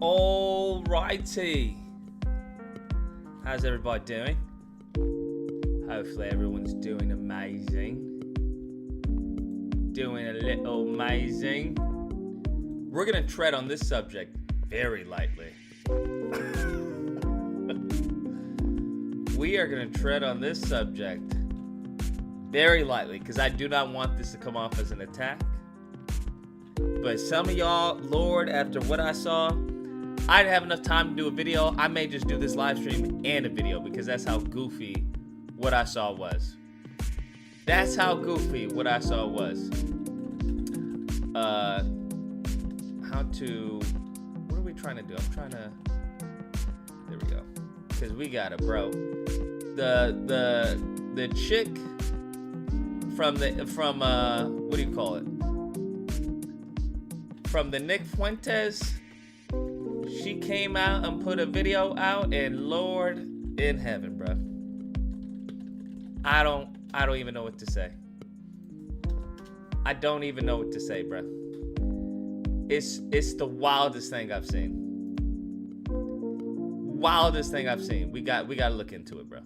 Alrighty. How's everybody doing? Hopefully everyone's doing amazing. Doing a little amazing. We're gonna tread on this subject very lightly. We are gonna tread on this subject very lightly because I do not want this to come off as an attack. But some of y'all, Lord, after what I saw, I didn't have enough time to do a video. I may just do this live stream and a video because that's how goofy what I saw was. That's how goofy what I saw was. What are we trying to do? I'm trying to, there we go. Because we got it, bro. The chick from what do you call it? From the Nick Fuentes, she came out and put a video out, and Lord in heaven, bro. I don't even know what to say. I don't even know what to say, bro. It's the wildest thing I've seen. Wildest thing I've seen. We got to look into it, bro.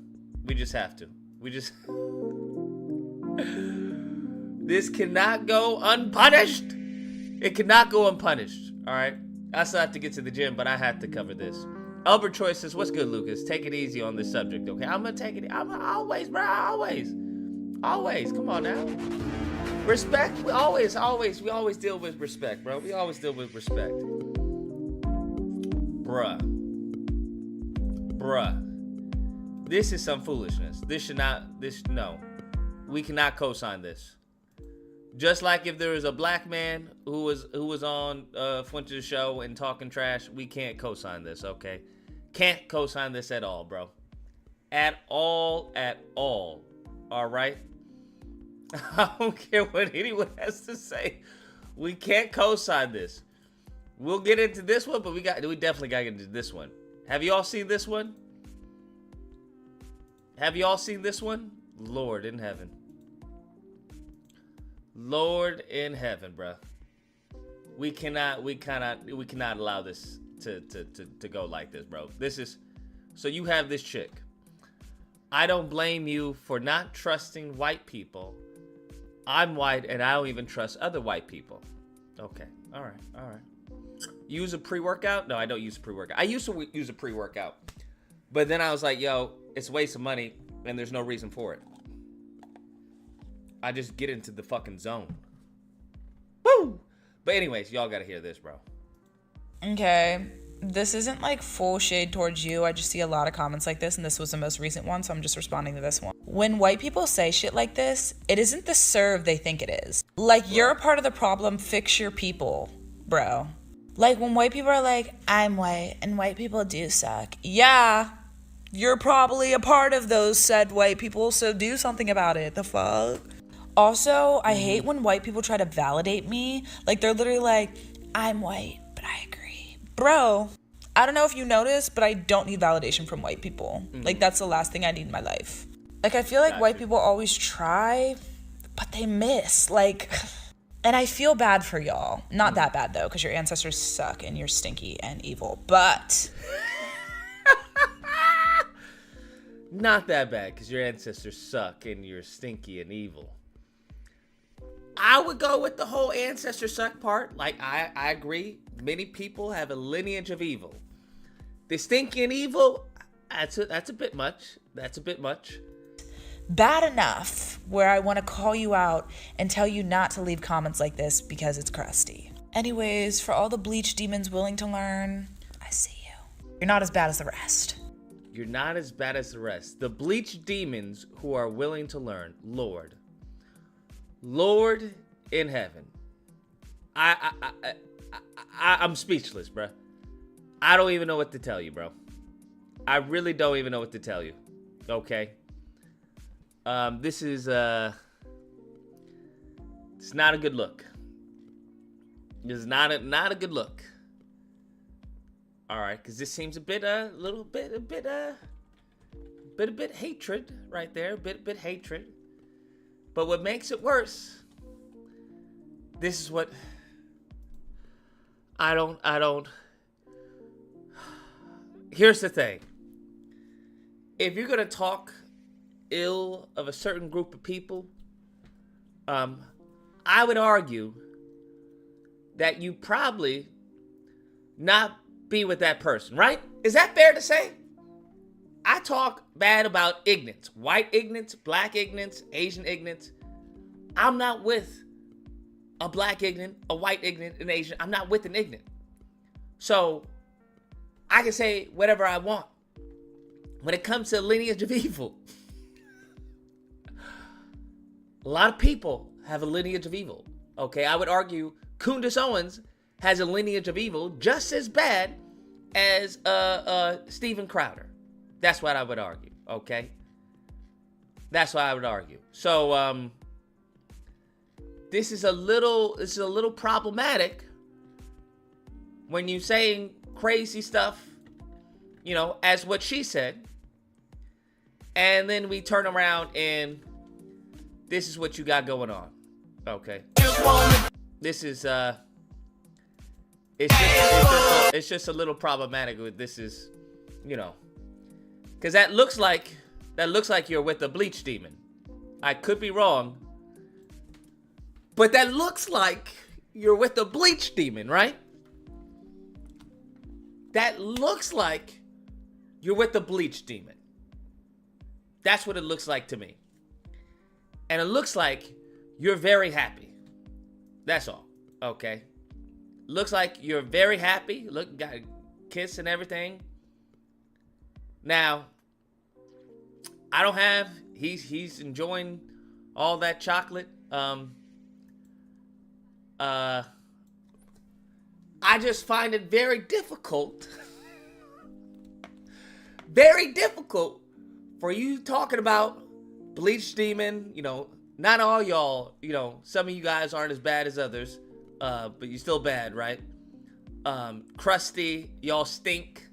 We just have to. This cannot go unpunished. It cannot go unpunished. All right. I still have to get to the gym, but I had to cover this. Albert Troy says, "What's good, Lucas? Take it easy on this subject, okay?" I'm gonna take it. I'm always, bro. Always. Come on now. Respect. We always deal with respect, bro. We always deal with respect. Bruh. This is some foolishness. No. We cannot co-sign this. Just like if there was a black man who was on Fuentes' show and talking trash, we can't co-sign this, okay? Can't co-sign this at all, bro. At all. All right? I don't care what anyone has to say. We can't co-sign this. We'll get into this one, but we definitely got to get into this one. Have you all seen this one? Lord in heaven. Lord in heaven, bro. We cannot allow this to go like this, bro. So you have this chick. I don't blame you for not trusting white people. I'm white and I don't even trust other white people. Okay. All right. Use a pre-workout? No, I don't use a pre-workout. I used to use a pre-workout. But then I was like, yo, it's a waste of money and there's no reason for it. I just get into the fucking zone. Woo! But anyways, y'all gotta hear this, bro. Okay. This isn't like full shade towards you. I just see a lot of comments like this, and this was the most recent one, so I'm just responding to this one. When white people say shit like this, it isn't the serve they think it is. Like, you're a part of the problem, fix your people, bro. Like, when white people are like, I'm white, and white people do suck. Yeah, you're probably a part of those said white people, so do something about it. The fuck? Also, I hate when white people try to validate me. Like, they're literally like, I'm white, but I agree. Bro, I don't know if you noticed, but I don't need validation from white people. Like, that's the last thing I need in my life. Like, I feel like white people always try, but they miss. Like, and I feel bad for y'all. Not that bad, though, because your ancestors suck and you're stinky and evil. But not that bad, because your ancestors suck and you're stinky and evil. I would go with the whole ancestor suck part. Like, I agree. Many people have a lineage of evil. The stinky and evil, that's a bit much. That's a bit much. Bad enough where I want to call you out and tell you not to leave comments like this because it's crusty. Anyways, for all the bleach demons willing to learn, I see you. You're not as bad as the rest. You're not as bad as the rest. The bleach demons who are willing to learn, Lord in heaven. I'm speechless, bro. I don't even know what to tell you, bro. I really don't even know what to tell you. Okay. This is it's not a good look. It's not a good look. All right, because this seems a bit hatred right there, a bit hatred. But what makes it worse, this is what I don't here's the thing. If you're going to talk ill of a certain group of people, I would argue that you probably not be with that person, right? Is that fair to say? I talk bad about ignorance, white ignorance, black ignorance, Asian ignorance. I'm not with a black ignorant, a white ignorant, an Asian. I'm not with an ignorant. So I can say whatever I want. When it comes to lineage of evil, a lot of people have a lineage of evil. Okay, I would argue Candace Owens has a lineage of evil just as bad as Steven Crowder. That's what I would argue. Okay, that's what I would argue. So this is a little problematic when you saying crazy stuff, as what she said, and then we turn around and this is what you got going on. Okay, this is it's just a little problematic with this is, because that looks like you're with a bleach demon. I could be wrong, but that looks like you're with a bleach demon, right? That looks like you're with the bleach demon. That's what it looks like to me. And it looks like you're very happy. That's all. Okay. Looks like you're very happy. Look, got a kiss and everything. Now, I don't have, he's enjoying all that chocolate. I just find it very difficult for you talking about bleach demon. Not all y'all, some of you guys aren't as bad as others, but you're still bad, right? Crusty, y'all stink.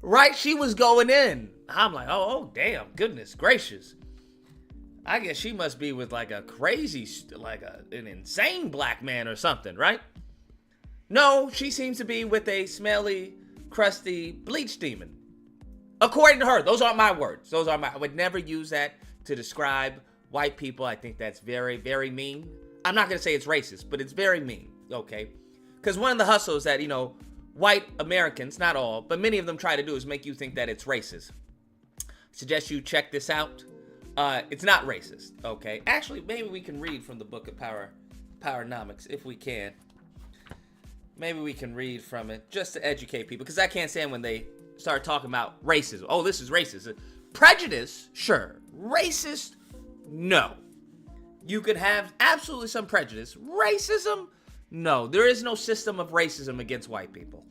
Right? She was going in. I'm like, oh, damn, goodness gracious. I guess she must be with like a crazy, an insane black man or something, right? No, she seems to be with a smelly, crusty bleach demon. According to her, those aren't my words. I would never use that to describe white people. I think that's very, very mean. I'm not going to say it's racist, but it's very mean, okay? Because one of the hustles that, white Americans, not all, but many of them try to do is make you think that it's racist. Suggest you check this out. It's not racist, okay? Actually, maybe we can read from the book of Powernomics, if we can. Maybe we can read from it just to educate people, because I can't stand when they start talking about racism. Oh, this is racist. Prejudice, sure. Racist, no. You could have absolutely some prejudice. Racism, no. There is no system of racism against white people.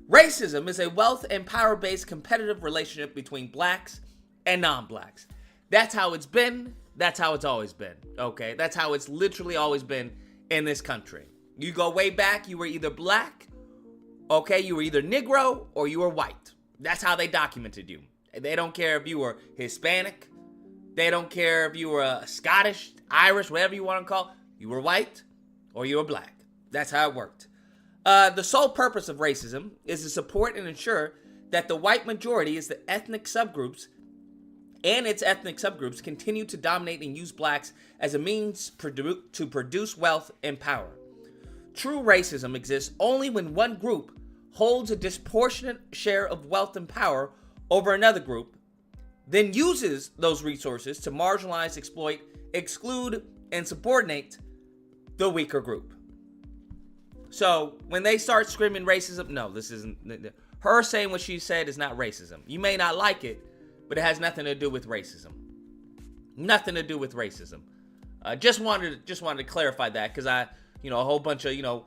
Racism is a wealth and power-based competitive relationship between blacks and non-blacks. That's how it's been. That's how it's always been, okay? That's how it's literally always been in this country. You go way back, you were either black, okay? You were either Negro or you were white. That's how they documented you. They don't care if you were Hispanic. They don't care if you were Scottish, Irish, whatever you want to call it. You were white or you were black. That's how it worked. The sole purpose of racism is to support and ensure that the white majority is the ethnic subgroups and its ethnic subgroups continue to dominate and use blacks as a means to produce wealth and power. True racism exists only when one group holds a disproportionate share of wealth and power over another group, then uses those resources to marginalize, exploit, exclude, and subordinate the weaker group. So when they start screaming racism, no, this isn't. Her saying what she said is not racism. You may not like it, but it has nothing to do with racism. Nothing to do with racism. Just wanted to clarify that, because a whole bunch of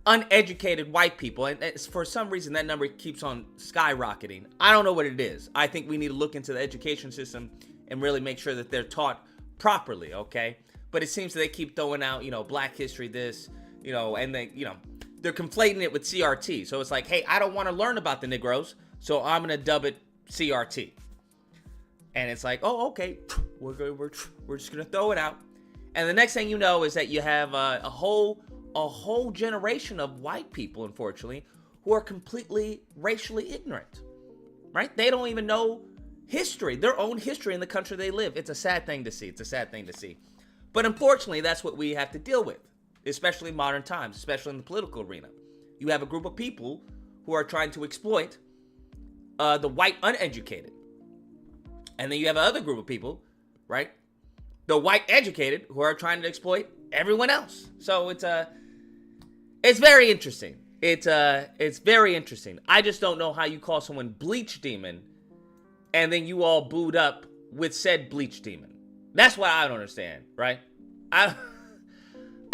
uneducated white people, and for some reason that number keeps on skyrocketing. I don't know what it is. I think we need to look into the education system and really make sure that they're taught properly, okay? But it seems that they keep throwing out, Black history this, and they're conflating it with CRT. So it's like, hey, I don't want to learn about the Negroes, so I'm gonna dub it CRT. And it's like, oh, okay, we're just gonna throw it out. And the next thing you know is that you have a whole a whole generation of white people, unfortunately, who are completely racially ignorant, right? They don't even know history, their own history in the country they live. It's a sad thing to see. It's a sad thing to see. But unfortunately, that's what we have to deal with, especially in modern times, especially in the political arena. You have a group of people who are trying to exploit the white uneducated. And then you have another group of people, right? The white educated who are trying to exploit everyone else. So it's very interesting. It's very interesting. I just don't know how you call someone bleach demon and then you all booed up with said bleach demon. That's what I don't understand, right? I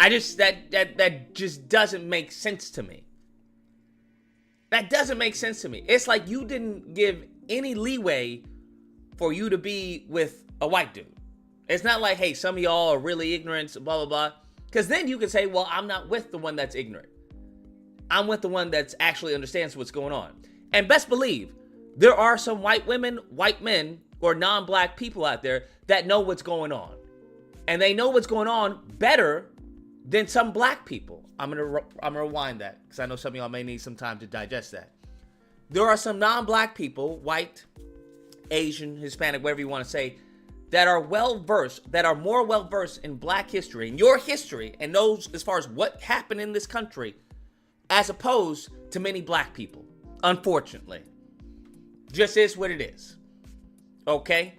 just that just doesn't make sense to me. That doesn't make sense to me. It's like you didn't give any leeway for you to be with a white dude. It's not like, hey, some of y'all are really ignorant, blah, blah, blah. Because then you can say, well, I'm not with the one that's ignorant. I'm with the one that actually understands what's going on. And best believe, there are some white women, white men, or non-black people out there that know what's going on. And they know what's going on better than some black people. I'm gonna rewind that because I know some of y'all may need some time to digest that. There are some non-black people, white, Asian, Hispanic, whatever you want to say, that are well-versed, that are more well-versed in black history, in your history, and knows as far as what happened in this country, as opposed to many black people, unfortunately. Just is what it is. Okay?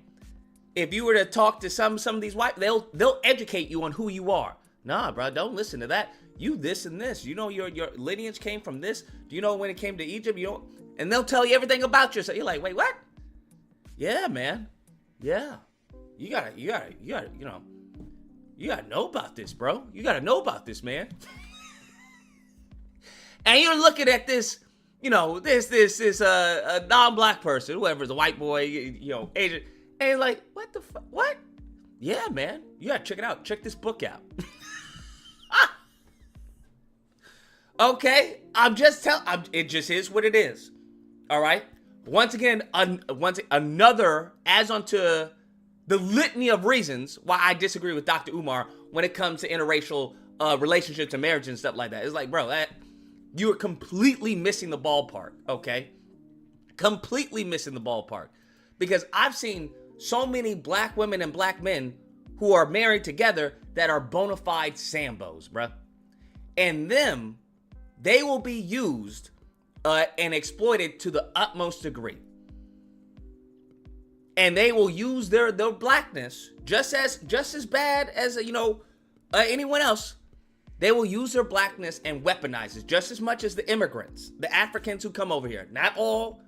If you were to talk to some of these white, they'll educate you on who you are. Nah, bro, don't listen to that. You this and this. You know your lineage came from this. Do you know when it came to Egypt? You know, and they'll tell you everything about yourself. You're like, wait, what? Yeah, man. Yeah. You gotta, you gotta know about this, bro. You gotta know about this, man. And you're looking at this, this a non-black person, whoever, the white boy, Asian, and you're like, what the fuck? What? Yeah, man. You gotta check it out. Check this book out. Okay, it just is what it is. All right. Once again, another adds onto the litany of reasons why I disagree with Dr. Umar when it comes to interracial relationships and marriage and stuff like that. It's like, bro, you are completely missing the ballpark. Okay, completely missing the ballpark, because I've seen so many black women and black men who are married together that are bona fide Sambos, bro, and they will be used and exploited to the utmost degree. And they will use their blackness just as bad as anyone else. They will use their blackness and weaponize it just as much as the immigrants, the Africans who come over here. Not all,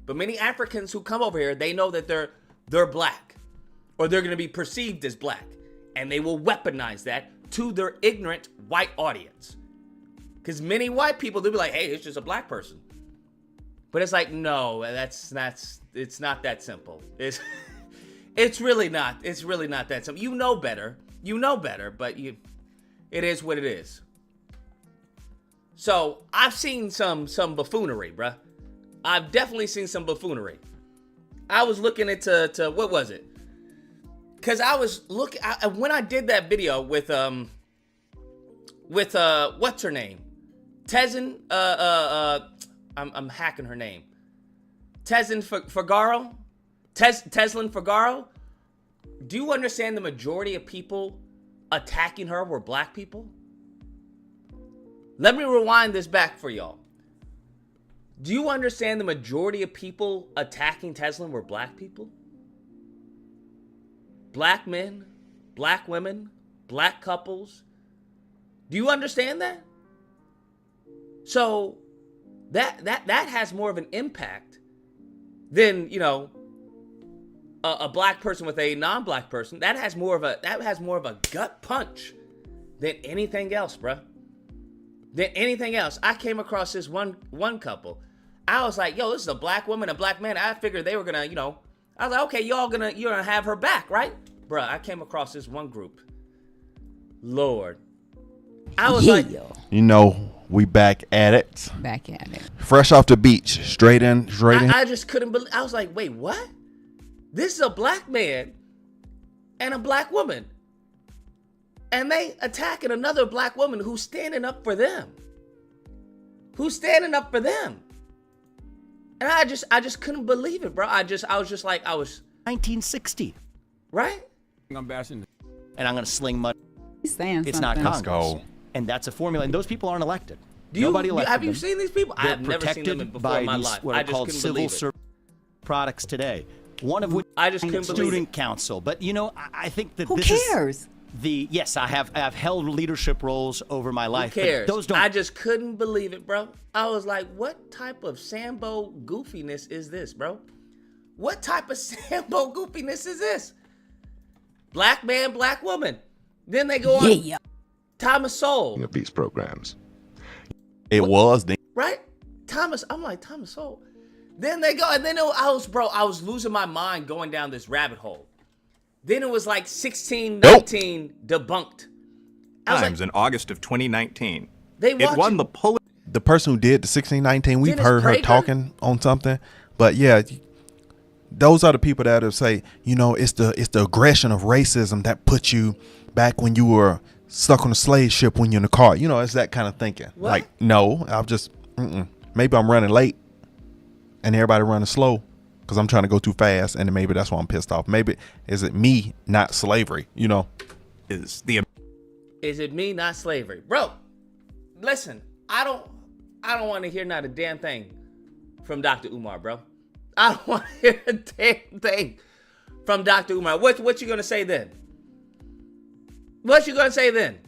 but many Africans who come over here, they know that they're black, or they're going to be perceived as black, and they will weaponize that to their ignorant white audience. Because many white people, they'll be like, hey, it's just a black person. But it's like, no, it's not that simple. It's really not. It's really not that simple. You know better, but it is what it is. So I've seen some buffoonery, bruh. I've definitely seen some buffoonery. I was looking into what was it? Because I was looking, when I did that video with what's her name? Tezin, I'm hacking her name. Teslin Figaro. Do you understand the majority of people attacking her were black people? Let me rewind this back for y'all. Do you understand the majority of people attacking Teslin were black people? Black men, black women, black couples. Do you understand that? So that has more of an impact than, a black person with a non-black person. That has more of a gut punch than anything else, bruh. Than anything else. I came across this one couple. I was like, yo, this is a black woman, a black man. I figured they were gonna, I was like, okay, you're gonna have her back, right? Bruh, I came across this one group. Lord. I was like, we back at it. Back at it. Fresh off the beach. Straight in. I just couldn't believe. I was like, wait, what? This is a black man and a black woman. And they attacking another black woman who's standing up for them. Who's standing up for them. And I just couldn't believe it, bro. I was just like, 1960. right? I'm bashing. And I'm going to sling mud. He's saying It's something. not Let's Congress. go. And that's a formula. And those people aren't elected. Do you, Nobody elected have you them. seen these people? I They're have never seen them protected before by in my these, life. what I are just called couldn't civil believe it. service products today. One of which I just couldn't believe student it. council. But you know, I think that Who this cares? is yes, I have held leadership roles over my life. Who cares? But those don't. I just couldn't believe it, bro. I was like, what type of Sambo goofiness is this, bro? What type of Sambo goofiness is this? Black man, black woman. Then they go on Yeah. Thomas Sowell, of these programs. It was then. right? I'm like, Thomas Sowell. Then they go, and then I was losing my mind going down this rabbit hole. Then it was like 1619 debunked. I was Times like, in August of 2019. they It won the Pulitzer. The person who did the 1619, we've Dennis heard her Prager? talking on something. But yeah, those are the people that will say, you know, it's the aggression of racism that put you back when you were stuck on a slave ship when you're in the car. You know, it's that kind of thinking. What? Like, no, I'm just, maybe I'm running late and everybody running slow because I'm trying to go too fast, and then maybe that's why I'm pissed off. Maybe is it me, not slavery? You know, Is the Is it me, not slavery? Bro, listen, I don't want to hear not a damn thing from Dr. Umar, bro. I don't want to hear a damn thing from Dr. Umar. What you gonna say then? What you gonna say then?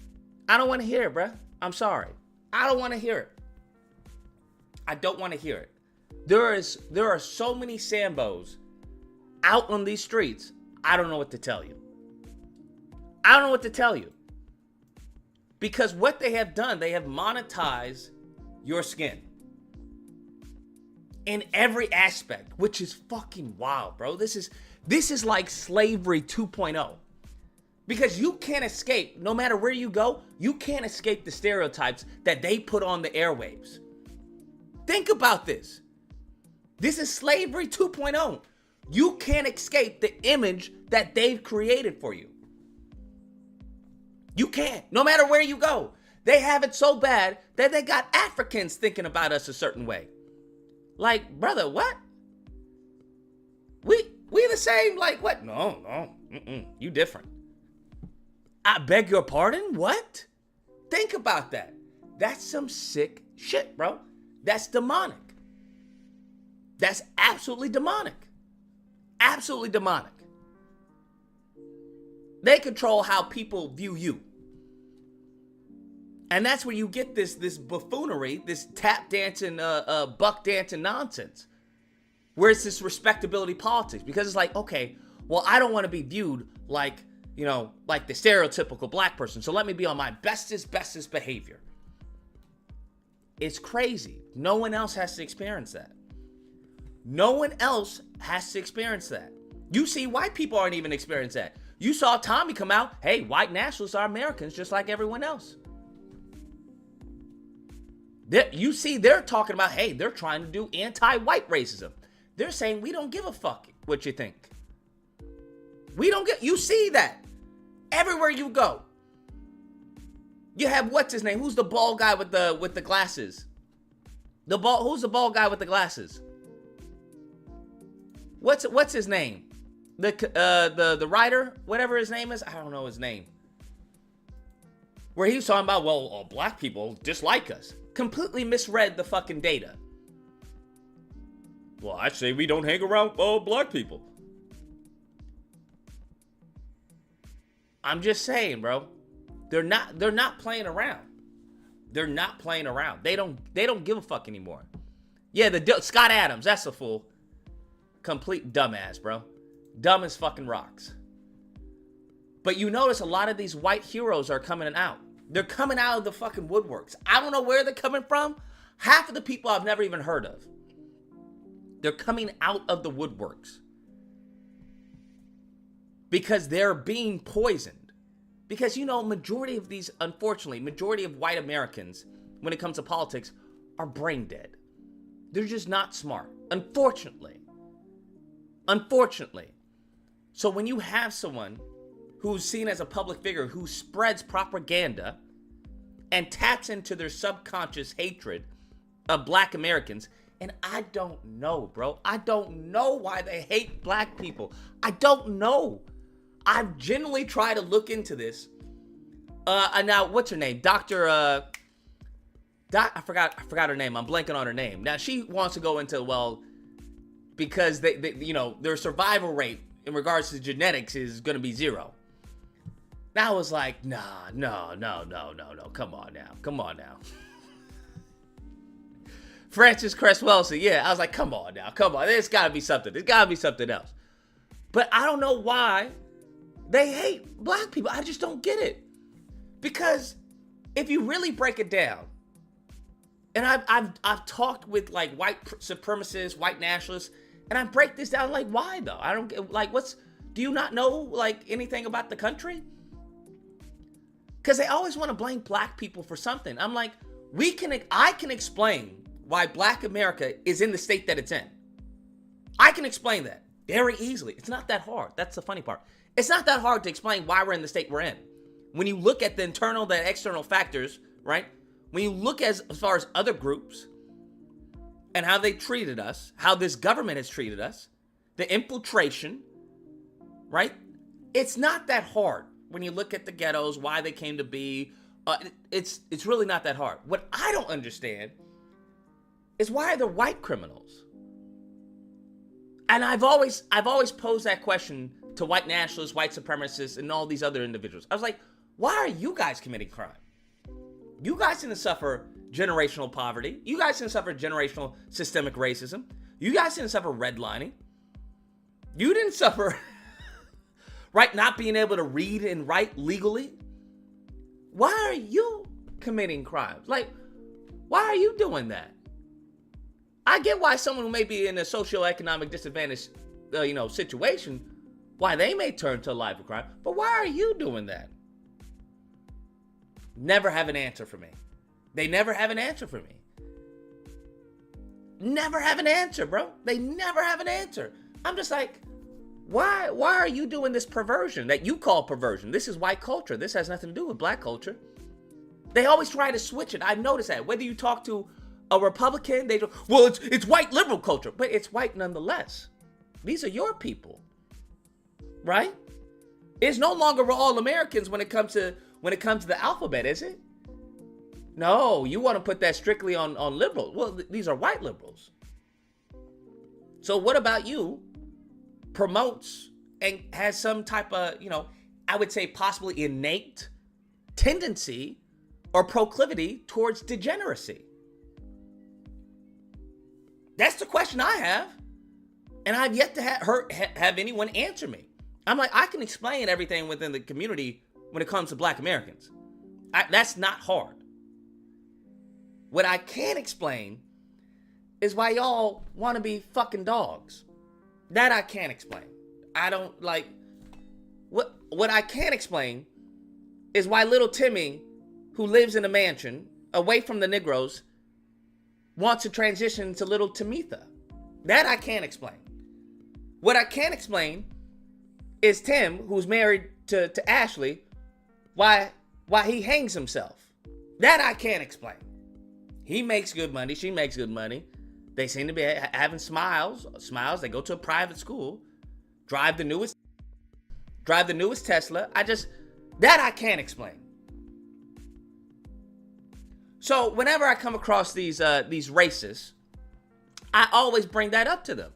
I don't want to hear it, bro. I'm sorry. I don't want to hear it. I don't want to hear it. There are so many Sambos out on these streets. I don't know what to tell you. I don't know what to tell you. Because what they have done, they have monetized your skin. In every aspect, which is fucking wild, bro. This is like slavery 2.0. Because you can't escape, no matter where you go, you can't escape the stereotypes that they put on the airwaves. Think about this. This is slavery 2.0. You can't escape the image that they've created for you. You can't, no matter where you go. They have it so bad that they got Africans thinking about us a certain way. Like, brother, what? We the same, like, what? No, you different. I beg your pardon? What? Think about that. That's some sick shit, bro. That's demonic. That's absolutely demonic. Absolutely demonic. They control how people view you. And that's where you get this buffoonery, this tap dancing, buck dancing nonsense. Where it's this respectability politics. Because it's like, okay, well, I don't want to be viewed like, you know, like the stereotypical black person. So let me be on my bestest behavior. It's crazy. No one else has to experience that. No one else has to experience that. You see, white people aren't even experiencing that. You saw Tommy come out, hey, white nationalists are Americans just like everyone else. You see, they're talking about, hey, they're trying to do anti-white racism. They're saying we don't give a fuck what you think. You see that everywhere you go. You have, what's his name? Who's the bald guy with the glasses? Who's the bald guy with the glasses? What's his name? The writer, whatever his name is, I don't know his name. Where he was talking about, well, black people dislike us. Completely misread the fucking data. Well, I say we don't hang around black people. I'm just saying, bro. They're not playing around. They're not playing around. They don't give a fuck anymore. Yeah, Scott Adams, that's a fool. Complete dumbass, bro. Dumb as fucking rocks. But you notice a lot of these white heroes are coming out. They're coming out of the fucking woodworks. I don't know where they're coming from. Half of the people I've never even heard of. They're coming out of the woodworks. Because they're being poisoned. Because, you know, majority of white Americans, when it comes to politics, are brain dead. They're just not smart. Unfortunately. So when you have someone who's seen as a public figure who spreads propaganda and taps into their subconscious hatred of black Americans. And I don't know, bro. I don't know why they hate black people. I don't know. I've genuinely tried to look into this. And now, what's her name? I forgot her name. I'm blanking on her name. Now, she wants to go into, well, because they their survival rate in regards to genetics is going to be 0. Now I was like, no. Come on now. Francis Cresswell said, yeah. I was like, come on now. There's got to be something. There's got to be something else. But I don't know why they hate black people. I just don't get it. Because if you really break it down, and I've talked with like white supremacists, white nationalists, and I break this down like, why though? I don't get, like, do you not know like anything about the country? Because they always want to blame black people for something. I'm like, I can explain why black America is in the state that it's in. I can explain that very easily. It's not that hard. That's the funny part. It's not that hard to explain why we're in the state we're in. When you look at the internal, the external factors, right? When you look as far as other groups and how they treated us, how this government has treated us, the infiltration, right? It's not that hard. When you look at the ghettos, why they came to be, it's really not that hard. What I don't understand is why are there white criminals? And I've always posed that question to white nationalists, white supremacists, and all these other individuals. I was like, why are you guys committing crime? You guys didn't suffer generational poverty. You guys didn't suffer generational systemic racism. You guys didn't suffer redlining. You didn't suffer, right, not being able to read and write legally. Why are you committing crimes? Like, why are you doing that? I get why someone who may be in a socioeconomic disadvantaged, situation, why they may turn to a life of crime. But why are you doing that? Never have an answer for me. They never have an answer for me. Never have an answer, bro. They never have an answer. I'm just like, why are you doing this perversion that you call perversion? This is white culture. This has nothing to do with black culture. They always try to switch it. I've noticed that. Whether you talk to a Republican, they go, well, it's white liberal culture, but it's white nonetheless. These are your people, right? It's no longer we're all Americans when it comes to the alphabet, is it? No, you want to put that strictly on liberals. Well, these are white liberals. So what about you promotes and has some type of, I would say possibly innate tendency or proclivity towards degeneracy? That's the question I have. And I've yet to have anyone answer me. I'm like, I can explain everything within the community when it comes to black Americans. That's not hard. What I can't explain is why y'all want to be fucking dogs. That I can't explain. I don't like... What I can't explain is why little Timmy, who lives in a mansion away from the Negroes, wants to transition to little Tamitha. That I can't explain. What I can't explain is Tim, who's married to Ashley, why he hangs himself. That I can't explain. He makes good money. She makes good money. They seem to be having smiles. They go to a private school, drive the newest Tesla. That I can't explain. So whenever I come across these racists, I always bring that up to them.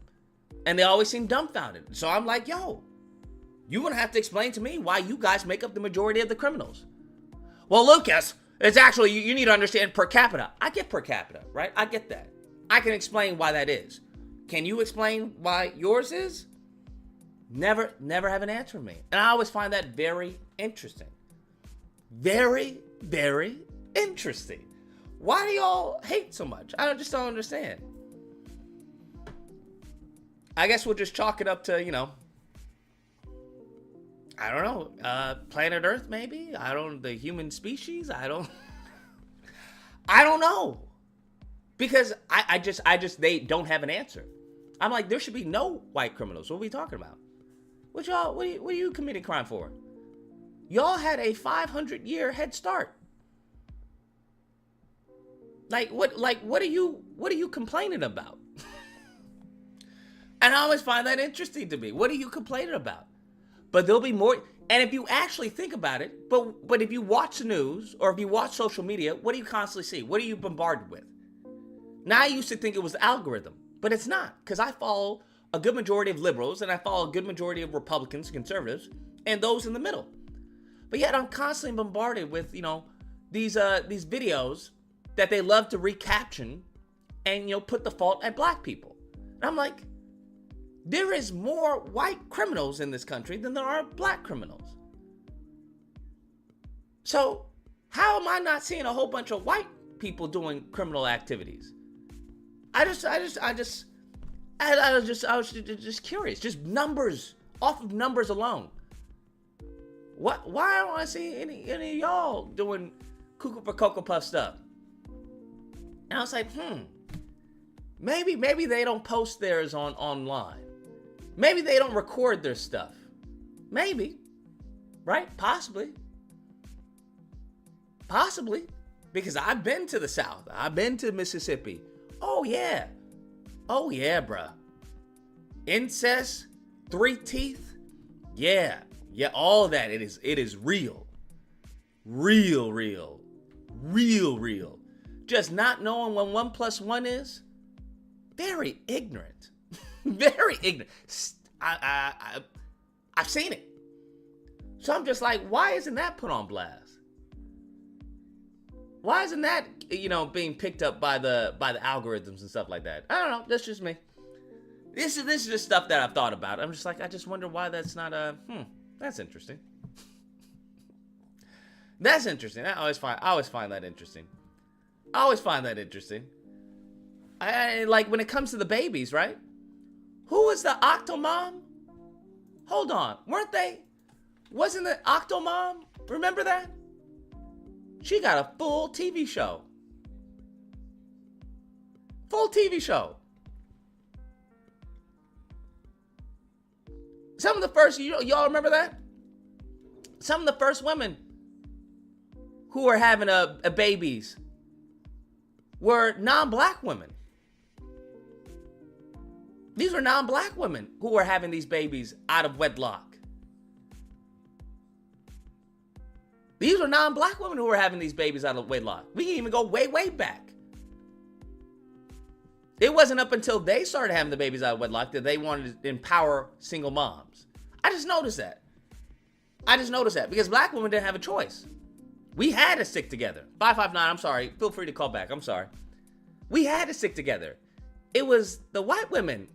And they always seem dumbfounded. So I'm like, yo, you're going to have to explain to me why you guys make up the majority of the criminals. Well, Lucas, it's actually, you need to understand per capita. I get per capita, right? I get that. I can explain why that is. Can you explain why yours is? Never have an answer for me. And I always find that very interesting. Very, very interesting. Why do y'all hate so much? I just don't understand. I guess we'll just chalk it up to, I don't know, planet Earth maybe? The human species? I don't know. Because they don't have an answer. I'm like, there should be no white criminals. What are we talking about? What are you committing crime for? Y'all had a 500-year head start. What are you complaining about? And I always find that interesting to me. What are you complaining about? But there'll be more. And if you actually think about it, but if you watch the news or if you watch social media, what do you constantly see? What are you bombarded with? Now, I used to think it was the algorithm, but it's not, because I follow a good majority of liberals and I follow a good majority of Republicans, conservatives, and those in the middle. But yet I'm constantly bombarded with, these videos that they love to recaption and, put the fault at black people. And I'm like, there is more white criminals in this country than there are black criminals. So how am I not seeing a whole bunch of white people doing criminal activities? I was just curious, just numbers, off of numbers alone. Why don't I see any of y'all doing cuckoo for Cocoa Puff stuff? And I was like, maybe they don't post theirs online. Maybe they don't record their stuff. Maybe, right? Possibly. Because I've been to the South. I've been to Mississippi. Oh yeah, bruh. Incest, 3 teeth. Yeah, all of that. It is real. Real. Just not knowing when 1 + 1 is. Very ignorant. Very ignorant. I've seen it. So I'm just like, why isn't that put on blast? Why isn't that, being picked up by the algorithms and stuff like that? I don't know. That's just me. This is just stuff that I've thought about. I'm just like, I just wonder why that's not that's interesting. That's interesting. I always find that interesting. I like when it comes to the babies, right? Who was the Octomom? Hold on. Wasn't the Octomom? Remember that? She got a full TV show. Some of the first, y'all remember that? Some of the first women who were having a babies were non-black women. These were non-black women who were having these babies out of wedlock. These were non-black women who were having these babies out of wedlock. We can even go way back. It wasn't up until they started having the babies out of wedlock that they wanted to empower single moms. I just noticed that because black women didn't have a choice. We had to stick together. 559, I'm sorry. Feel free to call back. I'm sorry. We had to stick together. It was the white women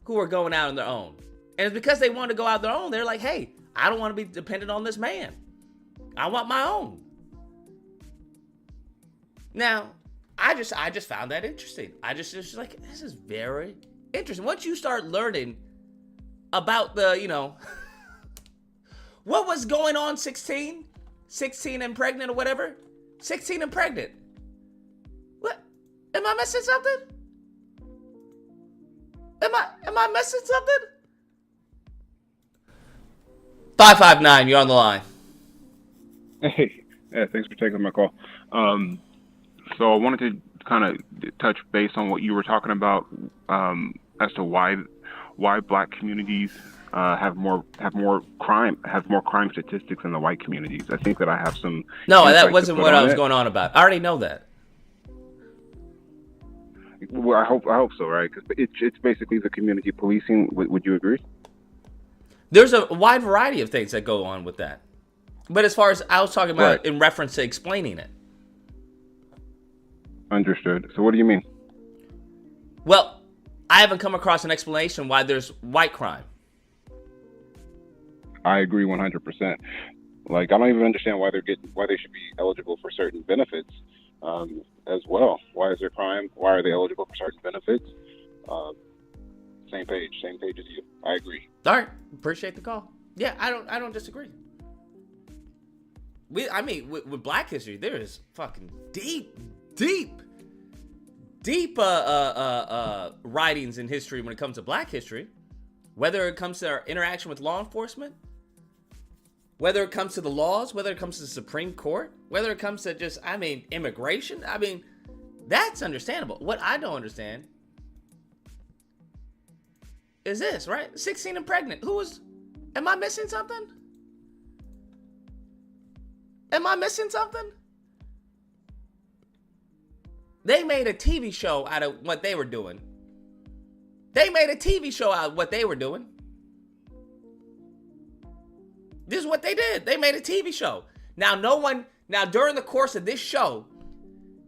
who were going out on their own. And it's because they wanted to go out on their own. They're like, hey, I don't want to be dependent on this man. I want my own. Now, I just found that interesting. I just like, this is very interesting. Once you start learning about the, what was going on 16 and pregnant or whatever. 16 and pregnant. What? Am I missing something? Am I missing something? 559, you're on the line. Hey, yeah, thanks for taking my call. So I wanted to kind of touch base on what you were talking about as to why black communities have more crime statistics than the white communities. I think that I have some. No, that wasn't what I was going on about. I already know that. Well, I hope so, right? Because it's basically the community policing. Would you agree? There's a wide variety of things that go on with that. But as far as I was talking about, in reference to explaining it. Understood. So what do you mean? Well, I haven't come across an explanation why there's white crime. I agree 100%. Like, I don't even understand why they should be eligible for certain benefits as well. Why is there crime? Why are they eligible for certain benefits? Same page as you. I agree. All right, appreciate the call. Yeah, I don't disagree. With Black history, there is fucking deep writings in history when it comes to Black history, whether it comes to our interaction with law enforcement, Whether it comes to the laws, whether it comes to the Supreme Court, whether it comes to just, immigration, that's understandable. What I don't understand is this, right? 16 and pregnant. Am I missing something? They made a TV show out of what they were doing. This is what they did. They made a TV show. Now, during the course of this show,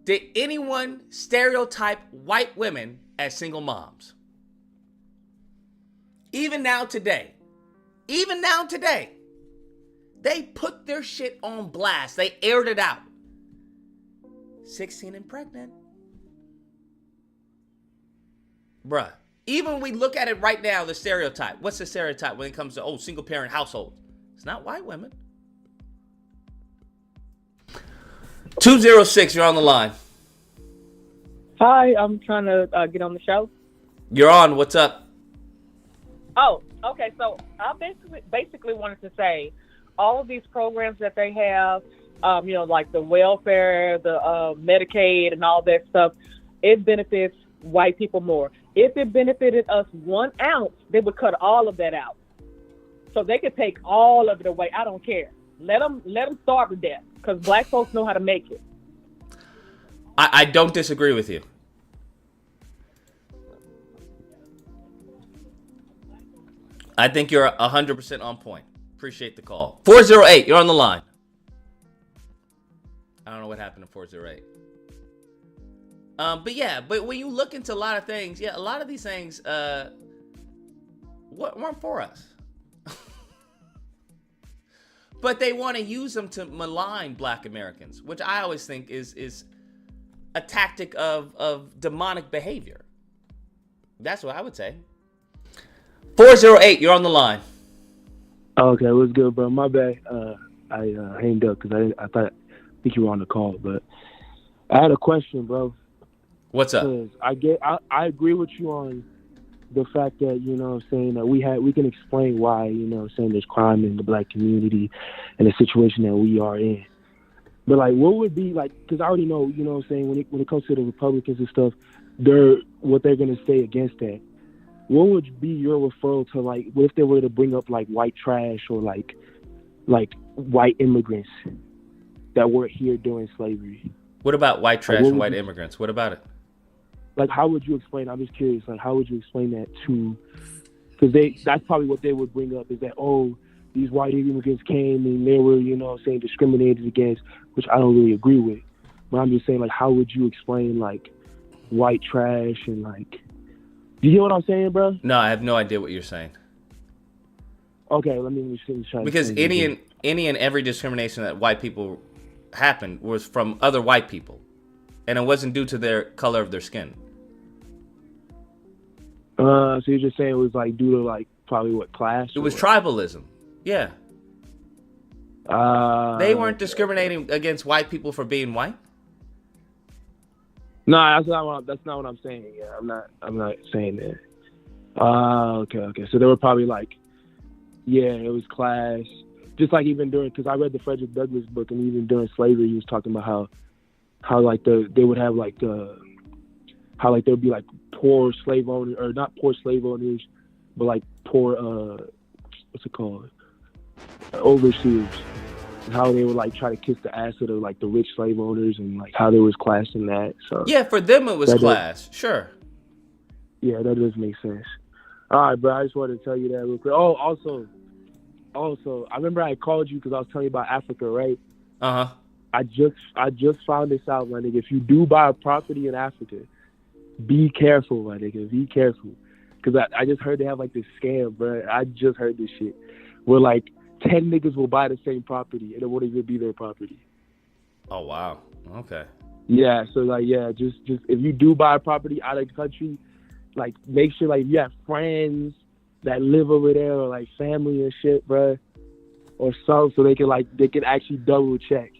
did anyone stereotype white women as single moms? Even now today, they put their shit on blast. They aired it out. 16 and pregnant. Bruh, even when we look at it right now, the stereotype. What's the stereotype when it comes to, single parent household? It's not white women. 206, you're on the line. Hi, I'm trying to get on the show. You're on. What's up? Oh, okay. So I basically wanted to say all of these programs that they have, like the welfare, the Medicaid and all that stuff, it benefits white people more. If it benefited us 1 ounce, they would cut all of that out. So they could take all of it away. I don't care. Let them starve to death because black folks know how to make it. I don't disagree with you. I think you're 100% on point. Appreciate the call. 408, you're on the line. I don't know what happened to 408. But when you look into a lot of things, a lot of these things weren't for us. But they want to use them to malign black Americans, which I always think is a tactic of demonic behavior. That's what I would say. 408, you're on the line. Okay, what's good, bro? My bad. I hanged up because I think you were on the call, but I had a question, bro. What's up? I agree with you on the fact that, saying that we can explain why, saying there's crime in the black community and the situation that we are in. But what would be because I already know, saying when it comes to the Republicans and stuff, what they're going to say against that. What would be your referral to what if they were to bring up white trash or like white immigrants that were here during slavery? What about white trash and white immigrants? What about it? How would you explain? I'm just curious. How would you explain that to? Because that's probably what they would bring up is that these white immigrants came and they were saying discriminated against, which I don't really agree with. But I'm just saying how would you explain white trash and you hear what I'm saying, bro? No, I have no idea what you're saying. Okay, let me try. Because any and every discrimination that white people happened was from other white people, and it wasn't due to their color of their skin. So you're just saying it was due to probably what class? It was tribalism. Yeah. They weren't discriminating against white people for being white. No, that's not what I'm saying. Yeah, I'm not saying that. Okay. So they were probably it was class. Just even during, because I read the Frederick Douglass book, and even during slavery, he was talking about how they would have how there would be poor slave owners, or not poor slave owners, but poor what's it called, overseers. How they would try to kiss the ass of the rich slave owners, and how there was class in that. So yeah, for them it was class. Sure. Yeah, that does make sense. All right, bro. I just wanted to tell you that real quick. Oh, also, I remember I called you because I was telling you about Africa, right? I just found this out, my nigga. If you do buy a property in Africa, be careful, my nigga. Be careful, because I just heard they have this scam, bro. I just heard this shit where 10 niggas will buy the same property and it won't even be their property. Oh wow. Okay. Yeah. So just if you do buy a property out of the country, make sure you have friends that live over there or family and shit, bro, or something, so they can actually double check.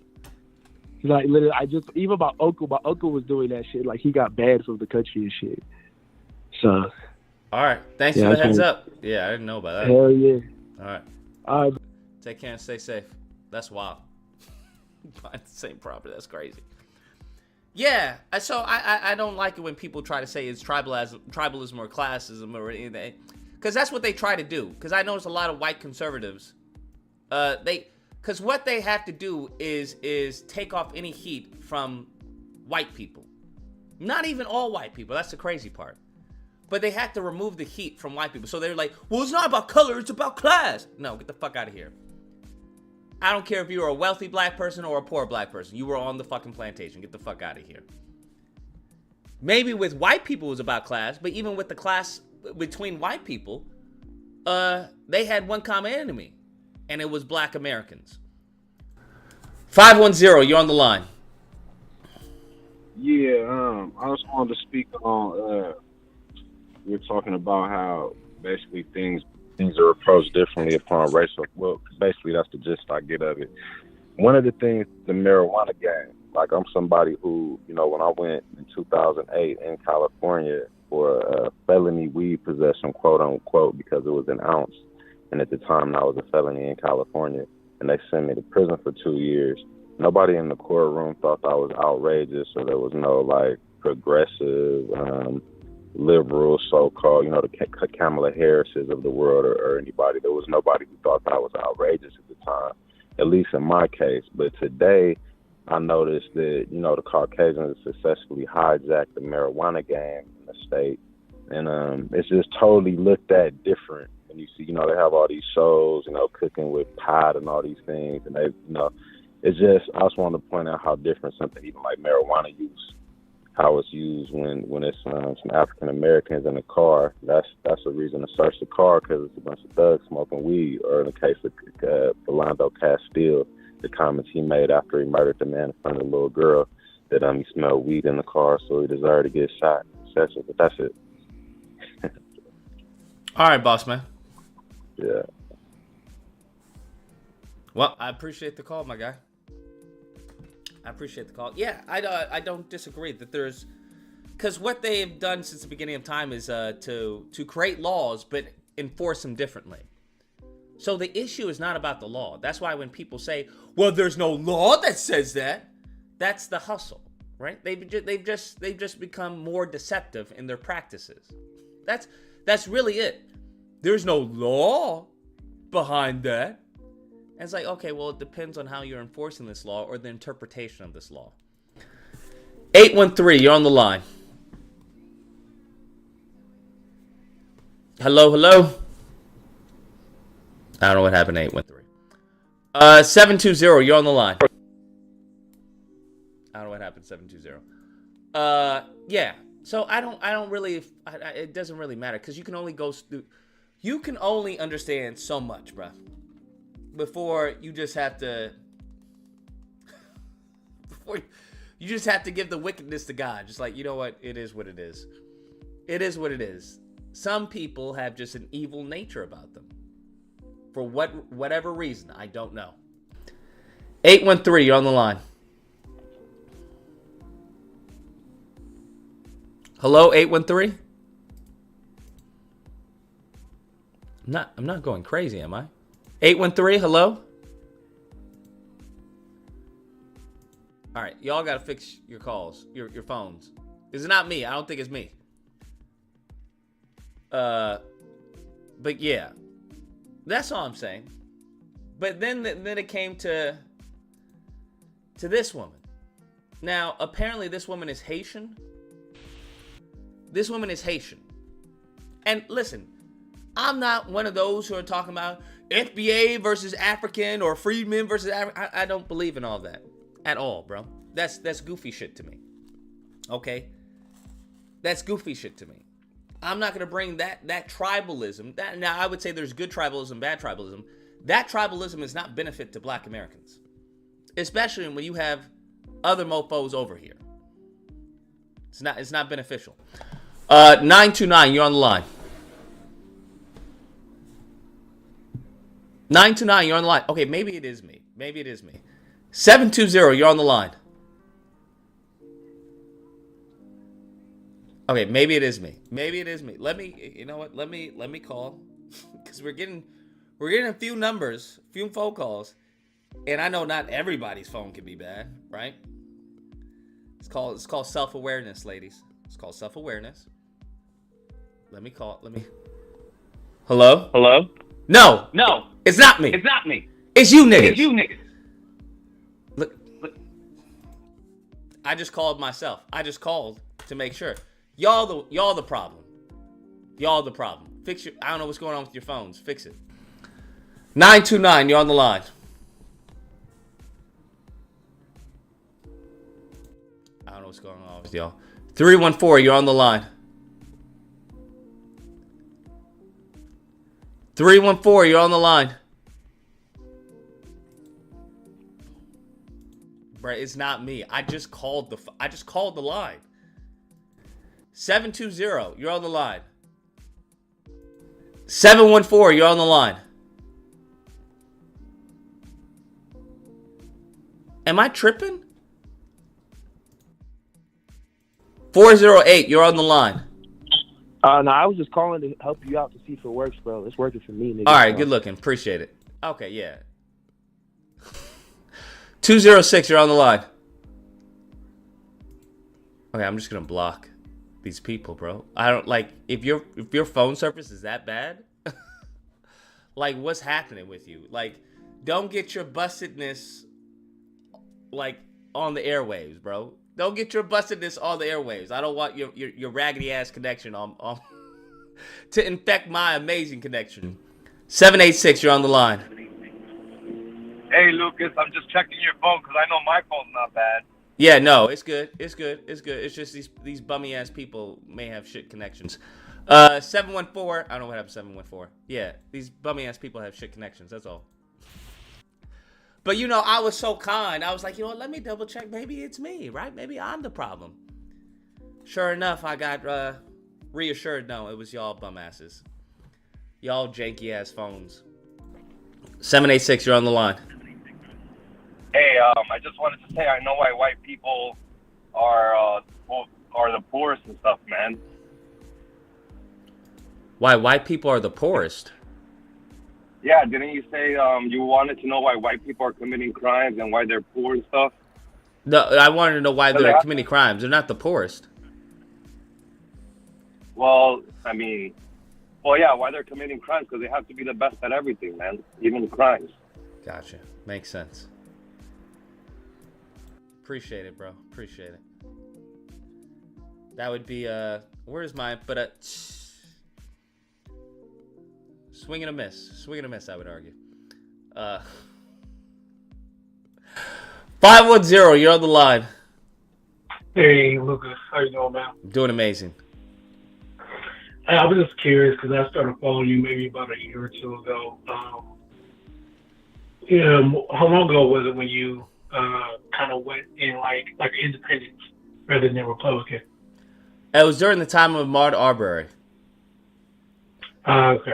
Literally, even my uncle was doing that shit. He got banned from the country and shit. So. All right. Thanks for the heads up. Yeah, I didn't know about that. Hell yeah. All right. All right. Take care and stay safe. That's wild. Buying the same property. That's crazy. Yeah. So I don't like it when people try to say it's tribalism or classism or anything. Because that's what they try to do. Because I notice a lot of white conservatives, because what they have to do is take off any heat from white people. Not even all white people. That's the crazy part. But they have to remove the heat from white people. So they're like, well, it's not about color. It's about class. No, get the fuck out of here. I don't care if you were a wealthy black person or a poor black person. You were on the fucking plantation. Get the fuck out of here. Maybe with white people it was about class. But even with the class between white people, they had one common enemy. And it was black Americans. 510, you're on the line. Yeah, I just wanted to speak on. We're talking about how basically things are approached differently upon racial. Well, basically that's the gist I get of it. One of the things, the marijuana game. Like I'm somebody who, when I went in 2008 in California for a felony weed possession, quote unquote, because it was an ounce, and at the time that was a felony in California, and they sent me to prison for 2 years. Nobody in the courtroom thought that was outrageous, or there was no progressive, liberal, so-called, the Kamala Harrises of the world or anybody. There was nobody who thought that was outrageous at the time, at least in my case. But today, I noticed that, the Caucasians successfully hijacked the marijuana game in the state. And it's just totally looked at different. And you see, they have all these shows, cooking with pot and all these things. And they, it's just, I just wanted to point out how different something even like marijuana use, how it's used when it's some African Americans in a car. That's a reason to search the car, because it's a bunch of thugs smoking weed. Or in the case of Philando Castile, the comments he made after he murdered the man in front of the little girl, that he smelled weed in the car, so he deserved to get shot, etc. But that's it. All right, boss man. Yeah. Well, I appreciate the call, my guy. I appreciate the call. Yeah, I don't disagree that there's, because what they have done since the beginning of time is to create laws but enforce them differently. So the issue is not about the law. That's why when people say, "Well, there's no law that says that," that's the hustle, right? They've just become more deceptive in their practices. That's really it. There's no law behind that. And it's like, okay, well, it depends on how you're enforcing this law or the interpretation of this law. 813, you're on the line. Hello. I don't know what happened to 813. 720, you're on the line. I don't know what happened to 720. Yeah. So I don't really, it doesn't really matter, because you can only understand so much, bruh, before you just have to give the wickedness to God. Just like, you know what? It is what it is. It is what it is. Some people have just an evil nature about them. For whatever reason, I don't know. 813, you're on the line. Hello, 813? I'm not going crazy, am I? 813, hello? All right, y'all got to fix your calls, your phones. Is it not me? I don't think it's me. But yeah. That's all I'm saying. But then it came to this woman. Now, apparently this woman is Haitian. This woman is Haitian. And listen, I'm not one of those who are talking about FBA versus African or freedmen versus African. I don't believe in all that at all, bro. That's goofy shit to me. Okay? That's goofy shit to me. I'm not going to bring that tribalism. Now, I would say there's good tribalism, bad tribalism. That tribalism is not benefit to black Americans. Especially when you have other mofos over here. It's not beneficial. 929, you're on the line. 929, you're on the line. Okay, maybe it is me. 720, you're on the line. Okay, maybe it is me. Let me, you know what? Let me call, because we're getting We're getting a few numbers, few phone calls, and I know not everybody's phone can be bad, right? It's called self-awareness, ladies. It's called self-awareness. Let me. Hello? Hello? No, it's not me. It's not me. It's you niggas. It's you niggas. Look, I just called myself. I just called to make sure. Y'all the problem. Y'all the problem. Fix your. I don't know what's going on with your phones. Fix it. 929, you're on the line. I don't know what's going on with y'all. 314, you're on the line. 314, you're on the line. Bruh, it's not me. I just called the line. 720, you're on the line. 714, you're on the line. Am I tripping? 408, you're on the line. No, I was just calling to help you out to see if it works, bro. It's working for me, nigga. All right, good looking. Appreciate it. Okay, yeah. 206, you're on the line. Okay, I'm just gonna block these people, bro. I don't like if your phone service is that bad. Like, what's happening with you? Like, don't get your bustedness like on the airwaves, bro. Don't get your bustedness on the airwaves. I don't want your raggedy ass connection on to infect my amazing connection. 786, you're on the line. Hey, Lucas, I'm just checking your phone because I know my phone's not bad. Yeah, no, it's good. It's good. It's good. It's just these bummy ass people may have shit connections. 714. I don't know what happened. 714. Yeah, these bummy ass people have shit connections. That's all. But you know, I was so kind. I was like, you know what? Let me double check. Maybe it's me, right? Maybe I'm the problem. Sure enough, I got reassured. No, it was y'all bum asses. Y'all janky ass phones. 786. You're on the line. Hey, I just wanted to say I know why white people are the poorest and stuff, man. Why white people are the poorest? Yeah, didn't you say you wanted to know why white people are committing crimes and why they're poor and stuff? No, I wanted to know why they're committing crimes. They're not the poorest. Well, I mean, yeah, why they're committing crimes? Because they have to be the best at everything, man, even crimes. Gotcha. Makes sense. Appreciate it, bro. Appreciate it. That would be where's my swing and a miss. Swing and a miss, I would argue. 510, you're on the line. Hey, Lucas. How you doing, man? I'm doing amazing. I was just curious because I started following you maybe about a year or two ago. How long ago was it when you kind of went in like independent rather than Republican? It was during the time of Ahmaud Arbery. Okay.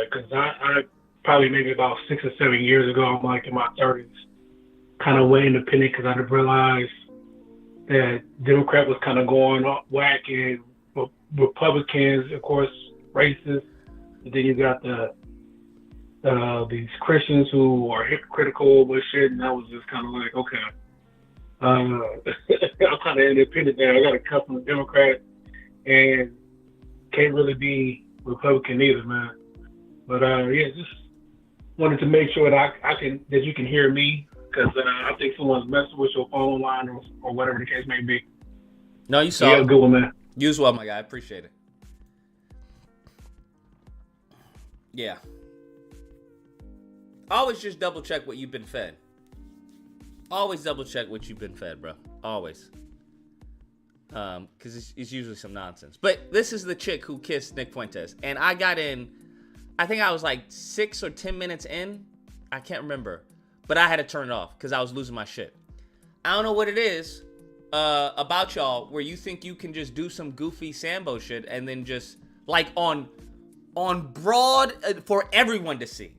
Because I probably maybe about 6 or 7 years ago, I'm like in my 30s, kind of went independent because I didn't realize that Democrat was kind of going whack and Republicans, of course, racist. And then you got these Christians who are hypocritical with shit, and I was just kind of like, okay. I'm kind of independent now. I got to cut from the Democrat and can't really be Republican either, man. But just wanted to make sure that that you can hear me because I think someone's messing with your phone line or whatever the case may be. No, you saw. Yeah, good one, man. You as well, my guy. I appreciate it. Yeah. Always just double check what you've been fed. Always double check what you've been fed, bro. Always. Because it's usually some nonsense. But this is the chick who kissed Nick Fuentes. And I got in, I think I was like 6 or 10 minutes in. I can't remember. But I had to turn it off because I was losing my shit. I don't know what it is about y'all where you think you can just do some goofy Sambo shit and then just like on broad for everyone to see.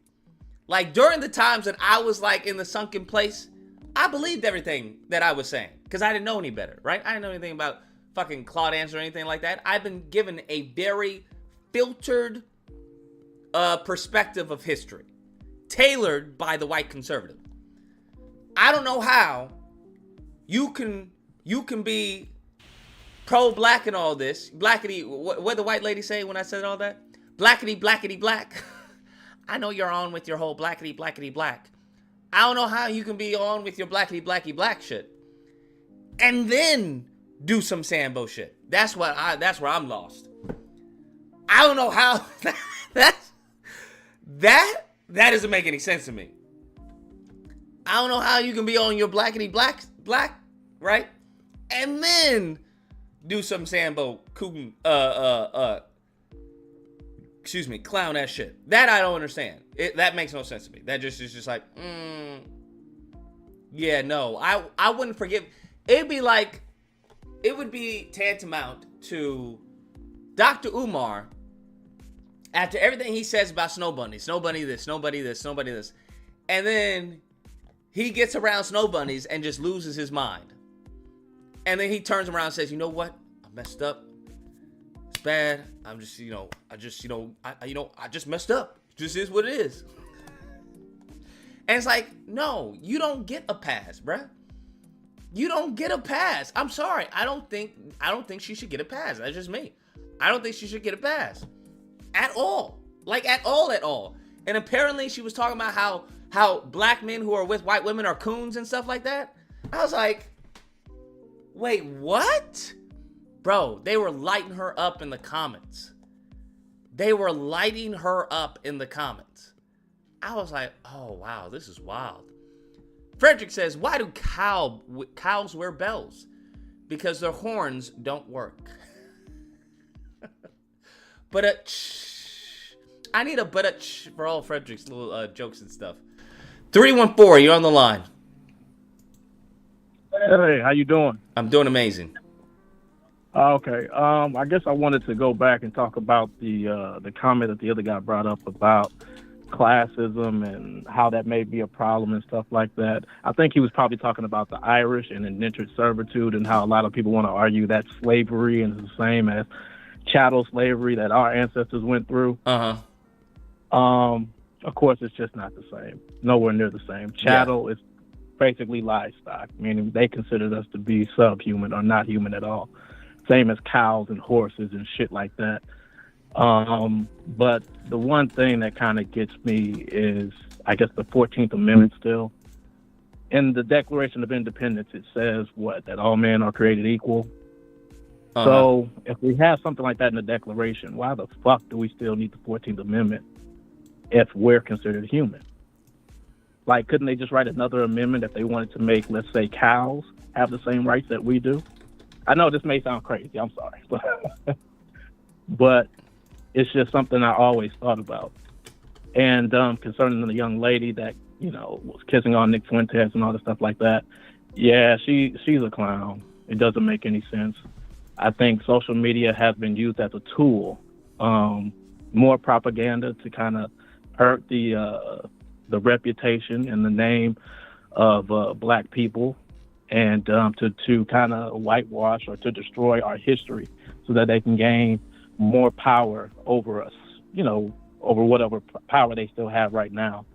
Like during the times that I was like in the sunken place, I believed everything that I was saying because I didn't know any better, right? I didn't know anything about fucking Claude Answer or anything like that. I've been given a very filtered perspective of history. tailored by the white conservative. I don't know how you can be pro-black and all this. Blackity, what did the white lady say when I said all that? Blackity, blackity, black. I know you're on with your whole blackity, blackity, black. I don't know how you can be on with your blackity, blacky, black shit and then do some Sambo shit. That's where I'm lost. I don't know how that doesn't make any sense to me. I don't know how you can be on your blackity black, right? And then do some Sambo clown ass shit. That I don't understand. That makes no sense to me. That just is just like, yeah, no. I wouldn't forgive. It would be tantamount to Dr. Umar after everything he says about Snow Bunny this, Snow Bunny this. And then he gets around Snow Bunnies and just loses his mind. And then he turns around and says, you know what? I messed up. It's bad. I'm just, I just messed up. It just is what it is. And it's like, no, you don't get a pass, bruh. You don't get a pass. I'm sorry. I don't think she should get a pass. That's just me. I don't think she should get a pass. At all. Like, at all. And apparently she was talking about how black men who are with white women are coons and stuff like that. I was like, wait, what? Bro, they were lighting her up in the comments. I was like, oh, wow, this is wild. Frederick says, why do cows wear bells? Because their horns don't work. But I need a for all Frederick's little jokes and stuff. 314, you're on the line. Hey, how you doing? I'm doing amazing. Okay. I guess I wanted to go back and talk about the comment that the other guy brought up about classism and how that may be a problem and stuff like that. I think he was probably talking about the Irish and indentured servitude and how a lot of people want to argue that slavery is the same as chattel slavery that our ancestors went through. Of course, it's just not the same. Nowhere near the same. Chattel is basically livestock, meaning they considered us to be subhuman or not human at all. Same as cows and horses and shit like that. But the one thing that kind of gets me is, I guess, the 14th Amendment still. In the Declaration of Independence, it says what? That all men are created equal. So if we have something like that in the Declaration, why the fuck do we still need the 14th Amendment if we're considered human? Like, couldn't they just write another amendment if they wanted to make, let's say, cows have the same rights that we do? I know this may sound crazy. I'm sorry. But it's just something I always thought about. And concerning the young lady that, was kissing on Nick Fuentes and all this stuff like that, yeah, she's a clown. It doesn't make any sense. I think social media has been used as a tool, more propaganda to kind of hurt the reputation and the name of black people, and to kind of whitewash or to destroy our history so that they can gain more power over us, over whatever power they still have right now.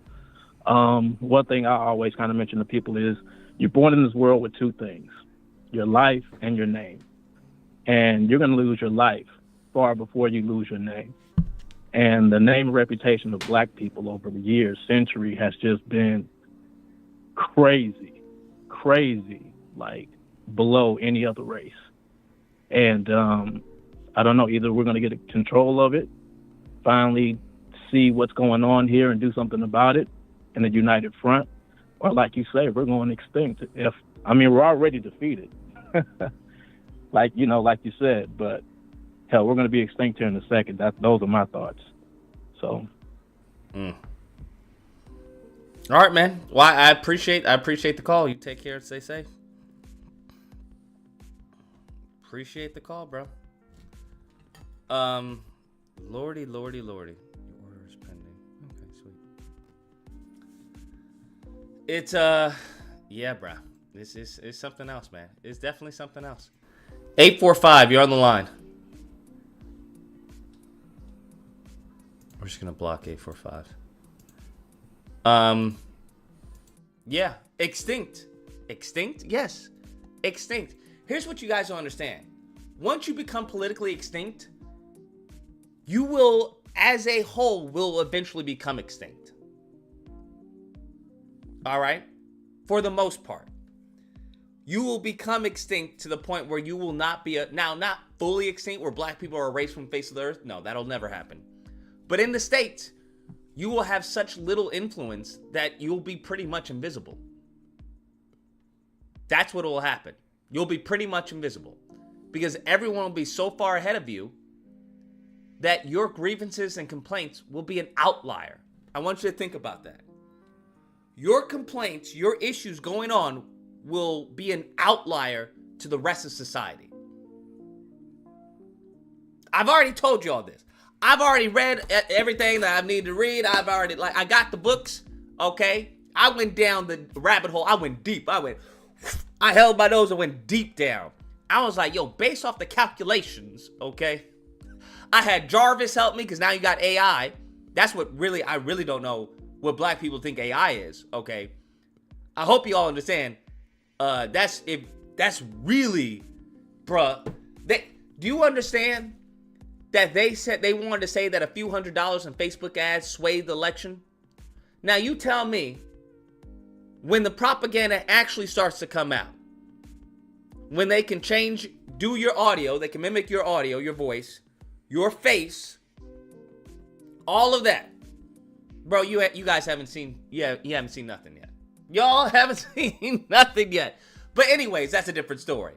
One thing I always kind of mention to people is you're born in this world with two things, your life and your name. And you're going to lose your life far before you lose your name. And the name and reputation of black people over the years, century, has just been crazy, like below any other race. And I don't know, either we're going to get control of it, finally see what's going on here and do something about it in a united front, or like you say, we're going extinct. We're already defeated. like you said, but hell, we're going to be extinct here in a second. Those are my thoughts. So. All right, man. Well, I appreciate the call. You take care and stay safe. Appreciate the call, bro. Lordy. Your order is pending. Okay, sweet. It's yeah, bro. It's something else, man. It's definitely something else. 845, you're on the line. We're just gonna block 845. Yeah, extinct. Extinct? Yes. Extinct. Here's what you guys don't understand. Once you become politically extinct, you will, as a whole, will eventually become extinct. All right? For the most part. You will become extinct to the point where you will not be not fully extinct where black people are erased from the face of the earth. No, that'll never happen. But in the States, you will have such little influence that you'll be pretty much invisible. That's what will happen. You'll be pretty much invisible because everyone will be so far ahead of you that your grievances and complaints will be an outlier. I want you to think about that. Your complaints, your issues going on will be an outlier to the rest of society. I've already told you all this. I've already read everything that I need to read. I got the books, okay? I went down the rabbit hole. I went deep. I held my nose and went deep down. I was like, yo, based off the calculations, okay? I had Jarvis help me because now you got AI. That's what I really don't know what black people think AI is, okay? I hope you all understand. That's really, bruh. Do you understand that they said they wanted to say that a few $100s in Facebook ads swayed the election? Now you tell me, when the propaganda actually starts to come out, when they can do your audio, they can mimic your audio, your voice, your face, all of that, bro. You guys haven't seen, you haven't seen nothing yet. Y'all haven't seen nothing yet. But anyways, that's a different story.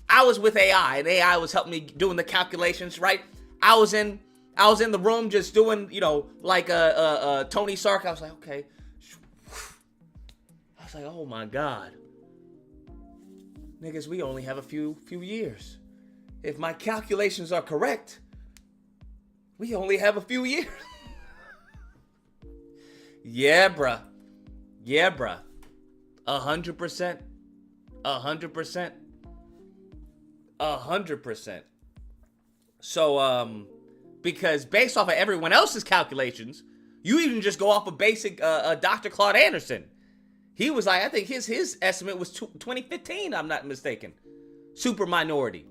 I was with AI, and AI was helping me doing the calculations, right? I was in the room just doing, like Tony Stark. I was like, okay. I was like, oh my God. Niggas, we only have a few years. If my calculations are correct, we only have a few years. Yeah, bruh. 100%. 100%. So, because based off of everyone else's calculations, you even just go off of basic Dr. Claude Anderson. He was like, I think his estimate was 2015, I'm not mistaken. Super minority.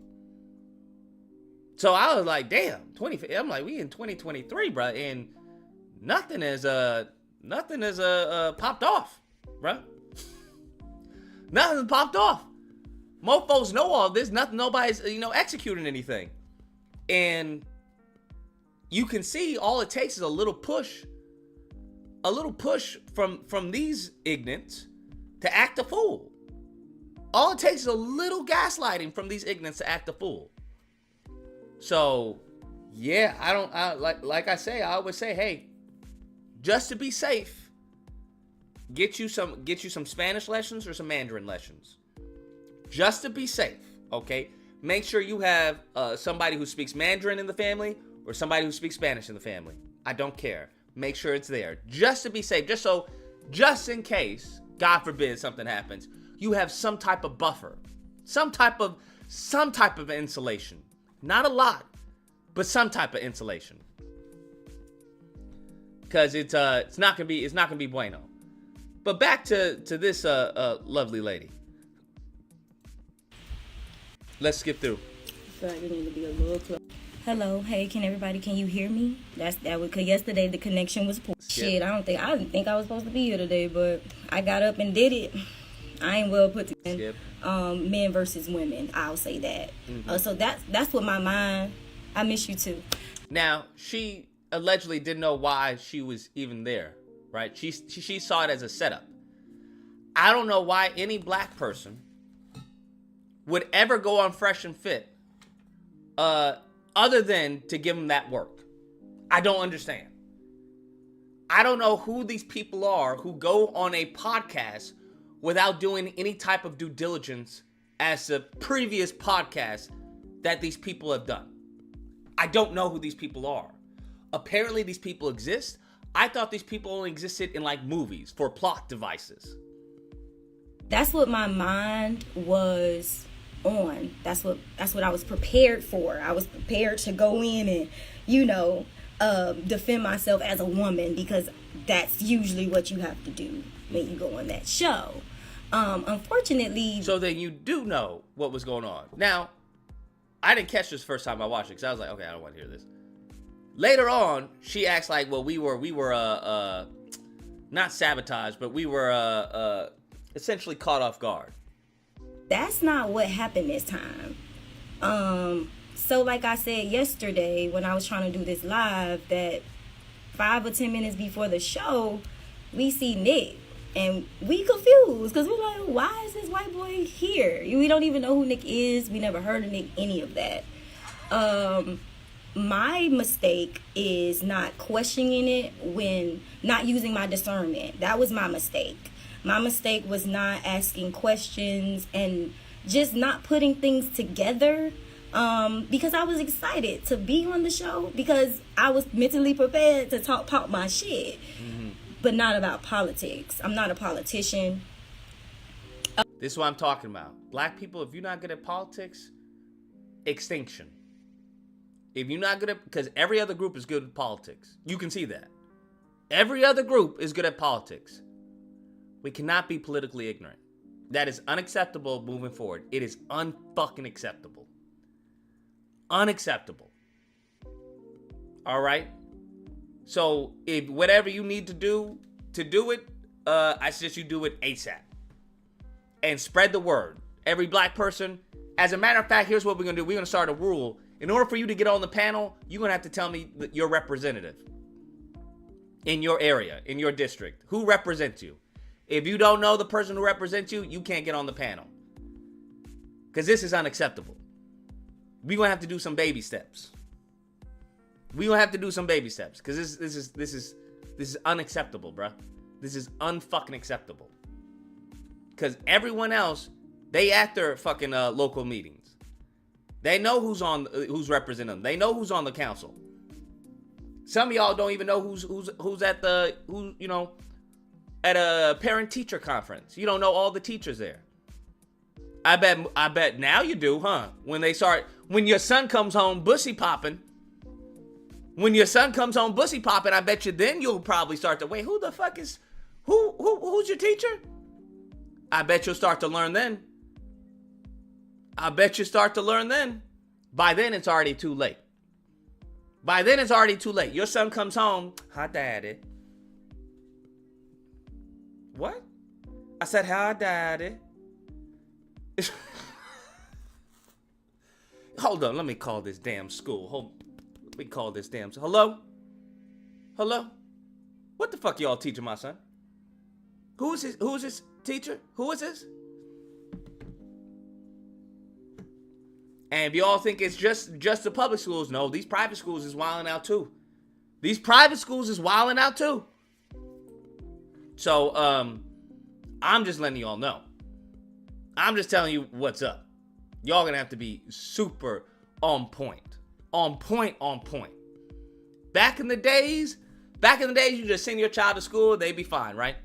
So I was like, damn, I'm like, we in 2023, bro, and nothing is popped off, bro. Nothing popped off. Mofos know all this. Nobody's executing anything. And you can see all it takes is a little push from these ignorants to act a fool. All it takes is a little gaslighting from these ignorants to act a fool. So, yeah, like I say, I always say, hey, just to be safe, get you some Spanish lessons or some Mandarin lessons. Just to be safe, okay? Make sure you have somebody who speaks Mandarin in the family or somebody who speaks Spanish in the family. I don't care. Make sure it's there. Just to be safe. Just in case, God forbid, something happens, you have some type of buffer. Some type of insulation. Not a lot, but some type of insulation. Because it's not gonna be bueno. But back to this lovely lady. Let's skip through. So you need to be a little close. Hello, can you hear me? Cause yesterday the connection was poor. Shit, I didn't think I was supposed to be here today, but I got up and did it. I ain't well put together. Men versus women, I'll say that. Mm-hmm. So that's what my mind. I miss you too. Now she allegedly didn't know why she was even there, right? She saw it as a setup. I don't know why any black person would ever go on Fresh and Fit, other than to give them that work. I don't understand. I don't know who these people are who go on a podcast without doing any type of due diligence as to previous podcasts that these people have done. I don't know who these people are. Apparently these people exist. I thought these people only existed in like movies for plot devices. That's what my mind was on. That's what I was prepared for. I was prepared to go in and, defend myself as a woman, because that's usually what you have to do when you go on that show. Unfortunately, so then you do know what was going on. Now, I didn't catch this first time I watched it because I was like, okay, I don't want to hear this. Later on, she acts like, well, we were not sabotaged, but we were essentially caught off guard. That's not what happened this time. So like I said yesterday when I was trying to do this live, that 5 or 10 minutes before the show, we see Nick. And we confused because we're like, why is this white boy here? We don't even know who Nick is. We never heard of Nick, any of that. My mistake is not questioning it when not using my discernment. That was my mistake. My mistake was not asking questions and just not putting things together because I was excited to be on the show because I was mentally prepared to talk my shit. Mm-hmm. But not about politics. I'm not a politician. This is what I'm talking about. Black people, if you're not good at politics, extinction. If you're not good at, because every other group is good at politics. You can see that. Every other group is good at politics. We cannot be politically ignorant. That is unacceptable moving forward. It is unfucking acceptable. Unacceptable. All right? So if whatever you need to do it, I suggest you do it ASAP. And spread the word. Every black person. As a matter of fact, here's what we're going to do. We're going to start a rule. In order for you to get on the panel, you're going to have to tell me your representative. In your area, in your district. Who represents you? If you don't know the person who represents you, you can't get on the panel. Because this is unacceptable. We're going to have to do some baby steps. We gonna have to do some baby steps because this is unacceptable, bruh. This is unfucking acceptable. Because everyone else, they at their fucking local meetings. They know who's representing them. They know who's on the council. Some of y'all don't even know who's at at a parent teacher conference. You don't know all the teachers there. I bet now you do, huh? When your son comes home bussy popping. When your son comes home bussy popping, I bet you then you'll probably start to, wait, who the fuck is, who's your teacher? I bet you'll start to learn then. I bet you start to learn then. By then, it's already too late. By then, it's already too late. Your son comes home, hi, daddy. What? I said, hi, daddy. Hold on, let me call this damn school. We call this damn. Hello? What the fuck y'all teaching my son? Who is his teacher? Who is this? And if y'all think it's just the public schools, no, these private schools is wilding out too. So, I'm just letting y'all know. I'm just telling you what's up. Y'all gonna have to be super on point. On point. Back in the days, you just send your child to school, they'd be fine, right?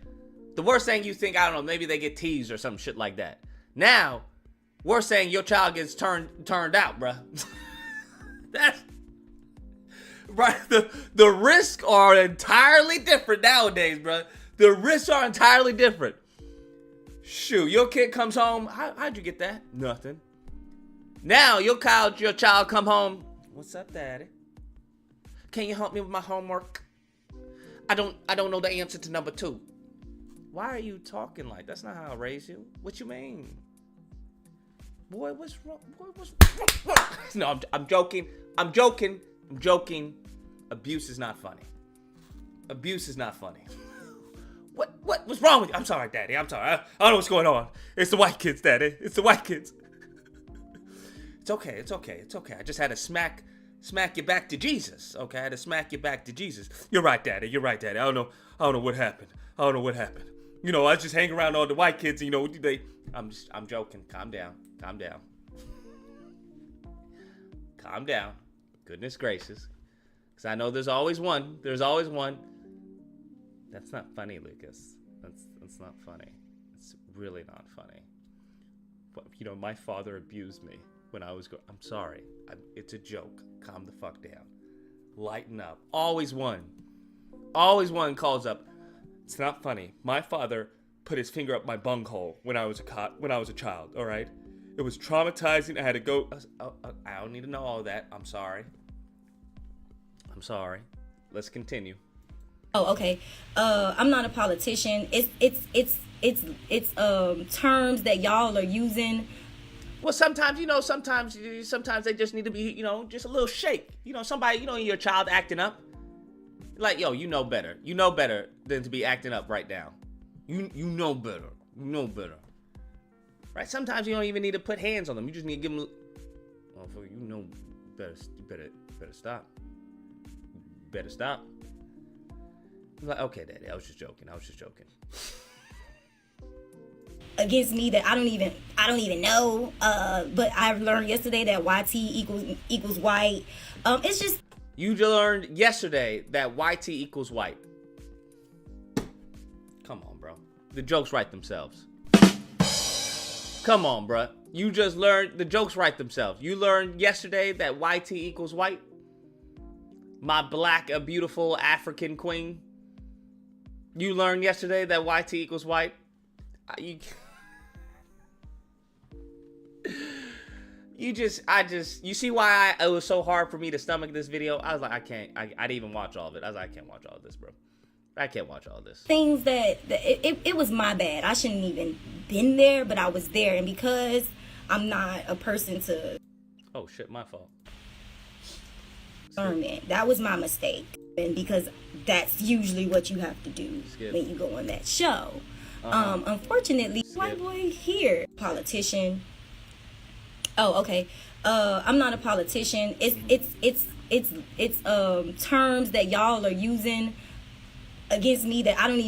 The worst thing you think, I don't know, maybe they get teased or some shit like that. Now, we're saying your child gets turned out, bruh. That's right. The risks are entirely different nowadays, bruh. The risks are entirely different. Shoot, your kid comes home. How'd you get that? Nothing. Now your child come home. What's up, daddy? Can you help me with my homework? I don't know the answer to number 2. Why are you talking like that's not how I raised you? What you mean? Boy, what's wrong? No, I'm joking. Abuse is not funny. What's wrong with you? I'm sorry, daddy. I'm sorry. I don't know what's going on. It's the white kids, daddy. It's the white kids. It's okay. I just had to smack you back to Jesus. Okay, I had to smack you back to Jesus. You're right, daddy. I don't know what happened. You know, I just hang around all the white kids. You know, I'm joking. Calm down. Goodness gracious. Because I know there's always one. That's not funny, Lucas. That's not funny. It's really not funny. But, you know, my father abused me when I was I'm sorry. It's a joke. Calm the fuck down. Lighten up. Always one calls up. It's not funny. My father put his finger up my bunghole when I was a child, all right? It was traumatizing. I had to go. I don't need to know all that. I'm sorry. Let's continue. Oh, okay. I'm not a politician. It's terms that y'all are using. Well, sometimes they just need to be, just a little shake. Somebody, your child acting up. Like, yo, you know better. You know better than to be acting up right now. You know better. You know better. Right? Sometimes you don't even need to put hands on them. You just need to give them. Oh, you know better. You better stop. You better stop. I'm like, okay, Daddy. I was just joking. Against me that I don't even know. But I learned yesterday that YT equals white. It's just. You learned yesterday that YT equals white. Come on, bro. The jokes write themselves. Come on, bro. You just learned the jokes write themselves. You learned yesterday that YT equals white. My black, a beautiful African queen. You learned yesterday that YT equals white. You see why it was so hard for me to stomach this video? I was like, I didn't even watch all of it. I was like, I can't watch all of this, bro. I can't watch all this. Things that it was my bad. I shouldn't even been there, but I was there. And because I'm not a person to... Oh, shit, my fault. That was my mistake. And because that's usually what you have to do when you go on that show. Unfortunately, white boy here, politician. Oh, okay. I'm not a politician. It's terms that y'all are using against me that I don't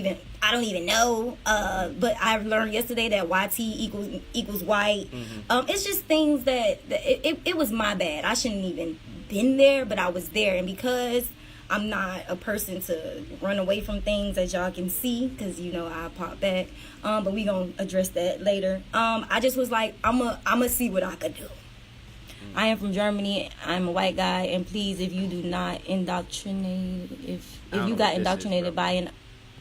even know. But I learned yesterday that YT equals white. It's just things that it was my bad. I shouldn't even been there, but I was there. And because I'm not a person to run away from things, as y'all can see, because I pop back. But we gonna address that later. I just was like, I'ma see what I could do. I am from Germany. I'm a white guy, and please, if you do not indoctrinate, if you got indoctrinated by an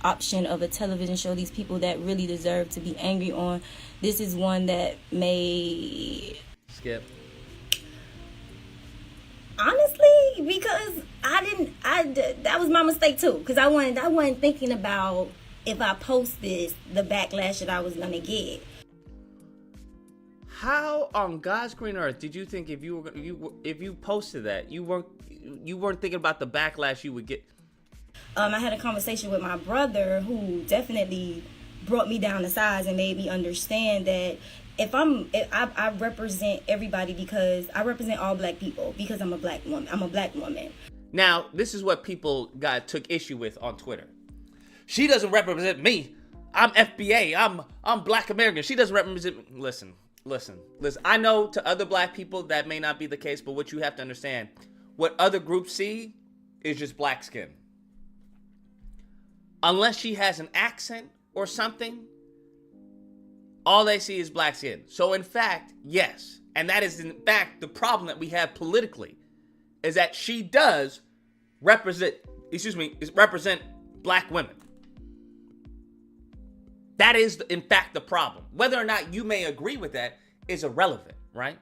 option of a television show, these people that really deserve to be angry on, this is one that may skip. Honestly, because that was my mistake too. Because I wasn't thinking about if I post this, the backlash that I was gonna get. How on God's green earth did you think if you posted that you weren't thinking about the backlash you would get? I had a conversation with my brother who definitely brought me down to size and made me understand that I represent everybody because I represent all black people because I'm a black woman. I'm a black woman. Now, this is what people took issue with on Twitter. She doesn't represent me. I'm FBA. I'm Black American. She doesn't represent. Listen. I know to other black people that may not be the case, but what you have to understand, what other groups see is just black skin. Unless she has an accent or something, all they see is black skin. So in fact, yes, and that is in fact the problem that we have politically, is that she does represent black women. That is, in fact, the problem. Whether or not you may agree with that is irrelevant, right?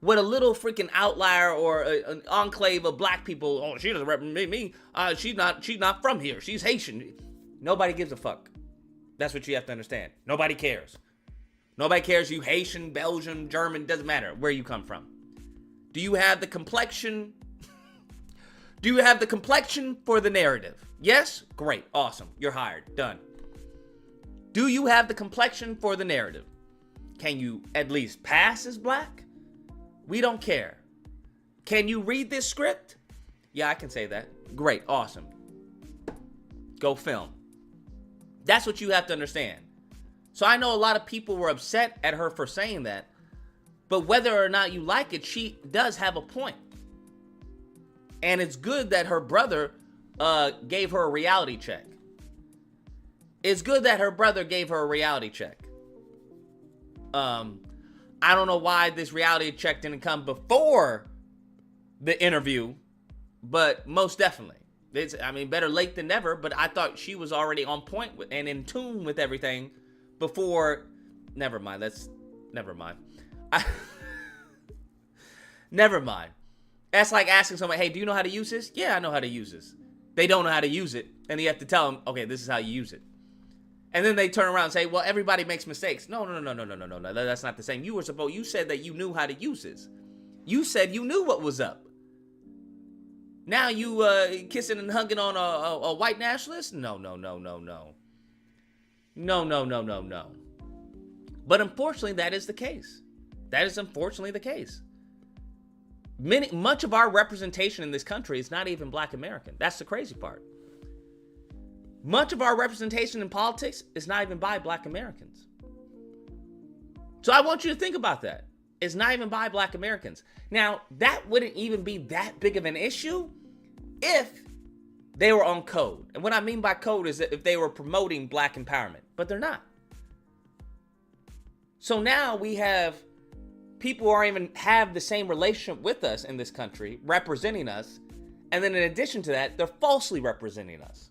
What a little freaking outlier or an enclave of black people, oh, she doesn't represent me. She's not from here. She's Haitian. Nobody gives a fuck. That's what you have to understand. Nobody cares. Nobody cares you Haitian, Belgian, German, doesn't matter where you come from. Do you have the complexion? Do you have the complexion for the narrative? Yes? Great. Awesome. You're hired. Done. Do you have the complexion for the narrative? Can you at least pass as black? We don't care. Can you read this script? Yeah, I can say that. Great. Awesome. Go film. That's what you have to understand. So I know a lot of people were upset at her for saying that, but whether or not you like it, she does have a point. And it's good that her brother gave her a reality check. It's good that her brother gave her a reality check. I don't know why this reality check didn't come before the interview, but most definitely. I mean, better late than never, but I thought she was already on point and in tune with everything before. Never mind. Never mind. Never mind. That's like asking someone, hey, do you know how to use this? Yeah, I know how to use this. They don't know how to use it, and you have to tell them, okay, this is how you use it. And then they turn around and say, well, everybody makes mistakes. No, that's not the same. You said that you knew how to use this. You said you knew what was up. Now you kissing and hugging on a white nationalist? No. No. But unfortunately, that is the case. That is unfortunately the case. Much of our representation in this country is not even Black American. That's the crazy part. Much of our representation in politics is not even by Black Americans. So I want you to think about that. It's not even by Black Americans. Now, that wouldn't even be that big of an issue if they were on code. And what I mean by code is that if they were promoting Black empowerment, but they're not. So now we have people who aren't even have the same relationship with us in this country, representing us. And then in addition to that, they're falsely representing us.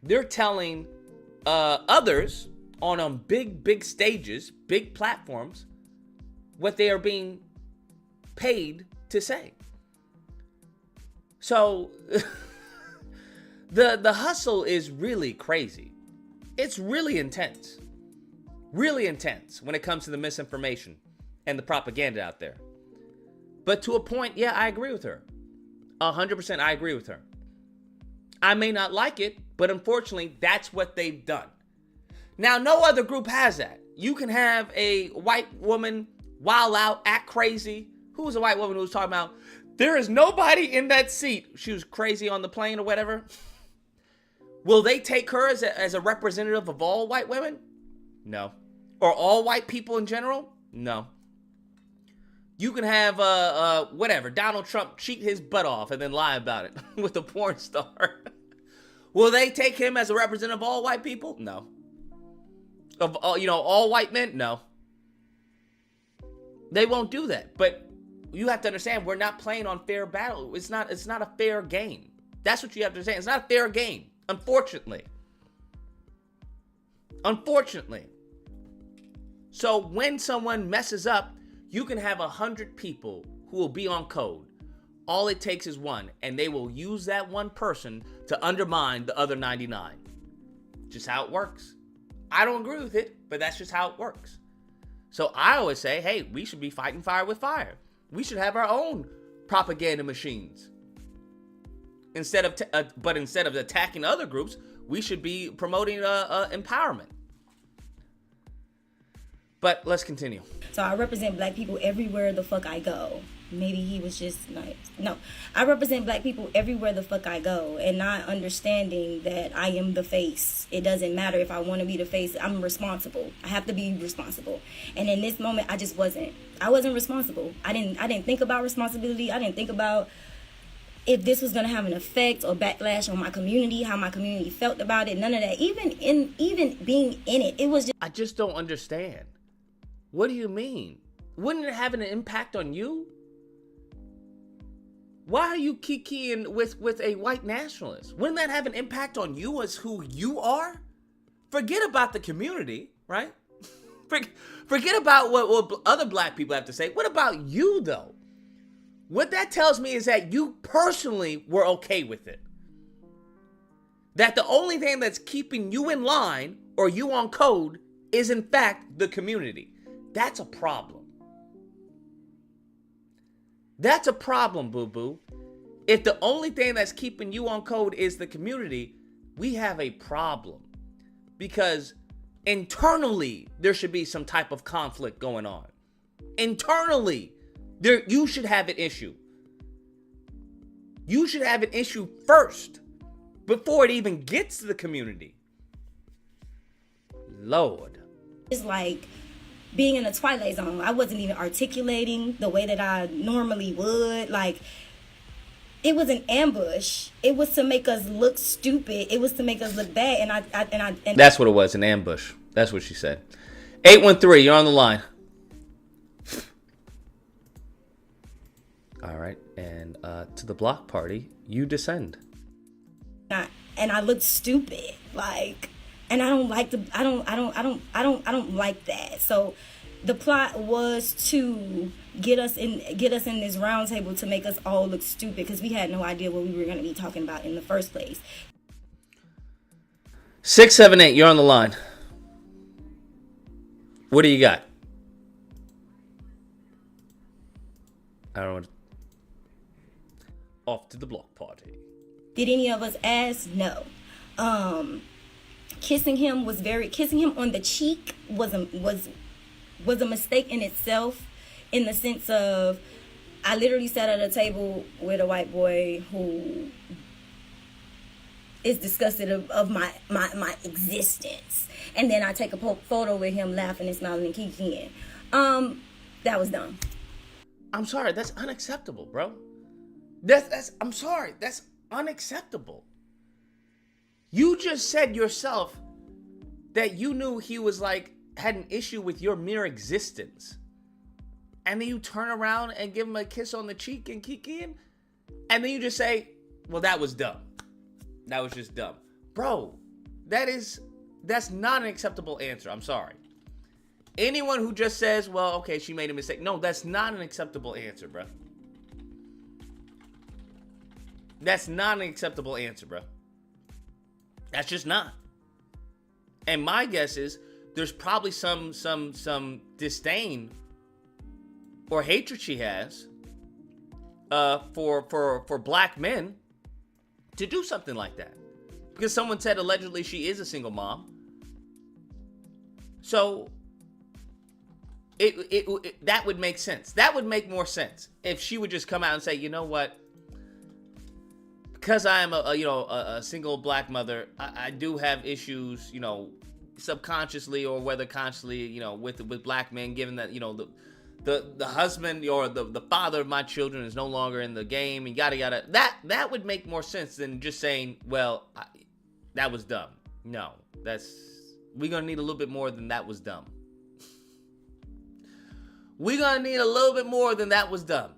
They're telling others on big stages, big platforms, what they are being paid to say. So the hustle is really crazy. It's really intense. Really intense when it comes to the misinformation and the propaganda out there. But to a point, yeah, I agree with her. 100% I agree with her. I may not like it, but unfortunately, that's what they've done. Now, no other group has that. You can have a white woman wild out, act crazy. Who was a white woman who was talking about, there is nobody in that seat. She was crazy on the plane or whatever. Will they take her as a representative of all white women? No. Or all white people in general? No. You can have, whatever, Donald Trump cheat his butt off and then lie about it with a porn star. Will they take him as a representative of all white people? No. Of all white men? No. They won't do that. But you have to understand, we're not playing on fair battle. It's not a fair game. That's what you have to understand. It's not a fair game, unfortunately. Unfortunately. So when someone messes up, you can have 100 people who will be on code. All it takes is one, and they will use that one person to undermine the other 99. Just how it works. I don't agree with it, but that's just how it works. So I always say, hey, we should be fighting fire with fire. We should have our own propaganda machines. Instead of attacking other groups, we should be promoting empowerment. But let's continue. So I represent Black people everywhere the fuck I go. Maybe he was just nice. No, I represent Black people everywhere the fuck I go, and not understanding that I am the face. It doesn't matter if I want to be the face. I'm responsible. I have to be responsible. And in this moment, I just wasn't. I wasn't responsible. I didn't think about responsibility. I didn't think about if this was going to have an effect or backlash on my community, how my community felt about it. None of that. Even being in it, it was just. I just don't understand. What do you mean? Wouldn't it have an impact on you? Why are you kikiing with a white nationalist? Wouldn't that have an impact on you as who you are? Forget about the community, right? Forget about what other Black people have to say. What about you, though? What that tells me is that you personally were okay with it. That the only thing that's keeping you in line or you on code is, in fact, the community. That's a problem. That's a problem, boo-boo. If the only thing that's keeping you on code is the community, we have a problem. Because internally, there should be some type of conflict going on. Internally, you should have an issue. You should have an issue first before it even gets to the community. Lord. It's like being in a twilight zone. I wasn't even articulating the way that I normally would. Like, it was an ambush. It was to make us look stupid. It was to make us look bad. And that's what it was, an ambush. That's what she said. 813, you're on the line. All right, and to the block party, you descend. and I looked stupid. Like, and I don't like I don't like that. So the plot was to get us in this round table to make us all look stupid because we had no idea what we were going to be talking about in the first place. 678, you're on the line. What do you got? I don't know. Off to the block party. Did any of us ask? No. Kissing him on the cheek was a mistake in itself, in the sense of I literally sat at a table with a white boy who is disgusted of my existence, and then I take a photo with him laughing and smiling and kikiing. That was dumb. I'm sorry, that's unacceptable, bro. I'm sorry, that's unacceptable. You just said yourself that you knew he was like had an issue with your mere existence, and then you turn around and give him a kiss on the cheek and kikiing, and then you just say, well, that was dumb. That was just dumb. Bro, that's not an acceptable answer. I'm sorry. Anyone who just says, well, okay, she made a mistake. No, that's not an acceptable answer, bro. That's not an acceptable answer, bro. That's just not. And my guess is there's probably some disdain or hatred she has for black men to do something like that. Because someone said allegedly she is a single mom. So that would make sense. That would make more sense if she would just come out and say, you know what? Because I am a single black mother, I do have issues, subconsciously or whether consciously, with black men, given that, the husband or the father of my children is no longer in the game and yada yada. That would make more sense than just saying, well, that was dumb. No, we're gonna need a little bit more than that was dumb. We're gonna need a little bit more than that was dumb.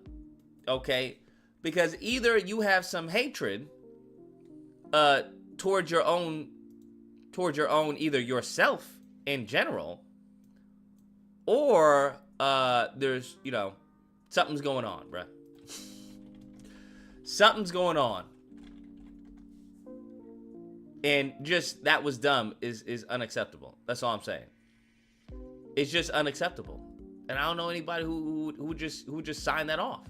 Okay? Because either you have some hatred towards your own either yourself in general, or there's, something's going on, bruh. Something's going on. And just that was dumb is unacceptable. That's all I'm saying. It's just unacceptable. And I don't know anybody who just signed that off.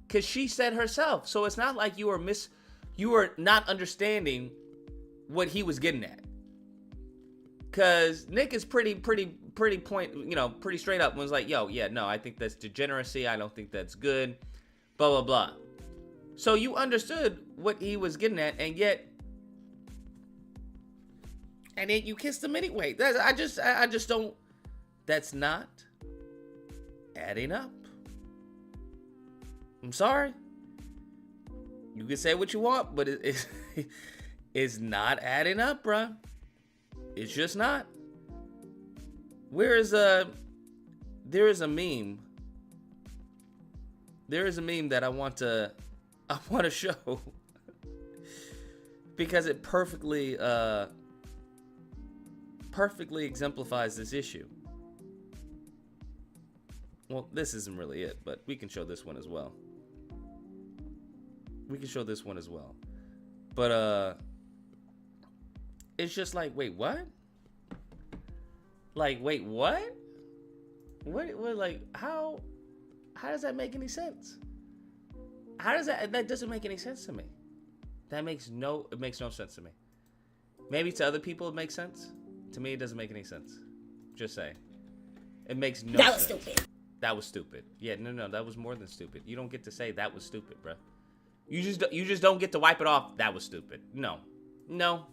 Cause she said herself. So it's not like you were not understanding what he was getting at. Cause Nick is pretty pretty straight up and was like, yo, yeah, no, I think that's degeneracy. I don't think that's good. Blah, blah, blah. So you understood what he was getting at, and yet you kissed him anyway. I just don't, that's not adding up. I'm sorry. You can say what you want, but it's not adding up, bruh. It's just not. There is a meme. There is a meme that I want to show because it perfectly exemplifies this issue. Well, this isn't really it, but we can show this one as well. But it's just like, wait, what? Like, wait, what? What like, how does that make any sense? That doesn't make any sense to me. It makes no sense to me. Maybe to other people it makes sense. To me, it doesn't make any sense. Just saying. It makes no sense. That was stupid. That was stupid. Yeah, no, that was more than stupid. You don't get to say that was stupid, bruh. You just don't get to wipe it off. That was stupid. No. Nope.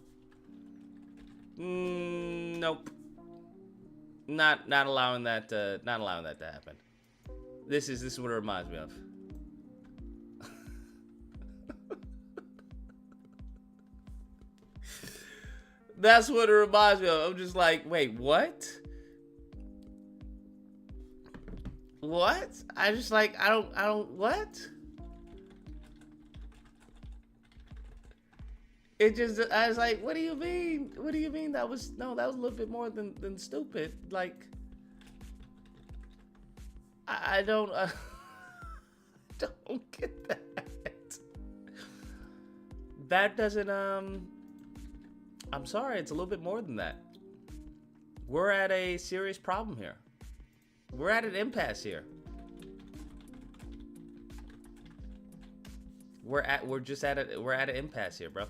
Not allowing that to happen. This is what it reminds me of. That's what it reminds me of. I'm just like, wait, what? What? I just like, I don't, what? It just, I was like, what do you mean? What do you mean? That was a little bit more than stupid. Like, I don't don't get that. That doesn't, I'm sorry, it's a little bit more than that. We're at a serious problem here. We're at an impasse here. We're at an impasse here, bro.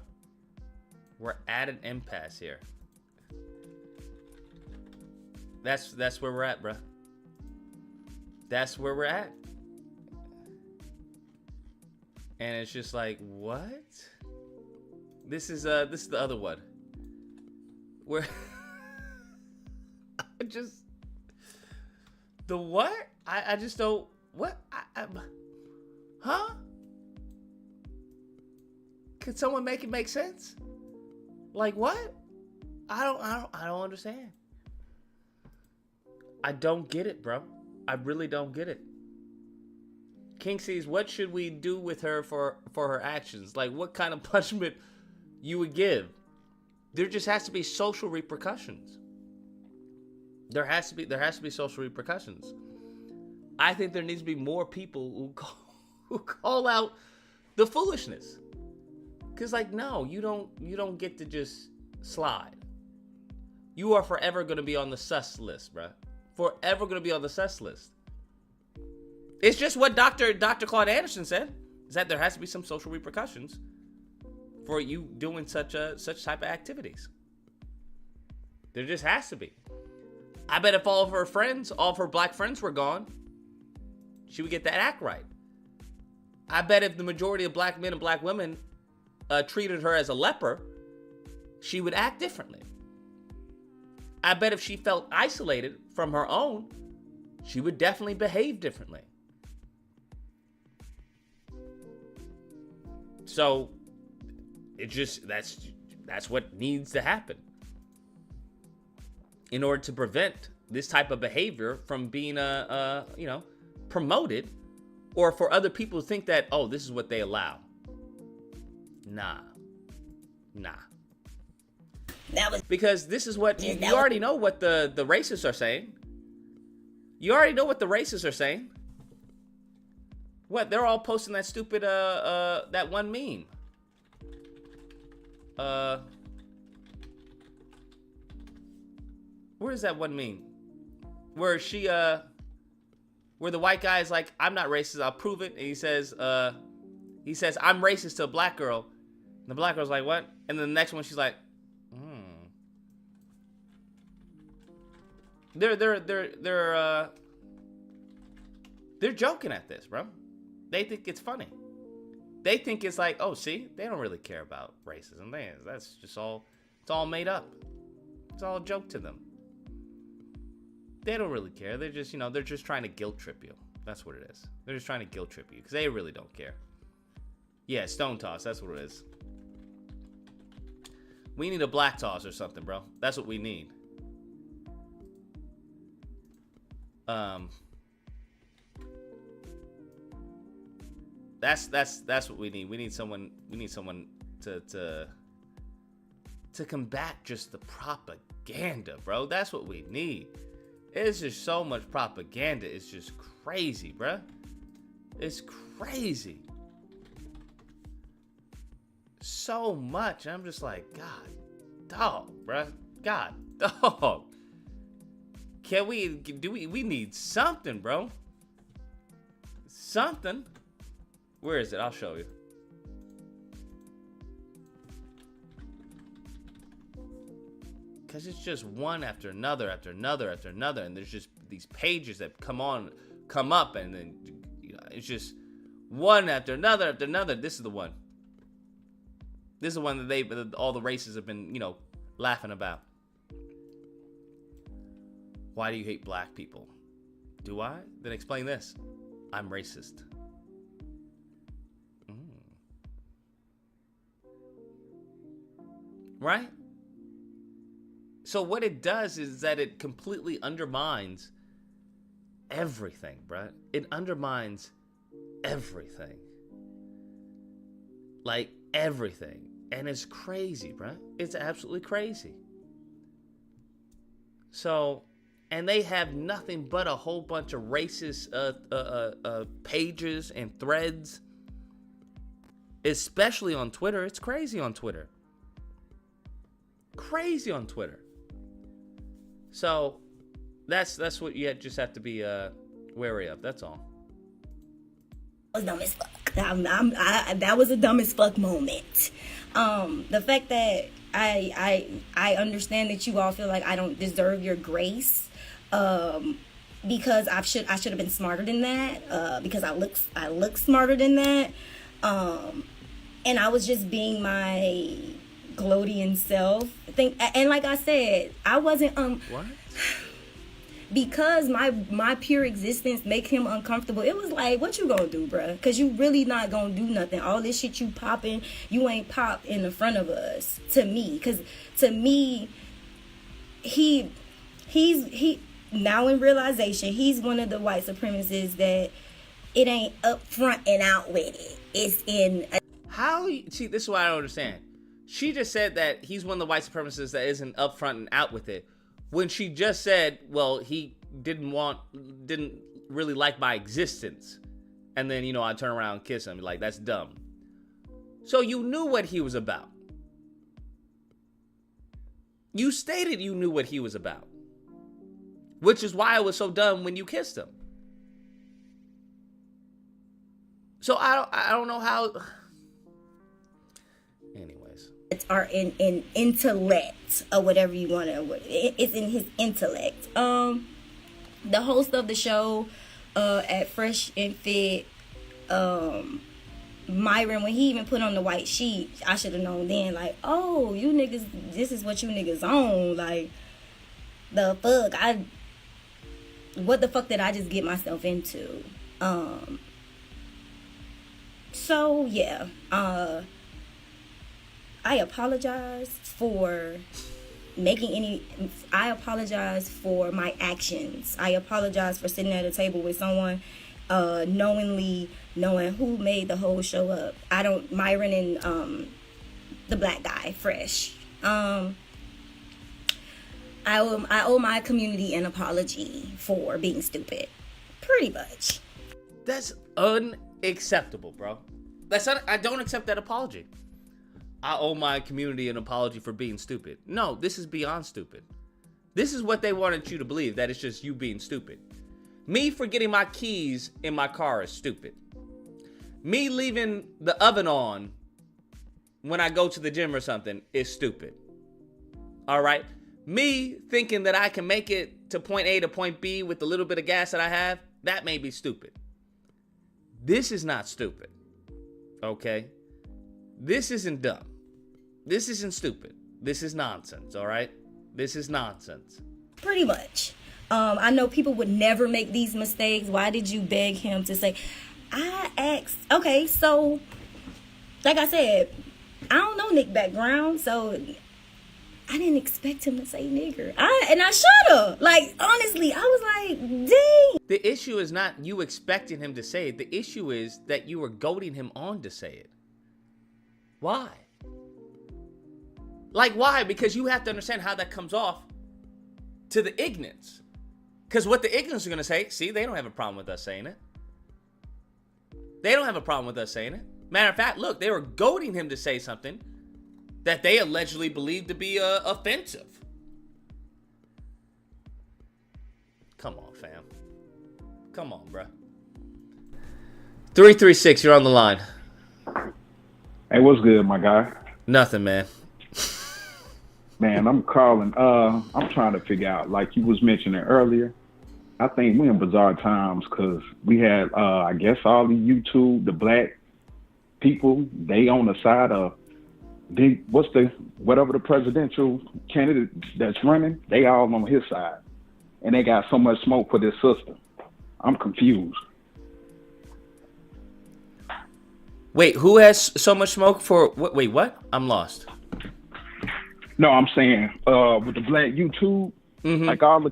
We're at an impasse here. That's where we're at, bro. That's where we're at. And it's just like, what? This is the other one. Where just the what? I just don't, what? Huh? Could someone make it make sense? Like what? I don't understand. I don't get it, bro. I really don't get it. King sees, what should we do with her for her actions? Like, what kind of punishment you would give? There just has to be social repercussions. There has to be social repercussions. I think there needs to be more people who call out the foolishness. Cause like, no, you don't get to just slide. You are forever gonna be on the sus list, bruh. Forever gonna be on the sus list. It's just what Dr. Claude Anderson said, is that there has to be some social repercussions for you doing such type of activities. There just has to be. I bet if all of her black friends were gone, she would get that act right. I bet if the majority of black men and black women treated her as a leper, she would act differently. I bet if she felt isolated from her own, she would definitely behave differently. So it just, that's what needs to happen in order to prevent this type of behavior from being promoted, or for other people to think that, oh, this is what they allow. Nah. Because this is what you already know what the racists are saying. You already know what the racists are saying. What? They're all posting that stupid that one meme. Where is that one meme? Where she where the white guy is like, I'm not racist, I'll prove it. And he says I'm racist to a black girl. And the black girl's like, what? And then the next one she's like, They're joking at this, bro. They think it's funny. They think it's like, oh, see, they don't really care about racism. That's just all, it's all made up. It's all a joke to them. They don't really care. They're just, they're just trying to guilt trip you. That's what it is. They're just trying to guilt trip you because they really don't care. Yeah, stone toss. That's what it is. We need a black toss or something, bro. That's what we need. That's what we need. We need someone to combat just the propaganda, bro. That's what we need. It's just so much propaganda. It's just crazy, bro. It's crazy. So much. I'm just like, God, dog, bro. God, dog. We need something, bro. Something. Where is it? I'll show you. Because it's just one after another, and there's just these pages that come up, and then it's just one after another. This is the one. This is the one that all the races have been, laughing about. Why do you hate black people? Do I? Then explain this. I'm racist. Right? So what it does is that it completely undermines everything, bruh. It undermines everything. Like everything. And it's crazy, bro. It's absolutely crazy. So, and they have nothing but a whole bunch of racist pages and threads, especially on Twitter. It's crazy on Twitter. Crazy on Twitter. So, that's what you just have to be wary of. That's all. Was dumb as fuck. That was a dumb as fuck moment. The fact that I understand that you all feel like I don't deserve your grace, because I should have been smarter than that. Because I look smarter than that. And I was just being my gloating self. And like I said, I wasn't What? Because my pure existence make him uncomfortable. It was like, what you gonna do, bruh? Because you really not gonna do nothing. All this shit you popping, you ain't pop in the front of us. To me, because to me, he's now in realization, he's one of the white supremacists that it ain't up front and out with it. It's in See, this is what I don't understand. She just said that he's one of the white supremacists that isn't up front and out with it, when she just said, well, he didn't really like my existence. And then, I turn around and kiss him. Like, that's dumb. So you knew what he was about. You stated you knew what he was about. Which is why it was so dumb when you kissed him. So I don't know how... Anyways. It's in intellect or whatever you want to. It's in his intellect. The host of the show, at Fresh and Fit, Myron, when he even put on the white sheet, I should have known then. Like, oh, you niggas, this is what you niggas on. Like, the fuck, what the fuck did I just get myself into? So yeah, I apologize for I apologize for my actions. I apologize for sitting at a table with someone knowingly knowing who made the whole show up. Myron and the black guy, Fresh. I owe my community an apology for being stupid. Pretty much. That's unacceptable, bro. I don't accept that apology. I owe my community an apology for being stupid. No, this is beyond stupid. This is what they wanted you to believe, that it's just you being stupid. Me forgetting my keys in my car is stupid. Me leaving the oven on when I go to the gym or something is stupid. All right? Me thinking that I can make it to point A to point B with the little bit of gas that I have, that may be stupid. This is not stupid. Okay? This isn't dumb. This isn't stupid. This is nonsense, all right? This is nonsense. Pretty much. I know people would never make these mistakes. Why did you beg him to say, I asked, okay, so, like I said, I don't know Nick background, so I didn't expect him to say nigger. I should have. Like, honestly, I was like, dang. The issue is not you expecting him to say it. The issue is that you were goading him on to say it. Why? Like, why? Because you have to understand how that comes off to the ignorance. Because what the ignorance are going to say, see, they don't have a problem with us saying it. They don't have a problem with us saying it. Matter of fact, look, they were goading him to say something that they allegedly believed to be offensive. Come on, fam. Come on, bruh. 336, you're on the line. Hey, what's good, my guy? Nothing, man. Man, I'm calling. I'm trying to figure out, like you was mentioning earlier, I think we're in bizarre times because we had, I guess, all the YouTube, the black people, they on the side of whatever the presidential candidate that's running, they all on his side. And they got so much smoke for this system. I'm confused. Wait, who has so much smoke for what? Wait, what? I'm lost. No, I'm saying with the black YouTube, like all the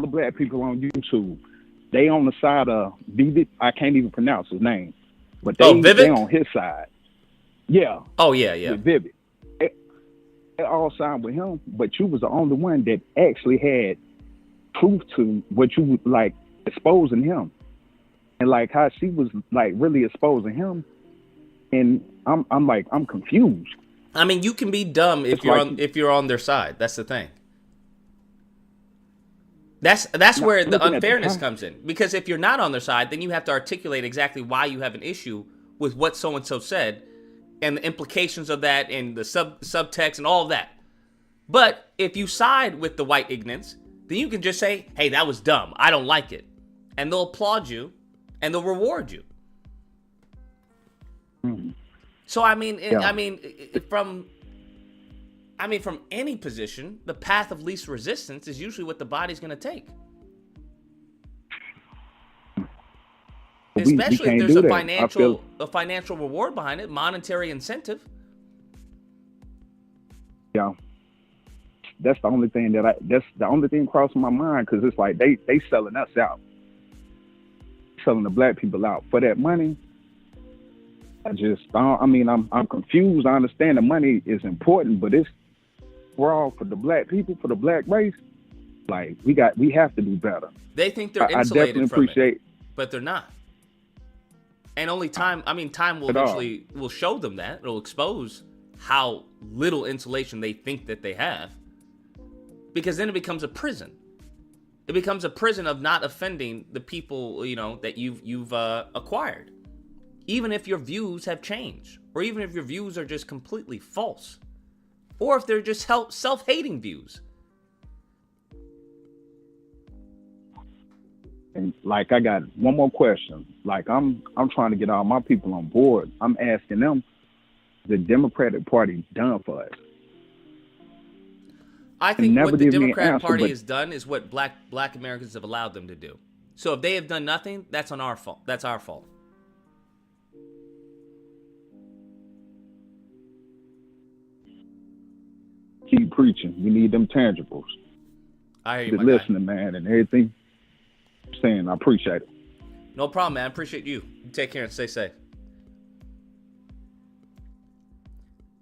black people on YouTube, they on the side of Vivek. I can't even pronounce his name, but they on his side. Yeah. Oh yeah. With Vivid. It all signed with him, but you was the only one that actually had proof to what you like exposing him, and like how she was like really exposing him, and I'm confused. I mean, you can be dumb if you're on their side. That's the thing. That's where the unfairness comes in. Because if you're not on their side, then you have to articulate exactly why you have an issue with what so and so said, and the implications of that, and the subtext, and all of that. But if you side with the white ignorance, then you can just say, "Hey, that was dumb. I don't like it," and they'll applaud you, and they'll reward you. So I mean, from any position, the path of least resistance is usually what the body's going to take. Especially if there's a financial reward behind it, monetary incentive. Yeah, that's the only thing that's the only thing crossing my mind, because it's like they selling us out, selling the black people out for that money. I'm confused. I understand the money is important, but we're all for the black people, for the black race. Like we have to do better. They think they're insulated from it, but they're not. And only time will eventually will show them that. It'll expose how little insulation they think that they have. Because then it becomes a prison. It becomes a prison of not offending the people, that you've acquired. Even if your views have changed, or even if your views are just completely false, or if they're just self-hating views. And like, I got one more question. Like, I'm trying to get all my people on board. I'm asking them, the Democratic Party done for us? I think what the Democrat Party has done is what black Americans have allowed them to do. So if they have done nothing, that's on our fault. That's our fault. Keep preaching. We need them tangibles. I hear you, Good listening, man, and everything I'm saying. I appreciate it. No problem, man. I appreciate you. You take care and stay safe.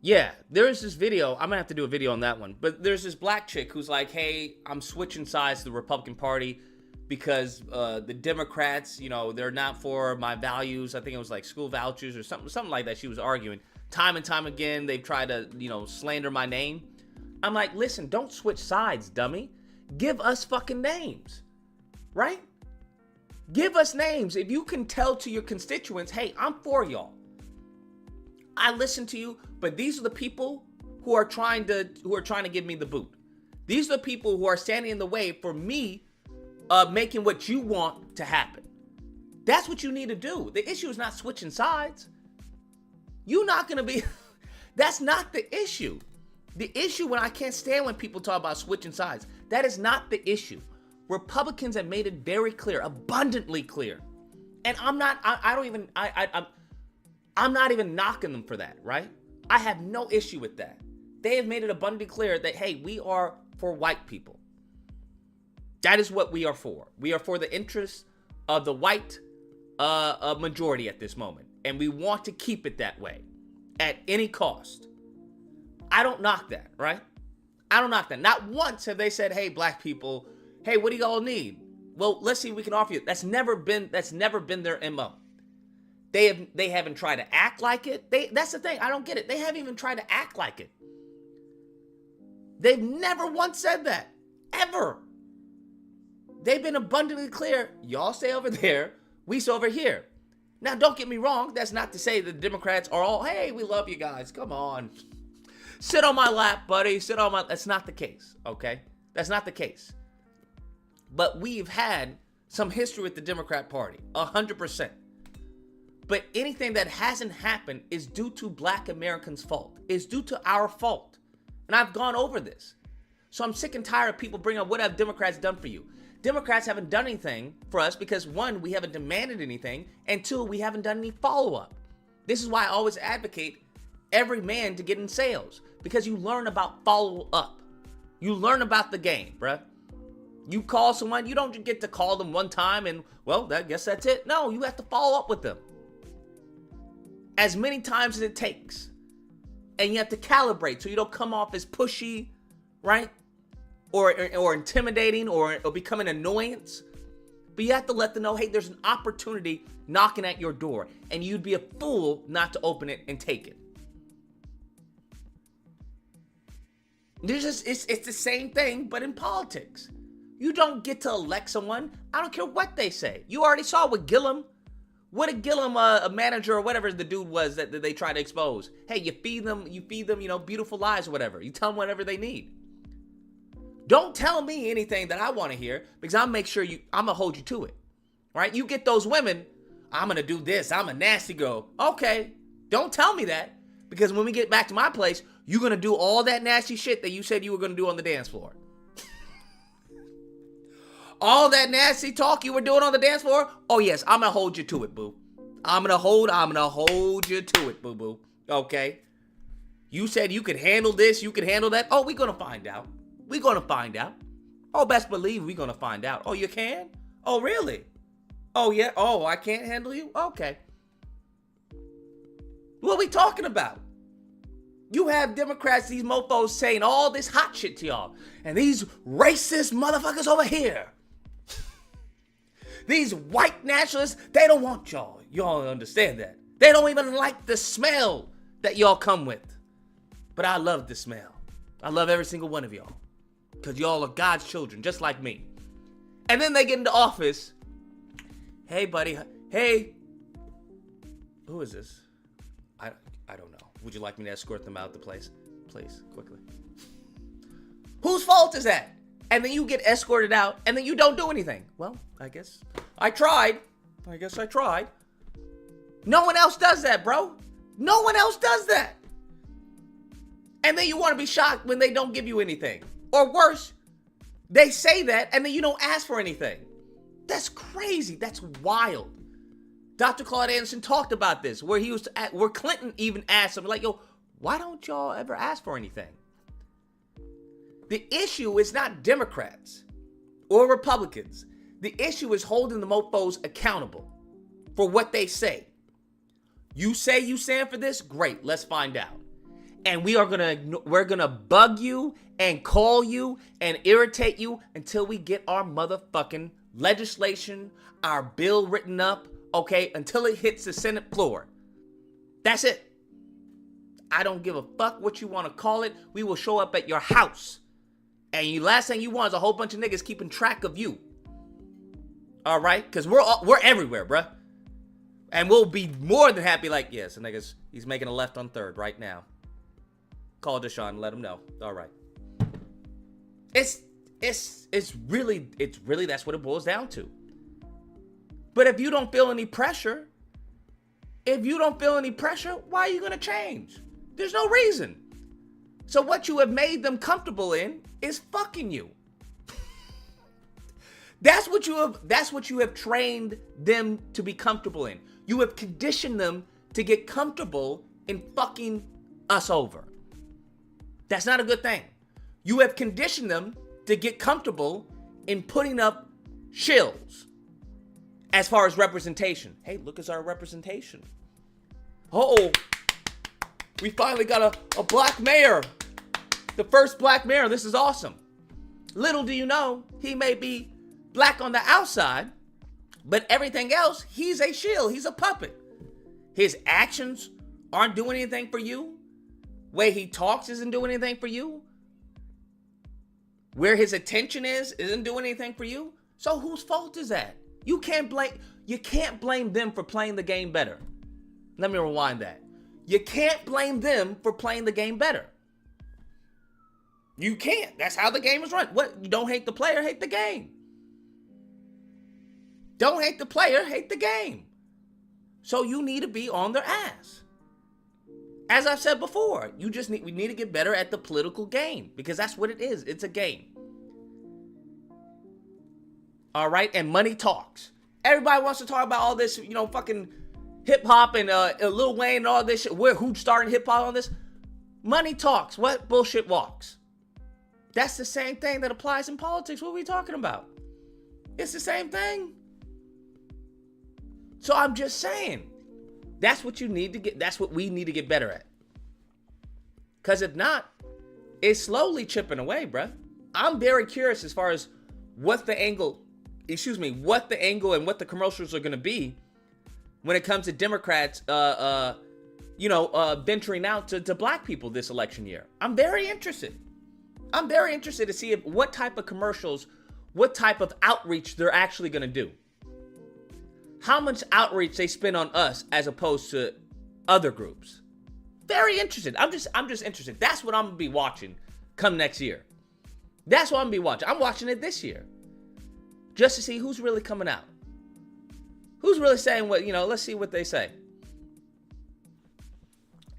Yeah, there is this video. I'm going to have to do a video on that one. But there's this black chick who's like, hey, I'm switching sides to the Republican Party because the Democrats, they're not for my values. I think it was like school vouchers or something like that. She was arguing. Time and time again, they've tried to, slander my name. I'm like, listen, don't switch sides, dummy. Give us fucking names, right? Give us names. If you can tell to your constituents, hey, I'm for y'all. I listen to you, but these are the people who are trying to give me the boot. These are the people who are standing in the way for me making what you want to happen. That's what you need to do. The issue is not switching sides. You're not going to be... That's not the issue. The issue when I can't stand when people talk about switching sides. That is not the issue. Republicans have made it very clear, abundantly clear. And I'm not even knocking them for that, right? I have no issue with that. They have made it abundantly clear that, hey, we are for white people. That is what we are for. We are for the interests of the white majority at this moment. And we want to keep it that way at any cost. I don't knock that, right? I don't knock that. Not once have they said, hey, black people, hey, what do y'all need? Well, let's see what we can offer you. That's never been their MO. They haven't tried to act like it. That's the thing. I don't get it. They haven't even tried to act like it. They've never once said that. Ever. They've been abundantly clear. Y'all stay over there. We stay over here. Now, don't get me wrong. That's not to say the Democrats are all, hey, we love you guys. Come on. Sit on my lap, buddy. That's not the case, okay? That's not the case. But we've had some history with the Democrat Party, 100%. But anything that hasn't happened is due to black Americans' fault. It's due to our fault. And I've gone over this. So I'm sick and tired of people bringing up, what have Democrats done for you? Democrats haven't done anything for us because, one, we haven't demanded anything, and two, we haven't done any follow-up. This is why I always advocate every man to get in sales, because you learn about follow-up. You learn about the game, bruh. You call someone, you don't get to call them one time and, well, I guess that's it. No, you have to follow up with them as many times as it takes. And you have to calibrate so you don't come off as pushy, right? Or intimidating or become an annoyance. But you have to let them know, hey, there's an opportunity knocking at your door. And you'd be a fool not to open it and take it. It's the same thing, but in politics. You don't get to elect someone. I don't care what they say. You already saw with Gillum. What did Gillum, a manager or whatever the dude was that they try to expose? Hey, you feed them, beautiful lies or whatever. You tell them whatever they need. Don't tell me anything that I want to hear because I'm going to hold you to it. Right? You get those women, I'm going to do this. I'm a nasty girl. Okay. Don't tell me that because when we get back to my place, you're going to do all that nasty shit that you said you were going to do on the dance floor. All that nasty talk you were doing on the dance floor? Oh, yes, I'm going to hold you to it, boo. I'm going to hold you to it, boo-boo. Okay? You said you could handle this, you could handle that. Oh, we're going to find out. We're going to find out. Oh, best believe we're going to find out. Oh, you can? Oh, really? Oh, yeah? Oh, I can't handle you? Okay. What are we talking about? You have Democrats, these mofos, saying all this hot shit to y'all. And these racist motherfuckers over here. These white nationalists, they don't want y'all. Y'all understand that. They don't even like the smell that y'all come with. But I love the smell. I love every single one of y'all. Because y'all are God's children, just like me. And then they get into office. Hey, buddy. Hey. Who is this? I don't know. Would you like me to escort them out the place? Please, quickly. Whose fault is that? And then you get escorted out, and then you don't do anything. Well, I guess I tried. No one else does that, bro. No one else does that. And then you want to be shocked when they don't give you anything. Or worse, they say that, and then you don't ask for anything. That's crazy. That's wild. Dr. Claude Anderson talked about this, where Clinton even asked him, like, yo, why don't y'all ever ask for anything? The issue is not Democrats or Republicans. The issue is holding the mofos accountable for what they say. You say you stand for this? Great, let's find out. And we're gonna bug you and call you and irritate you until we get our motherfucking legislation, our bill written up, okay, until it hits the Senate floor. That's it. I don't give a fuck what you want to call it. We will show up at your house. And you last thing you want is a whole bunch of niggas keeping track of you. All right? Because we're everywhere, bruh. And we'll be more than happy like, yes, the niggas, he's making a left on 3rd right now. Call Deshaun and let him know. All right. It's really that's what it boils down to. But if you don't feel any pressure, why are you going to change? There's no reason. So what you have made them comfortable in is fucking you. That's what you have trained them to be comfortable in. You have conditioned them to get comfortable in fucking us over. That's not a good thing. You have conditioned them to get comfortable in putting up shills as far as representation. Hey, look at our representation. Uh-oh. We finally got a black mayor. The first black mayor. This is awesome. Little do you know, he may be black on the outside, but everything else, he's a shield. He's a puppet. His actions aren't doing anything for you. Way he talks isn't doing anything for you. Where his attention isn't doing anything for you. So whose fault is that? You can't blame them for playing the game better. Let me rewind that. You can't blame them for playing the game better. You can't. That's how the game is run. What? You don't hate the player, hate the game. Don't hate the player, hate the game. So you need to be on their ass. As I've said before, we need to get better at the political game because that's what it is. It's a game. All right, and money talks. Everybody wants to talk about all this, fucking hip hop and Lil Wayne and all this shit. Who started hip hop on this? Money talks. What? Bullshit walks. That's the same thing that applies in politics. What are we talking about? It's the same thing. So I'm just saying, that's what you need to get. That's what we need to get better at. Because if not, it's slowly chipping away, bruh. I'm very curious as far as what the angle and what the commercials are going to be when it comes to Democrats, venturing out to black people this election year. I'm very interested. I'm very interested to see what type of commercials, what type of outreach they're actually going to do. How much outreach they spend on us as opposed to other groups. Very interested. I'm just interested. That's what I'm going to be watching come next year. That's what I'm going to be watching. I'm watching it this year. Just to see who's really coming out. Who's really saying what, let's see what they say.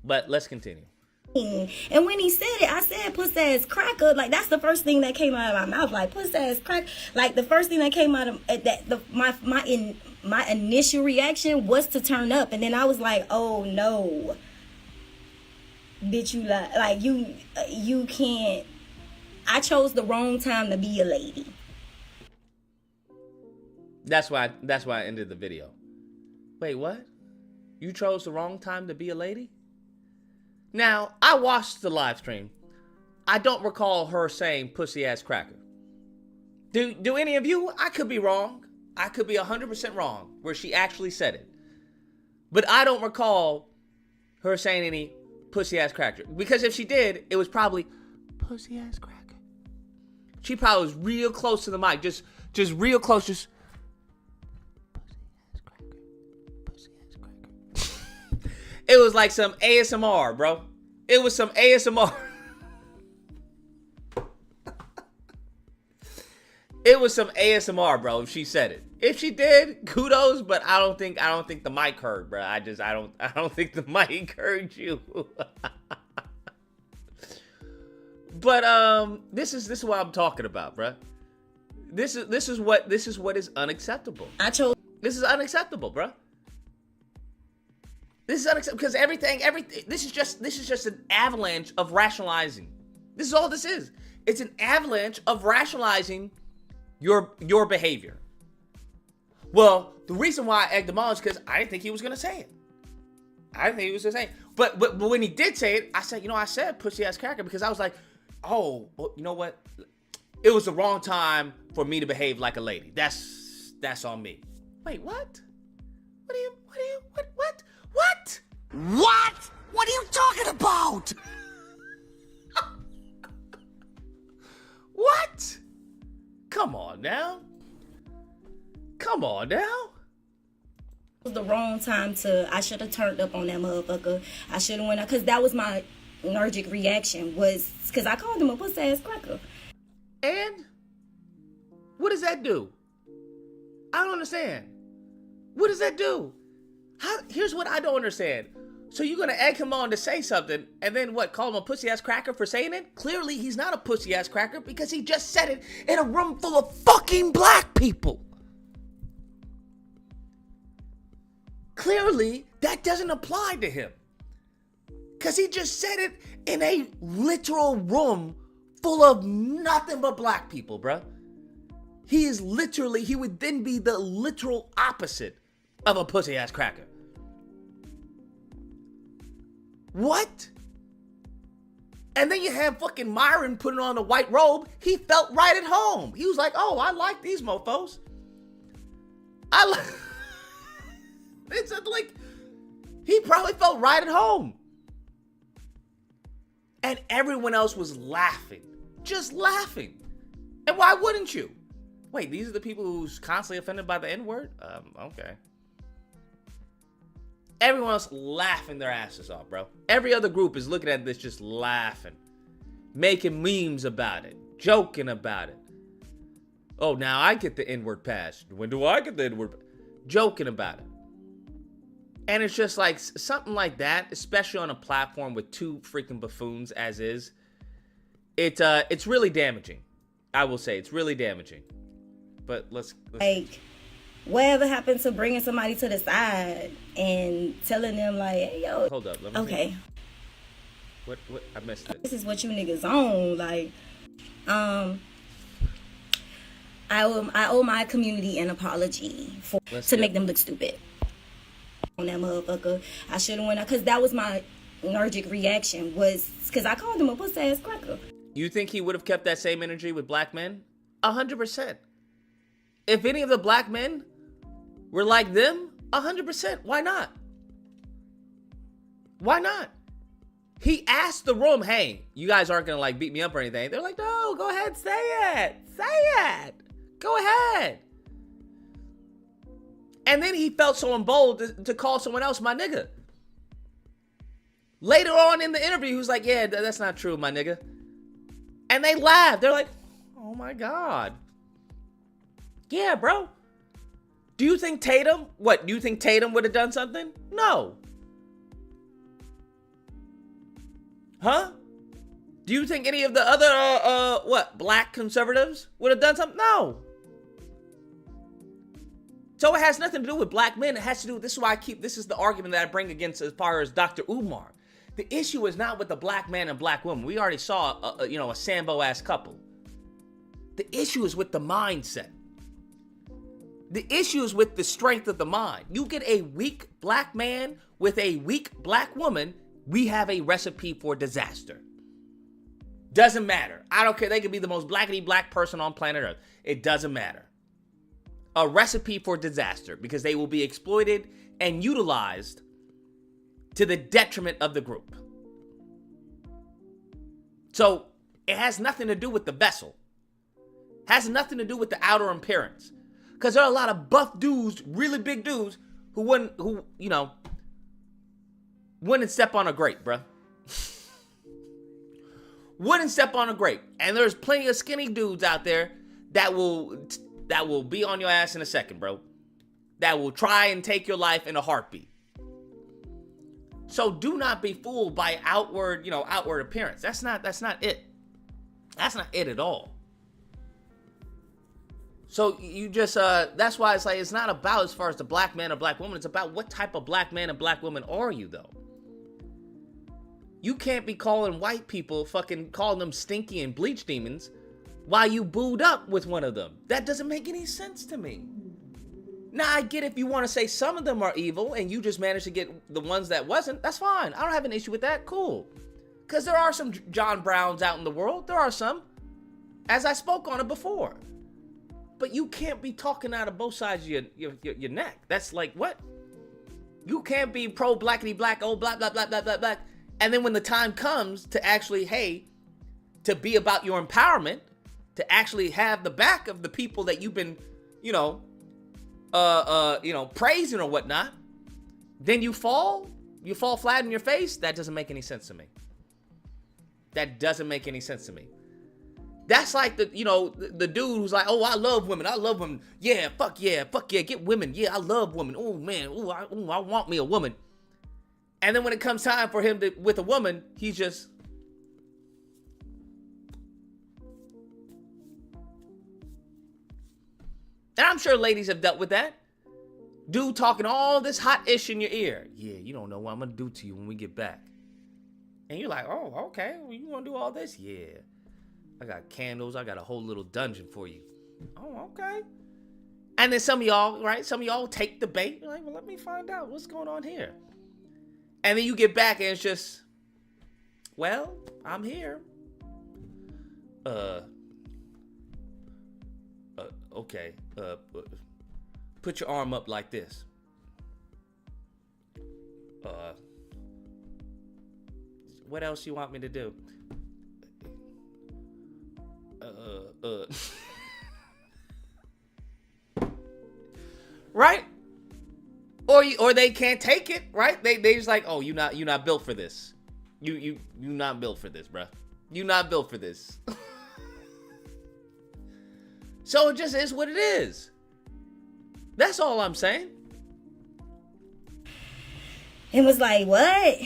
But let's continue. And when he said it, I said, pussy ass cracker. Like, that's the first thing that came out of my mouth. Like, pussy ass cracker. Like, the first thing that came out of my initial reaction was to turn up. And then I was like, oh, no. Bitch, you lie. Like, you can't. I chose the wrong time to be a lady. That's why I ended the video. Wait, what? You chose the wrong time to be a lady? Now, I watched the live stream. I don't recall her saying pussy ass cracker. Do any of you? I could be wrong. I could be 100% wrong where she actually said it. But I don't recall her saying any pussy ass cracker. Because if she did, it was probably pussy ass cracker. She probably was real close to the mic. Just real close. Just pussy ass cracker. It was like some ASMR, bro. It was some ASMR. It was some ASMR, bro, if she said it. If she did, kudos, but I don't think the mic heard, bro. I don't think the mic heard you. But this is what I'm talking about, bro. This is what is unacceptable. This is unacceptable, bro. This is unacceptable because everything. This is just an avalanche of rationalizing. This is all this is. It's an avalanche of rationalizing your behavior. Well, the reason why I egged him on is because I didn't think he was gonna say it. I didn't think he was gonna say it. But when he did say it, I said pussy ass cracker because I was like, oh, well, you know what? It was the wrong time for me to behave like a lady. That's on me. Wait, what? What? What are you talking about? What? Come on now. It was the wrong time I should have turned up on that motherfucker. I should have went out, because that was my allergic reaction, was because I called him a pussy ass cracker. And what does that do? I don't understand. What does that do? Here's what I don't understand. So you're gonna egg him on to say something, and then what? Call him a pussy ass cracker for saying it? Clearly, he's not a pussy ass cracker because he just said it in a room full of fucking black people. Clearly, that doesn't apply to him. Because he just said it in a literal room full of nothing but black people, bruh. He would then be the literal opposite of a pussy ass cracker. What? And then you have fucking Myron putting on a white robe. He felt right at home. He was like, oh, I like these mofos. It's like, he probably felt right at home. And everyone else was laughing. Just laughing. And why wouldn't you? Wait, these are the people who's constantly offended by the N-word? Okay. Everyone else laughing their asses off, bro. Every other group is looking at this just laughing. Making memes about it. Joking about it. Oh, now I get the N-word pass. When do I get the N-word pass? Joking about it. And it's just like something like that, especially on a platform with two freaking buffoons as is. It's really damaging. I will say it's really damaging. But let's like, whatever happened to bringing somebody to the side and telling them like, hey, yo. Hold up. Let me okay. see. What? I missed it. This is what you niggas own. Like, I owe my community an apology to make them look stupid. On that motherfucker, I should have went out, because that was my allergic reaction was because I called him a pussy ass cracker. You think he would have kept that same energy with black men? 100%. If any of the black men were like them, 100%. Why not? Why not? He asked the room, hey, you guys aren't going to like beat me up or anything. They're like, no, go ahead, say it. Say it. Go ahead. And then he felt so emboldened to call someone else my nigga. Later on in the interview, he was like, yeah, that's not true, my nigga. And they laughed. They're like, oh my God. Yeah, bro. Do you think Tatum would have done something? No. Huh? Do you think any of the other, black conservatives would have done something? No. So it has nothing to do with black men. It has to do with, this is the argument that I bring against as far as Dr. Umar. The issue is not with the black man and black woman. We already saw, a Sambo-ass couple. The issue is with the mindset. The issue is with the strength of the mind. You get a weak black man with a weak black woman, we have a recipe for disaster. Doesn't matter. I don't care. They could be the most blackity black person on planet Earth. It doesn't matter. A recipe for disaster because they will be exploited and utilized to the detriment of the group. So it has nothing to do with the vessel. Has nothing to do with the outer appearance. Because there are a lot of buff dudes, really big dudes, who wouldn't step on a grape, bruh. Wouldn't step on a grape. And there's plenty of skinny dudes out there that will be on your ass in a second, bro. That will try and take your life in a heartbeat. So do not be fooled by outward appearance. That's not it. That's not it at all. So you just, that's why it's like, it's not about as far as the black man or black woman. It's about what type of black man and black woman are you, though? You can't be calling white people, calling them stinky and bleach demons while you booed up with one of them. That doesn't make any sense to me. Now, I get if you want to say some of them are evil and you just managed to get the ones that wasn't, that's fine. I don't have an issue with that. Cool. Because there are some John Browns out in the world. There are some. As I spoke on it before. But you can't be talking out of both sides of your neck. That's like, what? You can't be pro-blackity black, oh, blah, blah, blah, blah, blah, blah. And then when the time comes to actually, to be about your empowerment, to actually have the back of the people that you've been, praising or whatnot, then you fall flat in your face. That doesn't make any sense to me. That doesn't make any sense to me. That's like the dude who's like, oh, I love women. Yeah, fuck yeah, get women. Yeah, I love women. Oh man, I want me a woman. And then when it comes time for him with a woman, he's just, and I'm sure ladies have dealt with that. Dude talking all this hot ish in your ear. Yeah, you don't know what I'm gonna do to you when we get back. And you're like, oh, okay, well, you wanna do all this? Yeah. I got candles. I got a whole little dungeon for you. Oh, okay. And then some of y'all take the bait. You're like, well, let me find out what's going on here. And then you get back and it's just, well, I'm here. Okay. Put your arm up like this. What else you want me to do? Right? Or they can't take it, right? They just like, oh, you not built for this. You not built for this, bruh. You not built for this. So it just is what it is. That's all I'm saying. It was like, what?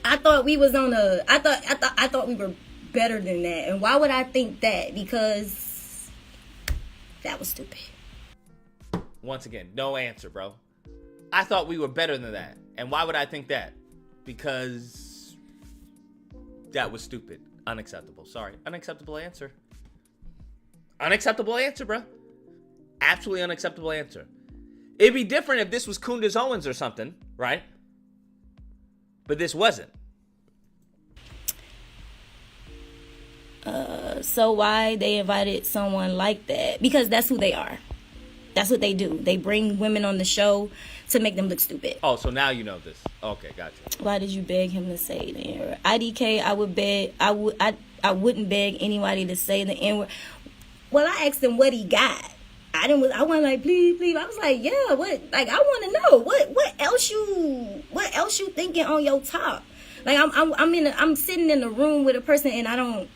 I thought we was on a. I thought we were better than that. And why would I think that? Because that was stupid. Once again, no answer, bro. I thought we were better than that. And why would I think that? Because that was stupid. Unacceptable. Sorry. Unacceptable answer. Unacceptable answer, bro. Absolutely unacceptable answer. It'd be different if this was Kunduz Owens or something, right? But this wasn't. So why they invited someone like that? Because that's who they are. That's what they do. They bring women on the show to make them look stupid. Oh, so now you know this. Okay, gotcha. Why did you beg him to say the N-word? IDK, I wouldn't beg anybody to say the N-word. Well, I asked him what he got. I wasn't like, please. I was like, yeah, what? Like, I want to know what else you thinking on your top? Like, I'm sitting in a room with a person and I don't.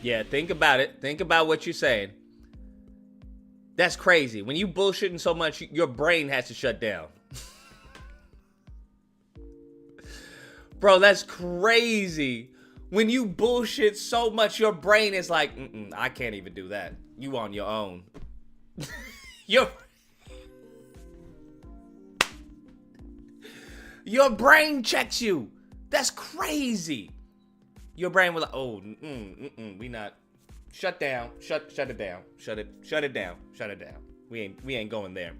Yeah, think about it. Think about what you're saying. That's crazy. When you bullshitting so much, your brain has to shut down. Bro, that's crazy. When you bullshit so much, your brain is like, I can't even do that. You on your own. Your brain checks you. That's crazy. Your brain was like, oh, we not. Shut down. Shut it down. Shut it down. We ain't going there.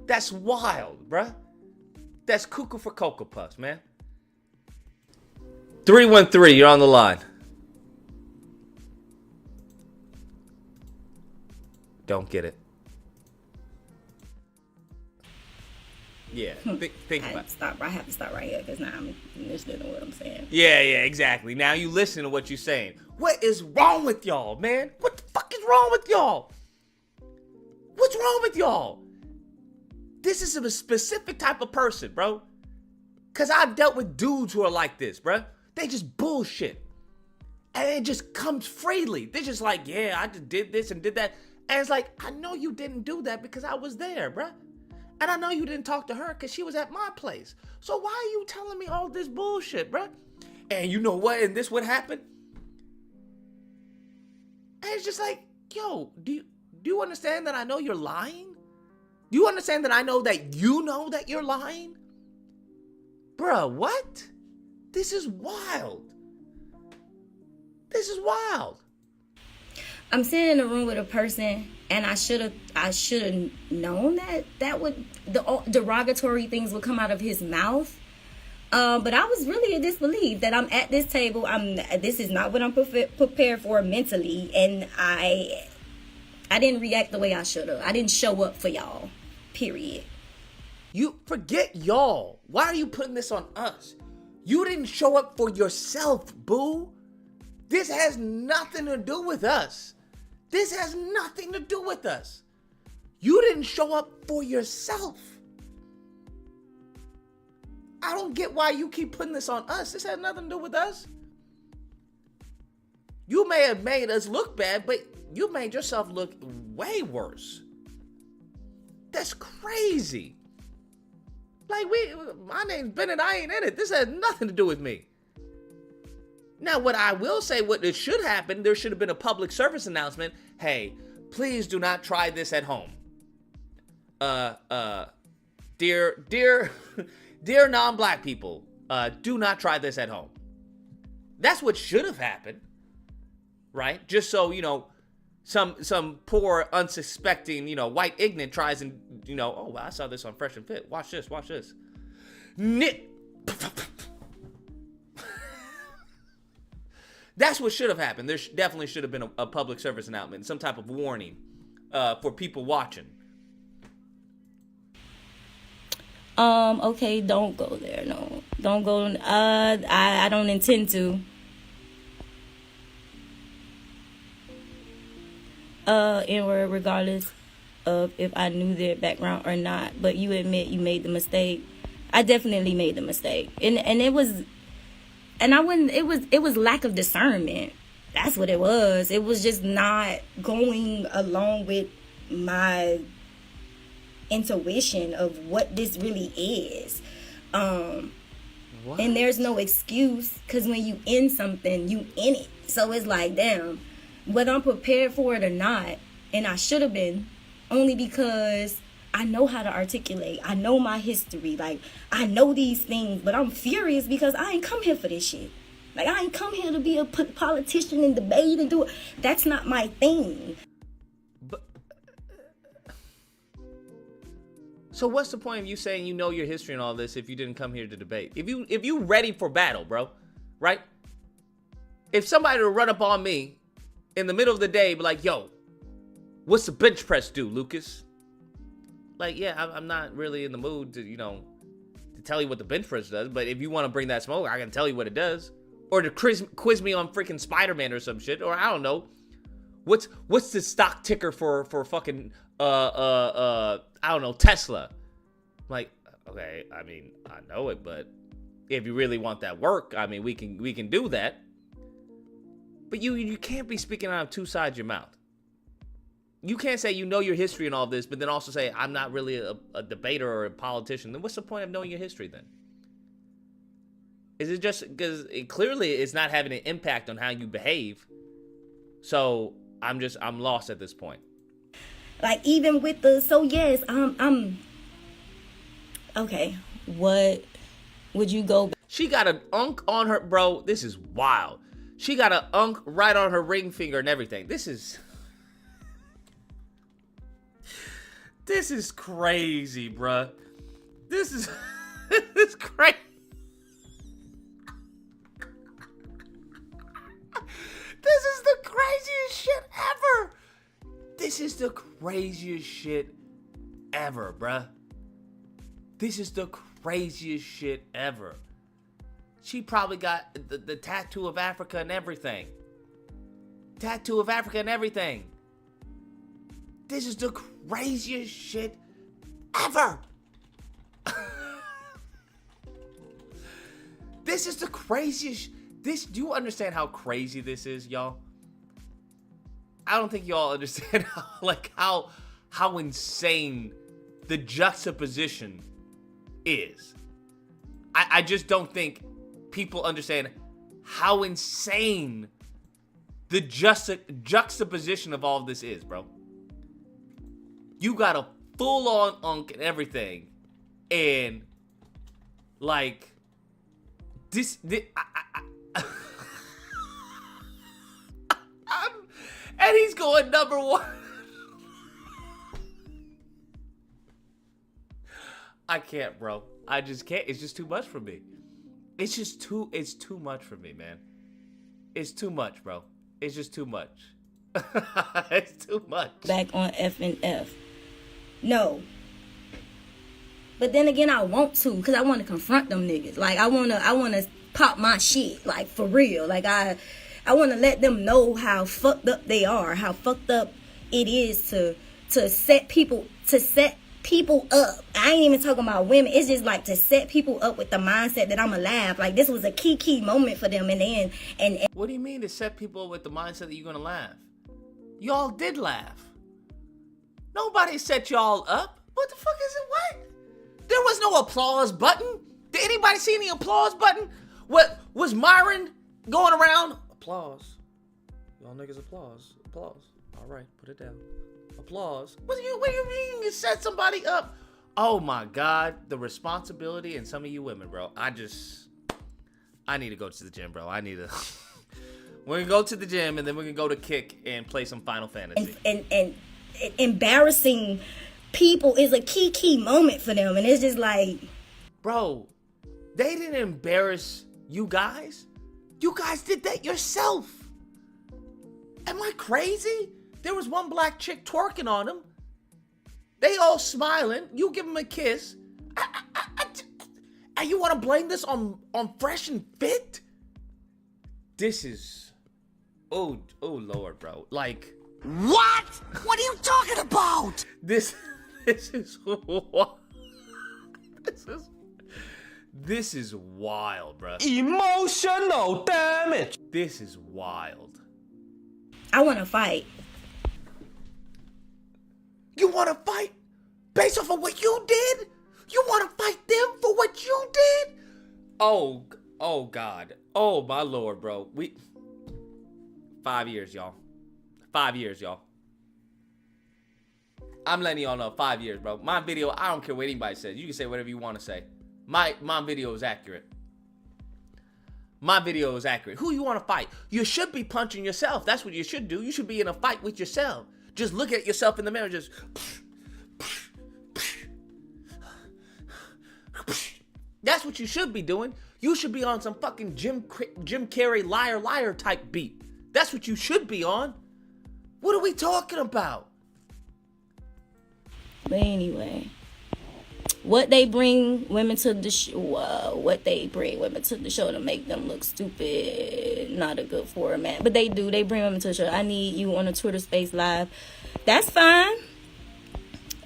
That's wild, bruh. That's cuckoo for Cocoa Puffs, man. 313, you're on the line. Don't get it. Yeah, think about it. I have to stop right here because now I'm listening to what I'm saying. Yeah, exactly. Now you listen to what you're saying. What is wrong with y'all, man? What the fuck is wrong with y'all? What's wrong with y'all? This is a specific type of person, bro. Because I've dealt with dudes who are like this, bro. They just bullshit. And it just comes freely. They're just like, yeah, I just did this and did that. And it's like, I know you didn't do that because I was there, bro. And I know you didn't talk to her because she was at my place. So why are you telling me all this bullshit, bro? And you know what? And this would happen? And it's just like, yo, do you understand that I know you're lying? Do you understand that I know that you know that you're lying? Bruh, what? This is wild. This is wild. I'm sitting in a room with a person, and I should have known that would the derogatory things would come out of his mouth. But I was really in disbelief that I'm at this table. This is not what I'm prepared for mentally, and I didn't react the way I should have. I didn't show up for y'all. Period. You forget y'all. Why are you putting this on us? You didn't show up for yourself, boo. This has nothing to do with us. This has nothing to do with us. You didn't show up for yourself. I don't get why you keep putting this on us. This has nothing to do with us. You may have made us look bad, but you made yourself look way worse. That's crazy. Like, my name's Bennett, I ain't in it. This has nothing to do with me. Now, what I will say, what it should happen, there should have been a public service announcement. Hey, please do not try this at home. Dear non-black people, do not try this at home. That's what should have happened, right? Just so, some poor, unsuspecting, white ignorant tries and, oh, well, I saw this on Fresh and Fit. Watch this. That's what should have happened. There definitely should have been a public service announcement, some type of warning for people watching. Okay, don't go there. No, don't go. I don't intend to. Regardless of if I knew their background or not, but you admit you made the mistake. I definitely made the mistake, and it was, and I wouldn't. It was lack of discernment. That's what it was. It was just not going along with my intuition of what this really is. And there's no excuse, because when you in something, you in it. So it's like, damn, whether I'm prepared for it or not, and I should have been, only because I know how to articulate. I know my history. Like, I know these things, but I'm furious because I ain't come here for this shit. Like, I ain't come here to be a politician and debate and do it. That's not my thing. So what's the point of you saying you know your history and all this if you didn't come here to debate? If you ready for battle, bro, right? If somebody would run up on me in the middle of the day, be like, yo, what's the bench press do, Lucas? Like, yeah, I'm not really in the mood to, to tell you what the bench press does. But if you want to bring that smoke, I can tell you what it does. Or to quiz me on freaking Spider-Man or some shit. Or I don't know. What's the stock ticker for fucking I don't know, Tesla? Like, okay, I mean, I know it, but if you really want that work, I mean, we can do that. But you can't be speaking out of two sides of your mouth. You can't say you know your history and all this, but then also say I'm not really a debater or a politician. Then what's the point of knowing your history then? Is it just because clearly it's not having an impact on how you behave? So I'm lost at this point. Like even with the I'm okay. What would you go? She got an unk on her, bro. This is wild. She got an unk right on her ring finger and everything. This is crazy, bruh. This is crazy. This is the craziest shit ever. This is the craziest shit ever, bruh. This is the craziest shit ever. She probably got the tattoo of Africa and everything. Tattoo of Africa and everything. This is the craziest shit ever. This is the craziest. Do you understand how crazy this is, y'all? I don't think y'all understand how insane the juxtaposition is. I just don't think people understand how insane the juxtaposition of all of this is, bro. You got a full-on unk and everything, and like this and he's going number one. I can't, bro. I just can't. It's just too much for me. It's too much for me, man. It's too much, bro. It's just too much. It's too much. Back on F and F. No. But then again, I want to, because I want to confront them niggas. Like, I want to pop my shit, like, for real. Like, I want to let them know how fucked up they are, how fucked up it is to set people up. I ain't even talking about women. It's just like to set people up with the mindset that I'm gonna laugh. Like, this was a key moment for them. And what do you mean to set people up with the mindset that you're gonna laugh? Y'all did laugh. Nobody set y'all up. What the fuck is it? What? There was no applause button. Did anybody see any applause button? What was Myron going around? Applause. Y'all niggas applause. Applause. All right, put it down. Applause. What do you mean you set somebody up? Oh my God, the responsibility in some of you women, bro. I need to go to the gym, bro. We're gonna go to the gym and then we're gonna go to Kick and play some Final Fantasy. And embarrassing people is a key moment for them, and it's just like, bro, they didn't embarrass you guys. You guys did that yourself. Am I crazy? There was one black chick twerking on him. They all smiling. You give him a kiss. And you want to blame this on Fresh and Fit? This is, oh Lord, bro. Like, what? What are you talking about? This is what? This is wild, bro. Emotional damage. This is wild. I want to fight. You want to fight based off of what you did? You want to fight them for what you did? Oh God. Oh my Lord, bro. 5 years, y'all. 5 years, y'all. I'm letting y'all know, 5 years, bro. My video, I don't care what anybody says. You can say whatever you want to say. My video is accurate. My video is accurate. Who you want to fight? You should be punching yourself. That's what you should do. You should be in a fight with yourself. Just look at yourself in the mirror. Just That's what you should be doing. You should be on some fucking Jim Carrey liar type beat. That's what you should be on. What are we talking about? But anyway, what they bring women to the show, to make them look stupid, not a good format. But they do. They bring women to the show. I need you on a Twitter Space Live. That's fine.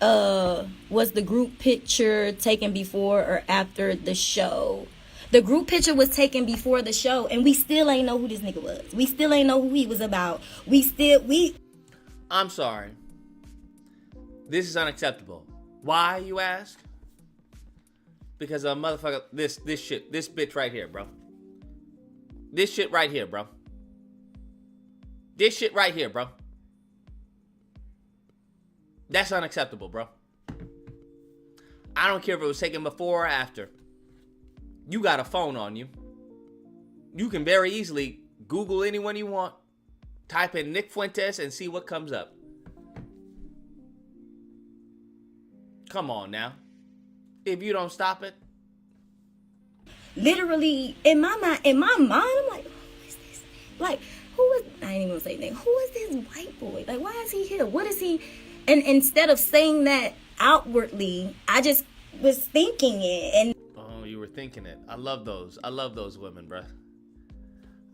Was the group picture taken before or after the show? The group picture was taken before the show, and we still ain't know who this nigga was. We still ain't know who he was about. I'm sorry. This is unacceptable. Why, you ask? Because a motherfucker, this bitch right here, bro. This shit right here, bro. This shit right here, bro. That's unacceptable, bro. I don't care if it was taken before or after. You got a phone on you. You can very easily Google anyone you want. Type in Nick Fuentes and see what comes up. Come on now. If you don't stop it. Literally, in my mind, I'm like, who is this? Like, I ain't even gonna say anything. Who is this white boy? Like, why is he here? What is he? And instead of saying that outwardly, I just was thinking it. And oh, you were thinking it. I love those. I love those women, bruh.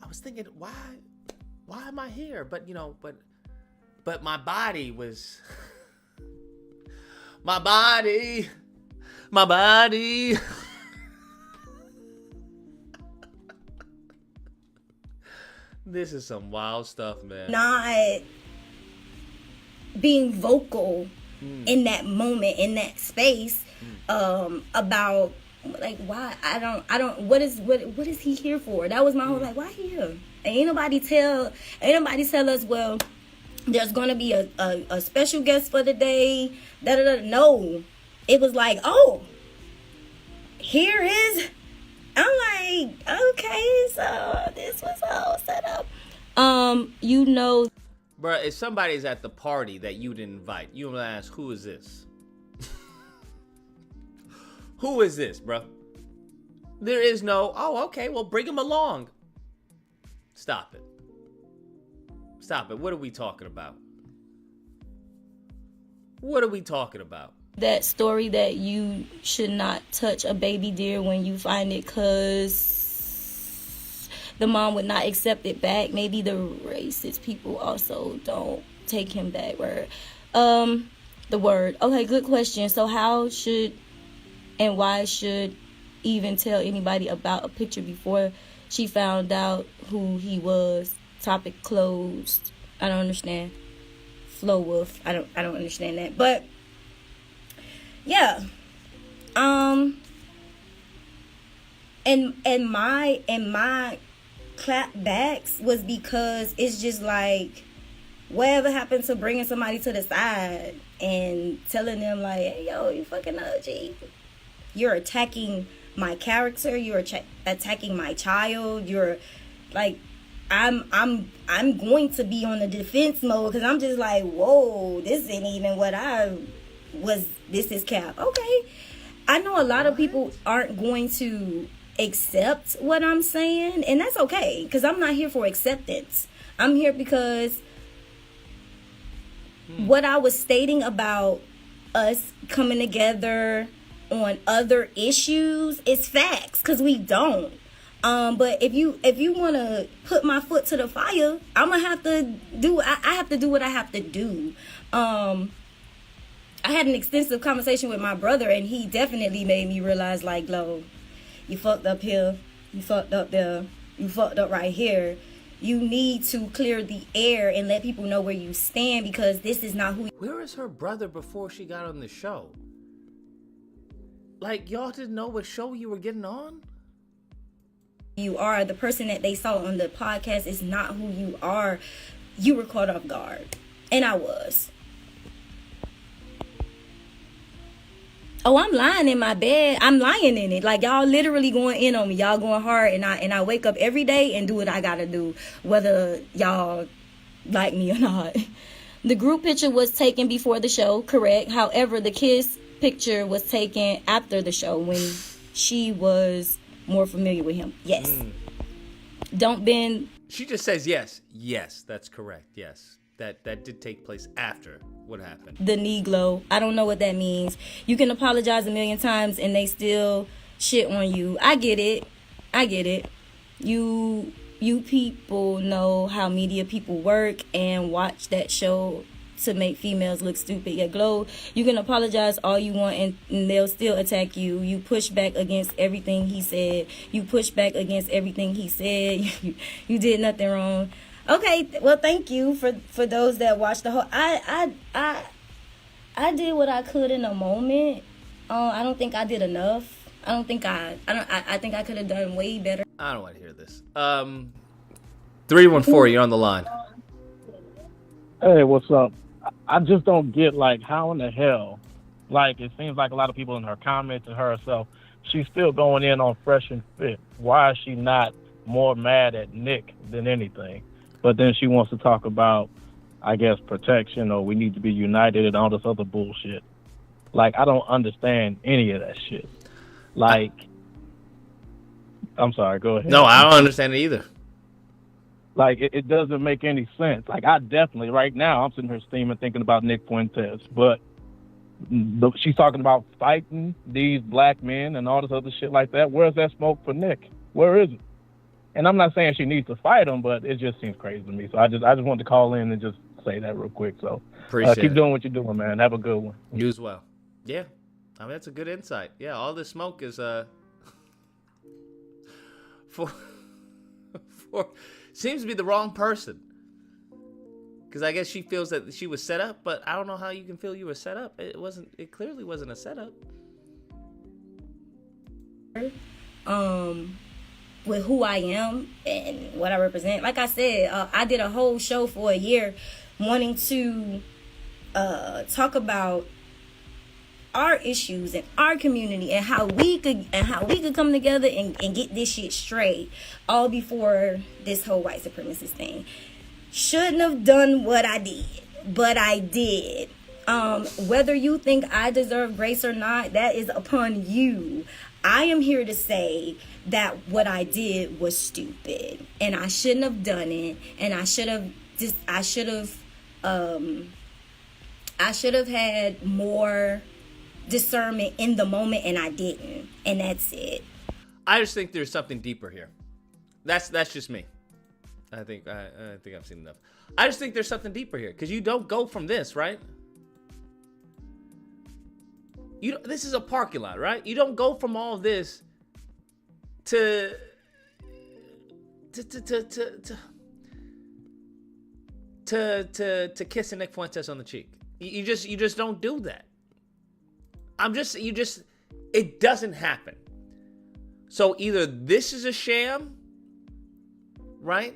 I was thinking, why am I here? But but my body was, my body. This is some wild stuff, man. Not being vocal in that moment, in that space, about like why I don't what is he here for? That was my whole like, why he here? Ain't nobody tell us, well, there's gonna be a special guest for the day. No. It was like, oh, here is. I'm like, okay, so this was all set up. Bruh, if somebody's at the party that you didn't invite, you gonna ask, who is this? Who is this, bruh? There is no, oh, okay, well, bring him along. Stop it. Stop it. What are we talking about? What are we talking about? That story that you should not touch a baby deer when you find it because the mom would not accept it back. Maybe the racist people also don't take him back. The word. Okay, good question. So how should and why should even tell anybody about a picture before she found out who he was? Topic closed. I don't understand. Flow Wolf. I don't understand that. But yeah. And my clapbacks was because it's just like, whatever happened to bringing somebody to the side and telling them like, hey, yo, you fucking OG. You're attacking my character. You're attacking my child. You're like, I'm going to be on the defense mode because I'm just like, whoa, this ain't even what I was. This is cap. Okay. I know a lot of people aren't going to accept what I'm saying, and that's okay because I'm not here for acceptance. I'm here because what I was stating about us coming together on other issues is facts because we don't. But if you want to put my foot to the fire, I'm gonna have to do. I have to do what I have to do. I had an extensive conversation with my brother, and he definitely made me realize, like, Lo, you fucked up here, you fucked up there, you fucked up right here. You need to clear the air and let people know where you stand because this is not who. Where is her brother before she got on the show? Like, y'all didn't know what show you were getting on? You are. The person that they saw on the podcast is not who you are. You were caught off guard. And I was. Oh, I'm lying in my bed. I'm lying in it. Like, y'all literally going in on me. Y'all going hard. And I wake up every day and do what I gotta do. Whether y'all like me or not. The group picture was taken before the show, correct. However, the kids picture was taken after the show when she was more familiar with him. Yes. Don't bend. She just says yes. Yes, that's correct. Yes. That did take place after what happened. The Negro. I don't know what that means. You can apologize a million times and they still shit on you. I get it. You people know how media people work and watch that show to make females look stupid yet glow. You can apologize all you want and they'll still attack you. You push back against everything he said. You did nothing wrong. Okay, well, thank you for those that watched the whole. I did what I could in a moment. I don't think I did enough. I think I could have done way better. I don't want to hear this. 314, you're on the line. Hey, what's up? I just don't get, like, how in the hell, like, it seems like a lot of people in her comments and herself, she's still going in on Fresh and Fit. Why is she not more mad at Nick than anything? But then she wants to talk about, I guess, protection or we need to be united and all this other bullshit. Like, I don't understand any of that shit. Like, I'm sorry, go ahead. No, I don't understand it either. Like, it doesn't make any sense. Like, I definitely, right now, I'm sitting here steaming thinking about Nick Fuentes. But she's talking about fighting these black men and all this other shit like that. Where's that smoke for Nick? Where is it? And I'm not saying she needs to fight him, but it just seems crazy to me. So I just wanted to call in and just say that real quick. So keep doing what you're doing, man. Have a good one. You as well. Yeah. I mean, that's a good insight. Yeah, all this smoke is for seems to be the wrong person. Because I guess she feels that she was set up, but I don't know how you can feel you were set up. It clearly wasn't a setup. With who I am and what I represent. Like I said, I did a whole show for a year wanting to talk about our issues and our community and how we could come together and get this shit straight, all before this whole white supremacist thing. Shouldn't have done what I did, but I did. Whether you think I deserve grace or not, that is upon you. I am here to say that what I did was stupid and I shouldn't have done it, and I should have had more discernment in the moment, and I didn't, and that's it. I just think there's something deeper here. That's just me. I think I've seen enough. I just think there's something deeper here because you don't go from this, right? This is a parking lot, right? You don't go from all this to kissing Nick Fuentes on the cheek. You just don't do that. It doesn't happen. So either this is a sham, right?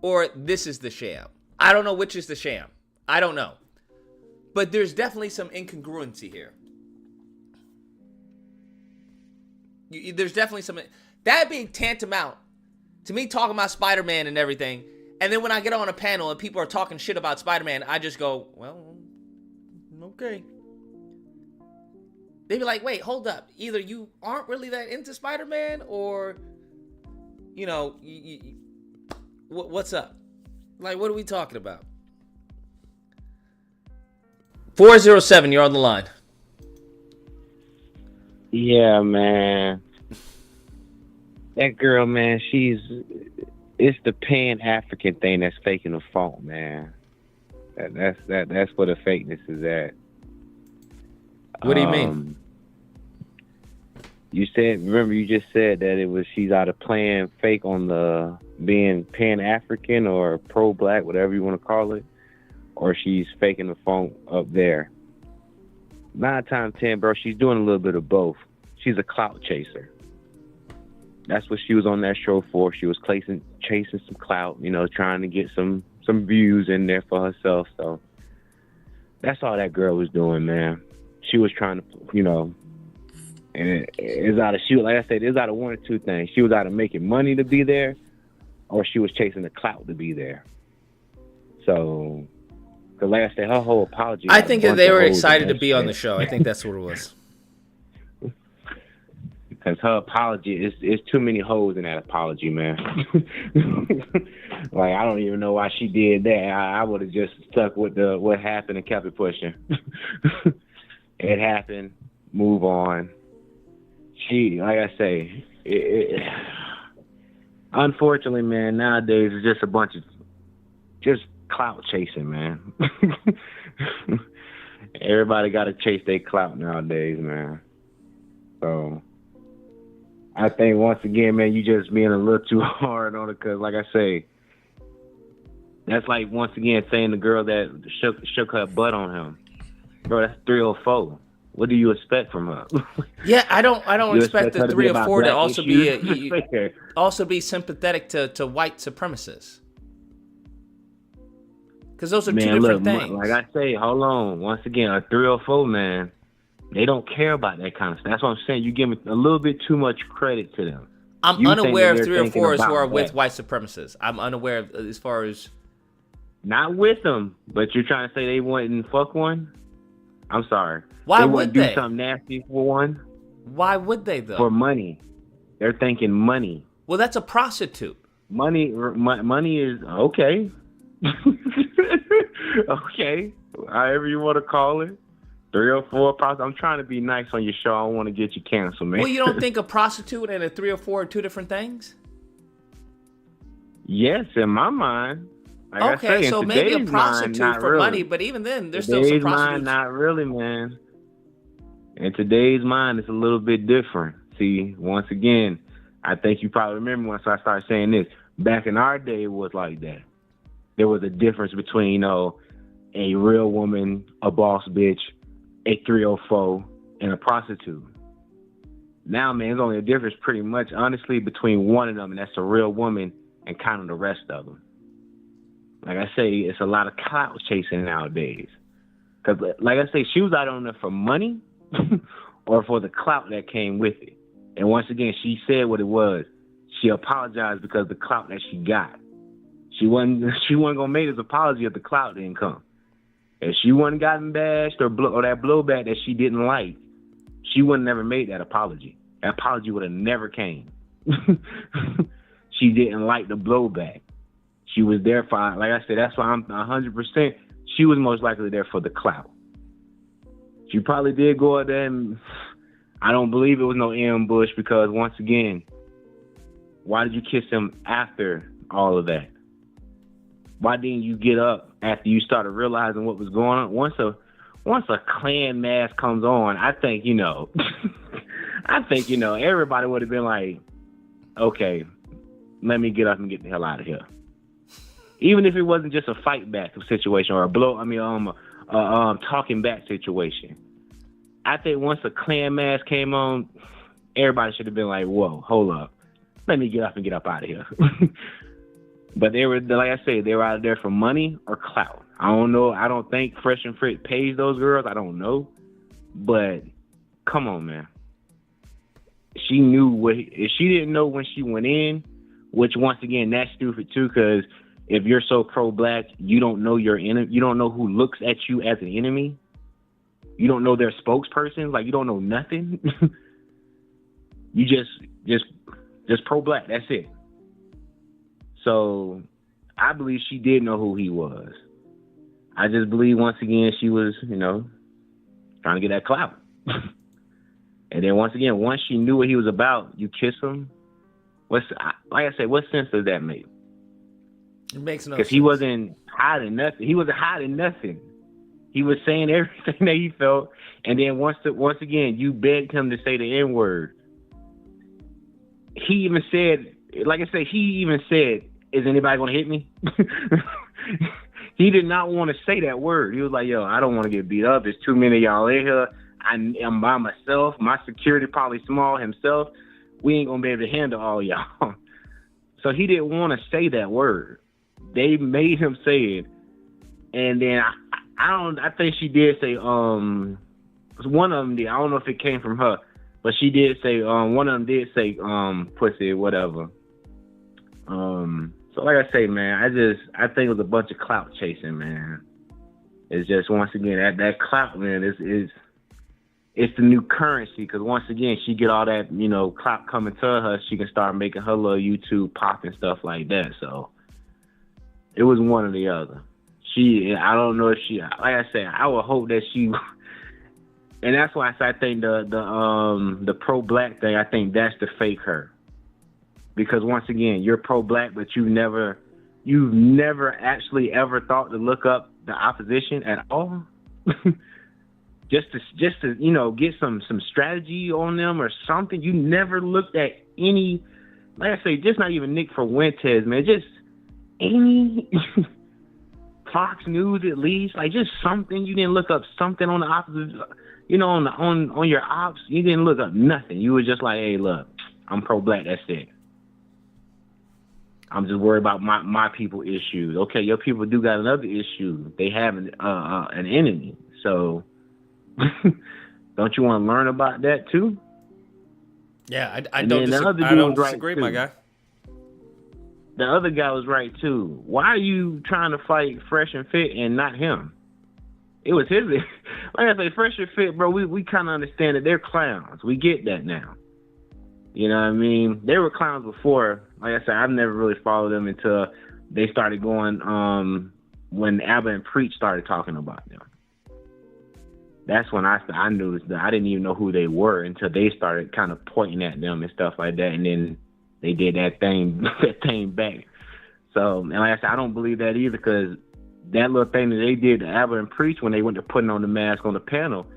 Or this is the sham. I don't know which is the sham. I don't know. But there's definitely some incongruency here. There's definitely some... That being tantamount to me talking about Spider-Man and everything, and then when I get on a panel and people are talking shit about Spider-Man, I just go, well, okay. They'd be like, wait, hold up. Either you aren't really that into Spider-Man or, what's up? Like, what are we talking about? 407, you're on the line. Yeah, man. That girl, man, it's the Pan-African thing that's faking the funk, man. That's where the fakeness is at. What do you mean? You just said that she's either playing fake on the being Pan-African or pro-black, whatever you want to call it, or she's faking the funk up there. 9 times 10, bro, she's doing a little bit of both. She's a clout chaser. That's what she was on that show for. She was chasing some clout, trying to get some views in there for herself. So that's all that girl was doing, man. She was trying to, and it's out of one or two things. She was either making money to be there, or she was chasing the clout to be there. So, because like I said, her whole apology. I think that they were excited to be on the show. I think that's what it was. Because her apology is too many holes in that apology, man. Like, I don't even know why she did that. I would have just stuck with what happened and kept it pushing. It happened. Move on. She, like I say, unfortunately, man, nowadays it's just a bunch of just clout chasing, man. Everybody got to chase their clout nowadays, man. So I think once again, man, you just being a little too hard on it, because like I say, that's like once again saying the girl that shook her butt on him. Bro, that's 304. What do you expect from her? Yeah, I don't expect the 3 or 4 to issues? also be sympathetic to white supremacists. Because those are two different things. Like I say, hold on. Once again, a 304, man, they don't care about that kind of stuff. That's what I'm saying. You give a little bit too much credit to them. I'm unaware of 3 or 4s who are with white supremacists. I'm unaware of as far as... Not with them, but you're trying to say they wouldn't fuck one? I'm sorry. Why would would they? Do something nasty for one? Why would they, though? For money. They're thinking money. Well, that's a prostitute. Money is... Okay. Okay. However you want to call it. 3 or 4 prostitutes. I'm trying to be nice on your show. I don't want to get you canceled, man. Well, you don't think a prostitute and a 3 or 4 are two different things? Yes, in my mind. Like okay, I say, so maybe a prostitute mind, for really. money, but even then, there's still some prostitutes. Mind, not really, man. In today's mind, it's a little bit different. See, once again, I think you probably remember once I started saying this. Back in our day, it was like that. There was a difference between, a real woman, a boss bitch, a 304, and a prostitute. Now, man, there's only a difference pretty much, honestly, between one of them, and that's a real woman, and kind of the rest of them. Like I say, it's a lot of clout chasing nowadays. Because, like I say, she was out on there for money or for the clout that came with it. And once again, she said what it was. She apologized because of the clout that she got. She wasn't gonna make this apology if the clout didn't come. If she wasn't gotten bashed or that blowback that she didn't like, she would have never made that apology. That apology would have never came. She didn't like the blowback. She was there for, like I said, that's why I'm 100%. She was most likely there for the clout. She probably did go out there, and I don't believe it was no ambush because, once again, why did you kiss him after all of that? Why didn't you get up after you started realizing what was going on? Once a Klan mask comes on, I think, everybody would have been like, okay, let me get up and get the hell out of here. Even if it wasn't just a fight back situation or a talking back situation. I think once a Klan mask came on, everybody should have been like, whoa, hold up. Let me get up and get up out of here. But they were, like I said, they were out there for money or clout. I don't know. I don't think Fresh and Fit pays those girls. I don't know. But come on, man. She knew if she didn't know when she went in, which once again, that's stupid too, because if you're so pro-black, you don't know your enemy. You don't know who looks at you as an enemy. You don't know their spokesperson. Like, you don't know nothing. You just pro-black. That's it. So I believe she did know who he was. I just believe once again she was, trying to get that clout. And then once again, once she knew what he was about, you kiss him. Like I said, what sense does that make? It makes no sense. Because he wasn't hiding nothing. He wasn't hiding nothing. He was saying everything that he felt. And then once again, you begged him to say the N-word. He even said, like I said, is anybody going to hit me? He did not want to say that word. He was like, yo, I don't want to get beat up. There's too many of y'all in here. I am by myself. My security probably small himself. We ain't going to be able to handle all y'all. So he didn't want to say that word. They made him say it. And then I think she did say, one of them did. I don't know if it came from her, but she did say, one of them did say, pussy, whatever. So like I say, man, I think it was a bunch of clout chasing, man. It's just, once again, that clout, man, it's it's the new currency, because once again, she get all that, clout coming to her, she can start making her little YouTube pop and stuff like that. So it was one or the other. I don't know if she, like I said, I would hope that she, and that's why I think the pro-black thing, I think that's the fake her. Because once again, you're pro-black, but you've never actually ever thought to look up the opposition at all. just to get some strategy on them or something. You never looked at any, like I say, just not even Nick Fuentes, man, just any Fox News at least, like just something. You didn't look up something on the opposite, on your ops. You didn't look up nothing. You were just like, hey, look, I'm pro-black, that's it. I'm just worried about my people issues. Okay, your people do got another issue. They have an enemy. So don't you want to learn about that too? Yeah, I don't disagree, my guy. The other guy was right too. Why are you trying to fight Fresh and Fit and not him? It was his. Like I say, Fresh and Fit, bro. We kind of understand that they're clowns. We get that now. You know what I mean? They were clowns before. Like I said, I've never really followed them until they started going, when Abba and Preach started talking about them. That's when I knew that I didn't even know who they were until they started kind of pointing at them and stuff like that. And then they did that thing back. So, and like I said, I don't believe that either, because that little thing that they did to Abba and Preach when they went to putting on the mask on the panel,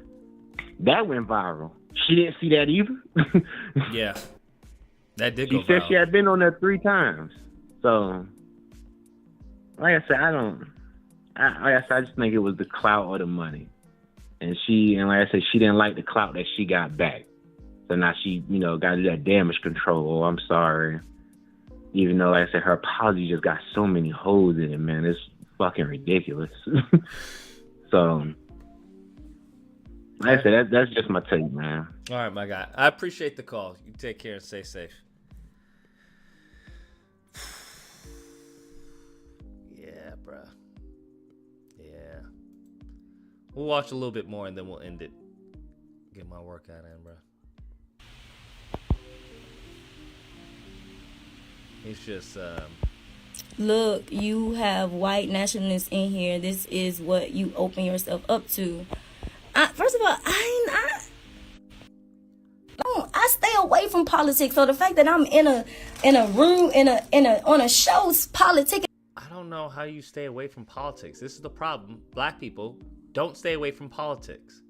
that went viral. She didn't see that either. Yeah. That did go viral. She said she had been on there 3 times. So, like I said, I just think it was the clout or the money. And like I said, she didn't like the clout that she got back. So now she, got to do that damage control. Oh, I'm sorry. Even though, like I said, her apology just got so many holes in it, man. It's fucking ridiculous. So, like I said, that's just my take, man. All right, my guy. I appreciate the call. You take care and stay safe. Yeah, bruh. Yeah. We'll watch a little bit more and then we'll end it. Get my workout in, bruh. It's just Look, you have white nationalists in here. This is what you open yourself up to. First of all, I stay away from politics. So the fact that I'm in a room on a show's politics. I don't know how you stay away from politics. This is the problem. Black people don't stay away from politics.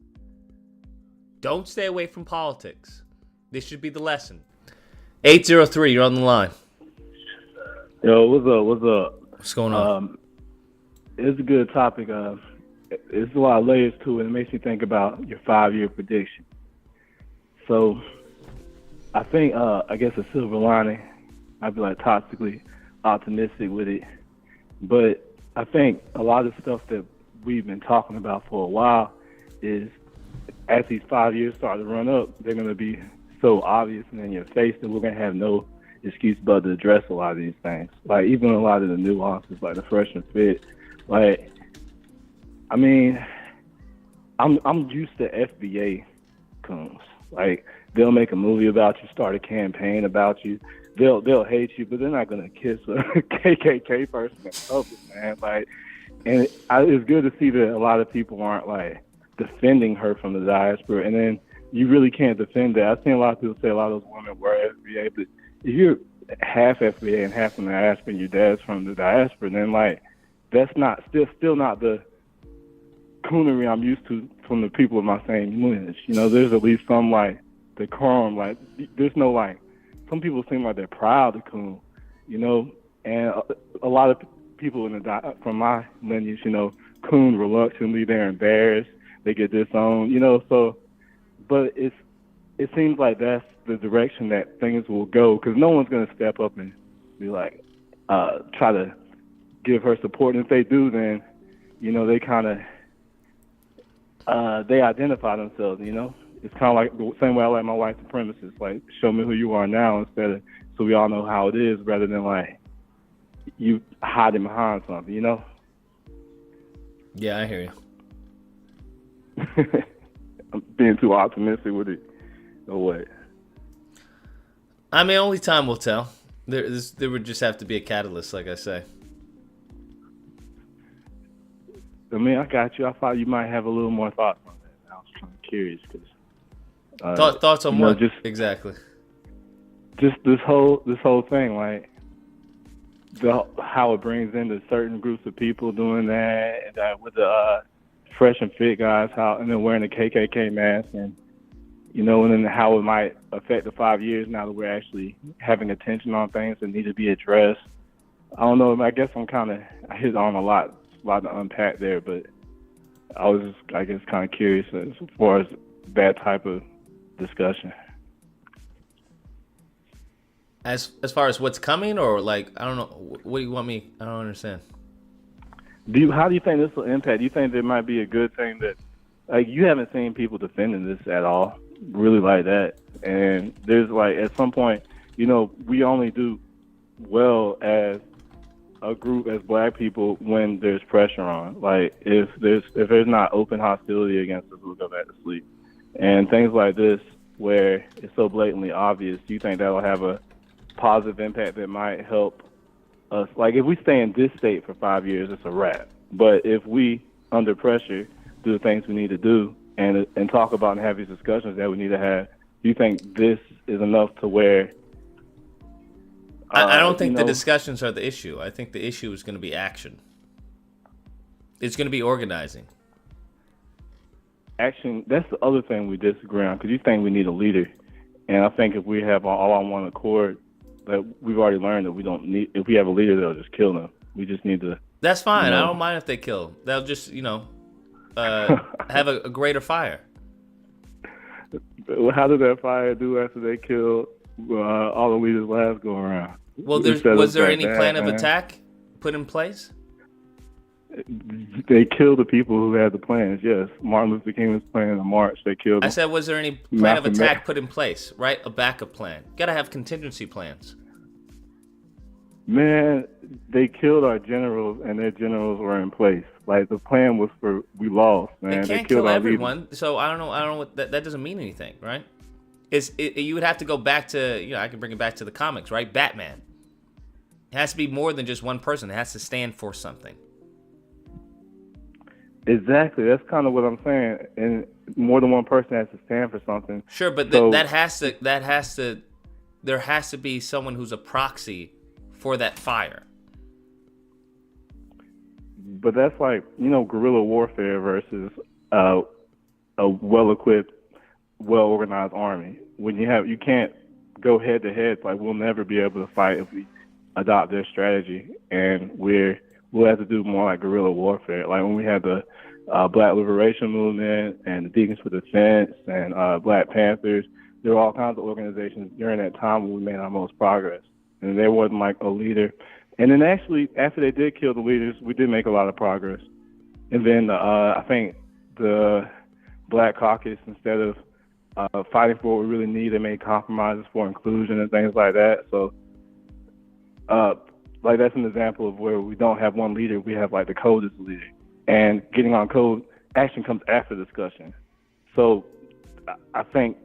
Don't stay away from politics. This should be the lesson. 803, you're on the line. Yo, what's up? What's going on? It's a good topic. It's a lot of layers to it. It makes you think about your 5-year prediction. So, I think, I guess a silver lining, I'd be like toxically optimistic with it. But I think a lot of stuff that we've been talking about for a while is, as these 5 years start to run up, they're going to be so obvious and in your face that we're going to have no excuse but to address a lot of these things. Like, even a lot of the nuances, like the Fresh and Fit. Like, I mean, I'm used to FBA coons. Like, they'll make a movie about you, start a campaign about you. They'll hate you, but they're not gonna kiss a KKK person in public, man. Like, and it's good to see that a lot of people aren't like defending her from the diaspora, and then you really can't defend that. I've seen a lot of people say a lot of those women were FBA, but if you're half FBA and half from the diaspora, and your dad's from the diaspora, then like that's not still not the coonery I'm used to from the people of my same lineage. There's at least some like decorum. Like, there's no like. Some people seem like they're proud to coon, and a lot of people from my lineage, coon reluctantly. They're embarrassed. They get disowned, So, but it seems like that's the direction that things will go, because no one's going to step up and be like, try to give her support. And if they do, then, they kind of, they identify themselves, It's kind of like the same way I like my white supremacists, like, show me who you are now instead of so we all know how it is, rather than like you hiding behind something, Yeah, I hear you. I'm being too optimistic with it, or what? I mean, only time will tell. There would just have to be a catalyst, like I say. I mean, I got you. I thought you might have a little more thoughts on that. I was kind of curious because Thoughts on what? Just exactly. Just this whole thing, like how it brings into certain groups of people doing that, and that with the fresh and fit guys, and then wearing the KKK mask, and and then how it might affect the 5 years now that we're actually having attention on things that need to be addressed. I don't know. I guess I hit on a lot to unpack there, but I was just, I guess, kind of curious as far as that type of discussion. As far as what's coming, or like, I don't know, what do you want me? I don't understand. How do you think this will impact? Do you think there might be a good thing that, like, you haven't seen people defending this at all, really like that, and there's like at some point, we only do well as a group as Black people when there's pressure on. Like if there's not open hostility against us, we'll go back to sleep. And things like this, where it's so blatantly obvious, do you think that will have a positive impact that might help us? Like if we stay in this state for 5 years, it's a wrap. But if we, under pressure, do the things we need to do and talk about and have these discussions that we need to have, do you think this is enough to where I don't think the discussions are the issue. I think the issue is going to be action. It's going to be organizing. Action, that's the other thing we disagree on, because you think we need a leader. And I think if we have all on one accord, that we've already learned that we don't need, if we have a leader, they'll just kill them. We just need to. That's fine. I don't mind if they kill. They'll just, have a greater fire. How did that fire do after they killed all the leaders last go around? Well, was there any plan of attack put in place? They killed the people who had the plans, yes. Martin Luther King was planning a march. They killed them. I said, was there any plan of attack put in place, right? A backup plan. Got to have contingency plans. Man, they killed our generals, and their generals were in place. Like, the plan was we lost, man. They can't kill everyone, so I don't know what that doesn't mean anything, right? You would have to go back to, I can bring it back to the comics, right? Batman. It has to be more than just one person. It has to stand for something. Exactly. That's kind of what I'm saying. And more than one person has to stand for something. Sure, but there has to be someone who's a proxy for that fire. But that's like, guerrilla warfare versus a well-equipped, well-organized army. When you can't go head to head. Like, we'll never be able to fight if we adopt their strategy, and we'll have to do more like guerrilla warfare. Like when we had the Black Liberation Movement and the Deacons for Defense and Black Panthers, there were all kinds of organizations during that time when we made our most progress. And there wasn't like a leader. And then actually, after they did kill the leaders, we did make a lot of progress. And then I think the Black Caucus, instead of fighting for what we really need, they made compromises for inclusion and things like that. So, like that's an example of where we don't have one leader. We have like the code as the leader. And getting on code, action comes after discussion. So I think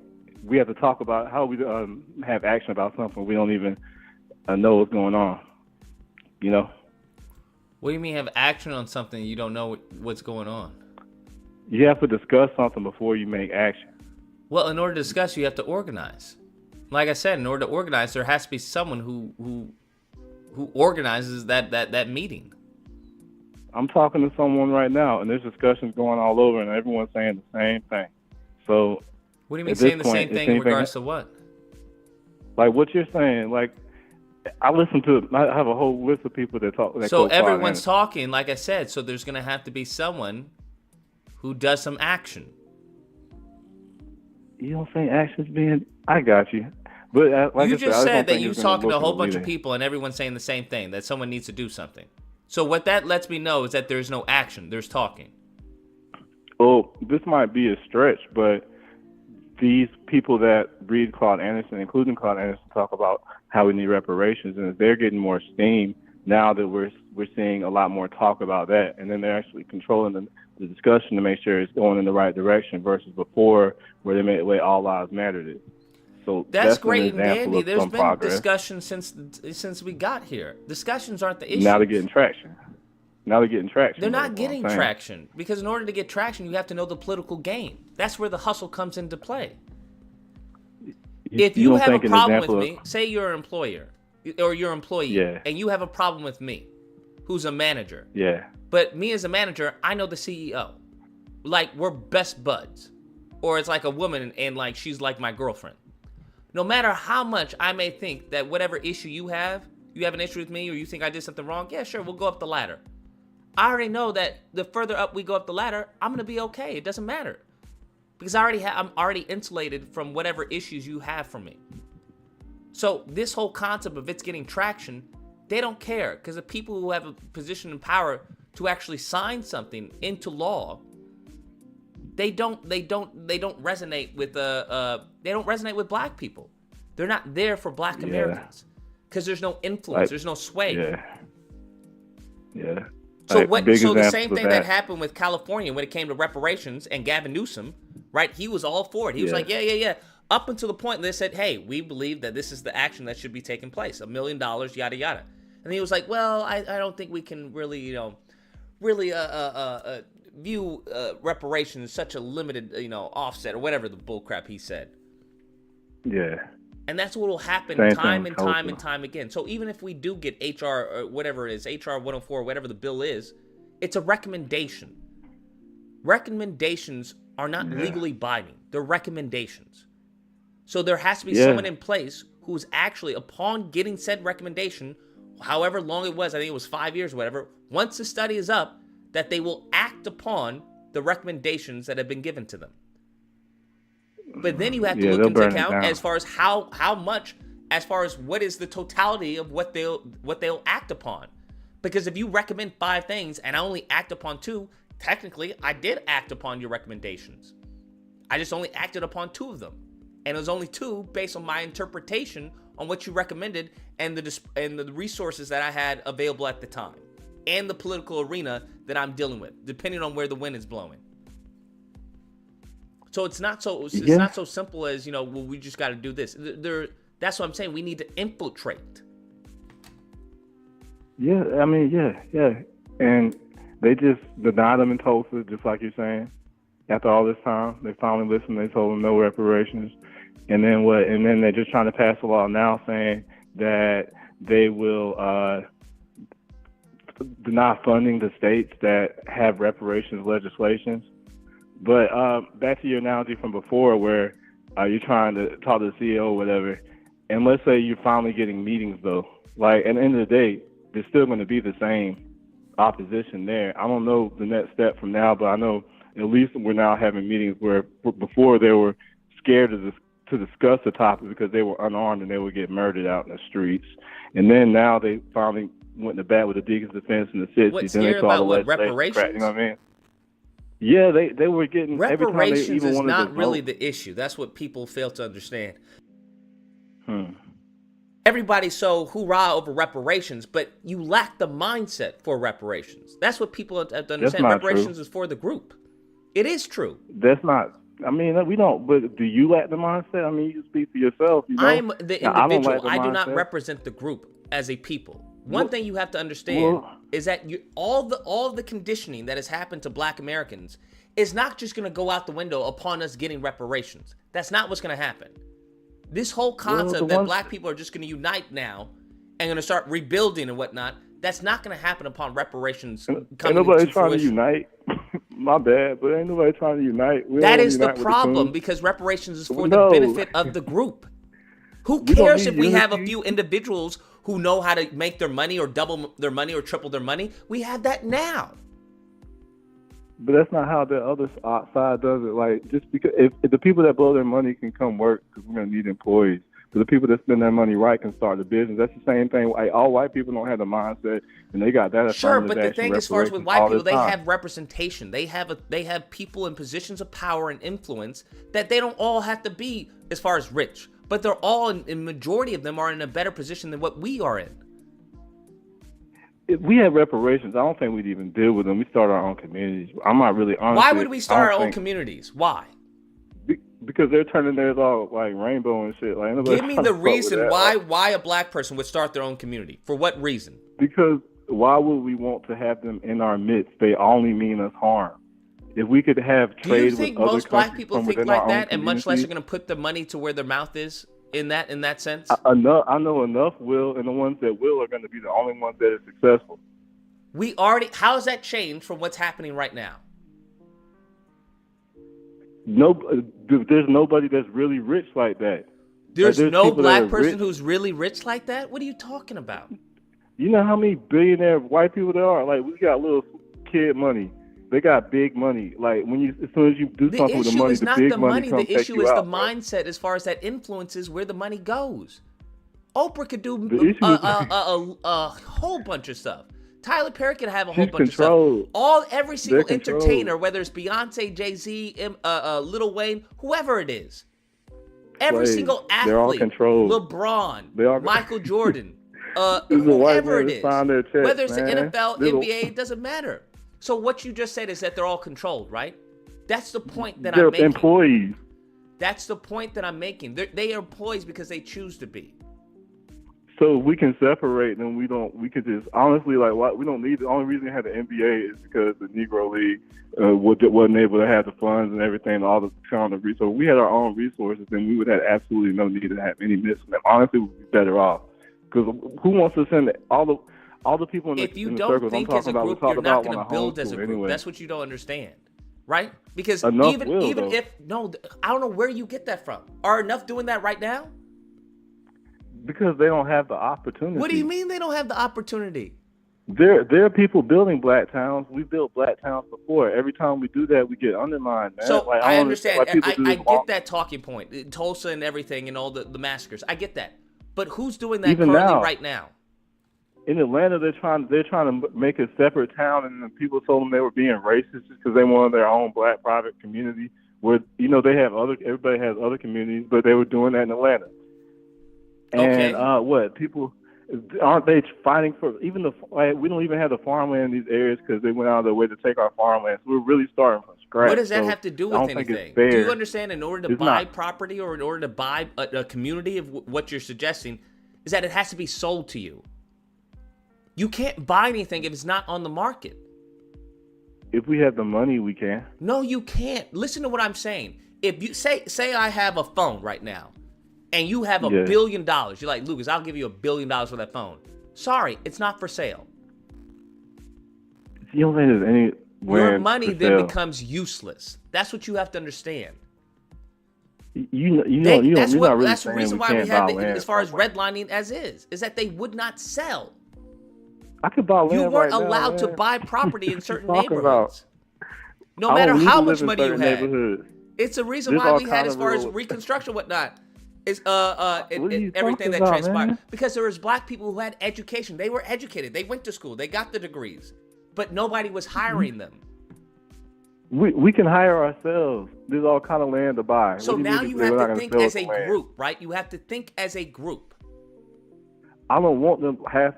we have to talk about how we have action about something we don't even know what's going on. You know? What do you mean have action on something you don't know what's going on? You have to discuss something before you make action. Well, in order to discuss, you have to organize. Like I said, in order to organize, there has to be someone who organizes that meeting. I'm talking to someone right now, and there's discussions going all over, and everyone's saying the same thing. So, what do you mean saying the same thing in regards to what? Like what you're saying, like I have a whole list of people that talk. So everyone's talking, like I said. So there's gonna have to be someone who does some action. You don't think action's being? I got you. But like you just said that you was talking to a whole bunch of people and everyone's saying the same thing, that someone needs to do something. So what that lets me know is that there's no action. There's talking. Oh, this might be a stretch, but these people that read Claude Anderson, including Claude Anderson, talk about how we need reparations, and if they're getting more steam, now that we're seeing a lot more talk about that, and then they're actually controlling the discussion to make sure it's going in the right direction versus before where they made it way all lives mattered. So That's great an and example dandy. of There's some been progress. discussion since we got here. Discussions aren't the issue. Now they're getting traction. They're not is what getting I'm saying. traction because in order to get traction, you have to know the political game. That's where the hustle comes into play. If you don't have a think an problem with example me, say you're an employer or your employee, Yeah. and you have a problem with me, who's a manager. Yeah. But me as a manager, I know the CEO. Like, we're best buds. Or it's like a woman and like she's like my girlfriend. No matter how much I may think that whatever issue you have an issue with me or you think I did something wrong, yeah, sure, we'll go up the ladder. I already know that the further up we go up the ladder, I'm going to be okay. It doesn't matter. Because I'm already insulated from whatever issues you have from me. So this whole concept of it's getting traction, they don't care. Because the people who have a position of power to actually sign something into law, they don't resonate with they don't resonate with black people. They're not there for black Americans because there's no influence, there's no sway. Yeah. So Like, So the same of thing that happened with California when it came to reparations and Gavin Newsom, right? He was all for it. He was like, yeah. Up until the point they said, hey, we believe that this is the action that should be taking place, $1 million, yada yada. And he was like, well, I don't think we can really, view reparations as such a limited, offset or whatever the bullcrap he said. Yeah. And that's what will happen Same time thing and with time Tulsa. and time again. So even if we do get HR or whatever it is, HR 104, whatever the bill is, it's a recommendation. Recommendations are not legally binding. They're recommendations. So there has to be someone in place who's actually, upon getting said recommendation, however long it was, I think it was 5 years or whatever, once the study is up, that they will act upon the recommendations that have been given to them. But then you have to look into account as far as how much, as far as what is the totality of what they'll act upon. Because if you recommend 5 things and I only act upon 2, technically I did act upon your recommendations. I just only acted upon 2 of them. And it was only 2 based on my interpretation on what you recommended and the resources that I had available at the time. And the political arena that I'm dealing with, depending on where the wind is blowing. So it's not so simple as, well, we just got to do this. That's what I'm saying. We need to infiltrate. Yeah, I mean, yeah. And they just denied them in Tulsa, just like you're saying. After all this time, they finally listened. They told them no reparations. And then what? And then they're just trying to pass a law now saying that they will deny funding to states that have reparations legislations. But back to your analogy from before where you're trying to talk to the CEO or whatever, and let's say you're finally getting meetings though. Like, at the end of the day, there's still going to be the same opposition there. I don't know the next step from now, but I know at least we're now having meetings where before they were scared to discuss the topic because they were unarmed and they would get murdered out in the streets. And then now they finally went to bat with the Deacon's Defense in the city. What's Then they scary saw about the what, legislation reparations? crack, you know what I mean? Yeah, they were getting Reparations every time they even is wanted not to really vote. the issue. That's what people fail to understand. Everybody's so hoorah over reparations, but you lack the mindset for reparations. That's what people have to understand. not Reparations true. is for the group. It is true. That's not. I mean, we don't. But do you lack the mindset? I mean, you speak for yourself. You know? I'm the Now, individual. I I do not mindset. represent the group as a people. One Well- thing you have to understand is that all the conditioning that has happened to Black Americans is not just going to go out the window upon us getting reparations. That's not what's going to happen. This whole concept that Black people are just going to unite now and going to start rebuilding and whatnot, that's not going to happen upon reparations Ain't coming nobody to trying to fruition. unite. My bad, but ain't nobody trying to unite. We That don't is the unite with problem Coons. because reparations is for No. the benefit of the group. Who We don't cares need if we have a unity. few individuals who know how to make their money or double their money or triple their money? We have that now. But that's not how the other side does it. Like, just because if the people that blow their money can come work, because we're gonna need employees. But the people that spend their money right can start the business. That's the same thing. Like, all white people don't have the mindset, and they got that. Sure, affirmative but the action thing as far as with reparations white all people, the they time. have representation. They have people in positions of power and influence that they don't all have to be as far as rich, but they're all in majority of them are in a better position than what we are in. if we had reparations, I don't think we'd even deal with them. We start our own communities. I'm not really honest. Why would we start our own communities? Why? Because they're turning theirs all like rainbow and shit. Like, give me the reason why a black person would start their own community. For what reason? Because why would we want to have them in our midst? They only mean us harm. If we could have trade with other countries, do you think most black people think like that, and much less are communities, going to put the money to where their mouth is in that sense? I know enough will, and the ones that will are going to be the only ones that are successful. How has that changed from what's happening right now? No, there's nobody that's really rich like that. There's no people that black are person rich. who's really rich like that? What are you talking about? You know how many billionaire white people there are? Like, we got little kid money. They got big money. Like, as soon as you do something with the money, the big money comes The take issue you is out, the bro. mindset as far as that influences where the money goes. Oprah could do The issue is- a whole bunch of stuff. Tyler Perry could have a whole She's bunch controlled. of stuff. Every single They're controlled. entertainer, whether it's Beyonce, Jay-Z, Lil Wayne, whoever it is, every Slaves. single They're all athlete, controlled. LeBron, Michael Jordan, This is a white whoever man it to is, sign their checks, whether it's the man. NFL, This is a- NBA, it doesn't matter. So what you just said is that they're all controlled, right? That's the point that They're I'm making. employees. That's the point that I'm making. They are employees because they choose to be. So we can separate them. We could just honestly we don't need. The only reason we had the NBA is because the Negro League wasn't able to have the funds and everything, all the kind of resources. If we had our own resources, then we would have absolutely no need to have any missing. Honestly, we'd be better off. Because who wants to send all the people in the If you in the don't circles think I'm as a talking group, about, you're not going to build as a group. Anyway. That's what you don't understand, right? Because Enough even will, even though. if I don't know where you get that from. Are enough doing that right now? Because they don't have the opportunity. What do you mean they don't have the opportunity? There are people building black towns. We built black towns before. Every time we do that, we get undermined, man. So Like, I don't understand. why people do I this get that talking point, Tulsa and everything, and all the massacres. I get that. But who's doing that Even currently now. right now? In Atlanta, they're trying to make a separate town, and the people told them they were being racist just because they wanted their own black private community. Where everybody has other communities, but they were doing that in Atlanta. Okay. And people aren't they fighting for even we don't even have the farmland in these areas because they went out of their way to take our farmland. So we're really starting from scratch. What does that So have to do I with don't think anything? it's fair. Do you understand? In order to It's buy not. property or in order to buy a community of what you're suggesting, is that it has to be sold to you. You can't buy anything if it's not on the market. If we have the money, we can. No, you can't. Listen to what I'm saying. If you say I have a phone right now, and you have $1 billion, you're like, Lucas, I'll give you $1 billion for that phone. Sorry, it's not for sale. You don't think there's anywhere Your money for then sale. becomes useless. That's what you have to understand. You're That's not really that's the saying reason we why we can't have buy the, land as far as somewhere. redlining as is that they would not sell. I could buy land You weren't right now, allowed to man. buy property in What certain you talking neighborhoods. No I matter don't need how to much live in money you certain had. neighborhoods. It's the reason There's why all we had kind as of far as rules. Reconstruction whatnot. Is you everything talking that about, transpired. man? Because there was black people who had education. They were educated. They went to school. They got the degrees. But nobody was hiring them. We can hire ourselves. There's all kind of land to buy. So What do now mean you we're have not to gonna think sell as the a land? group, right? You have to think as a group. I don't want them half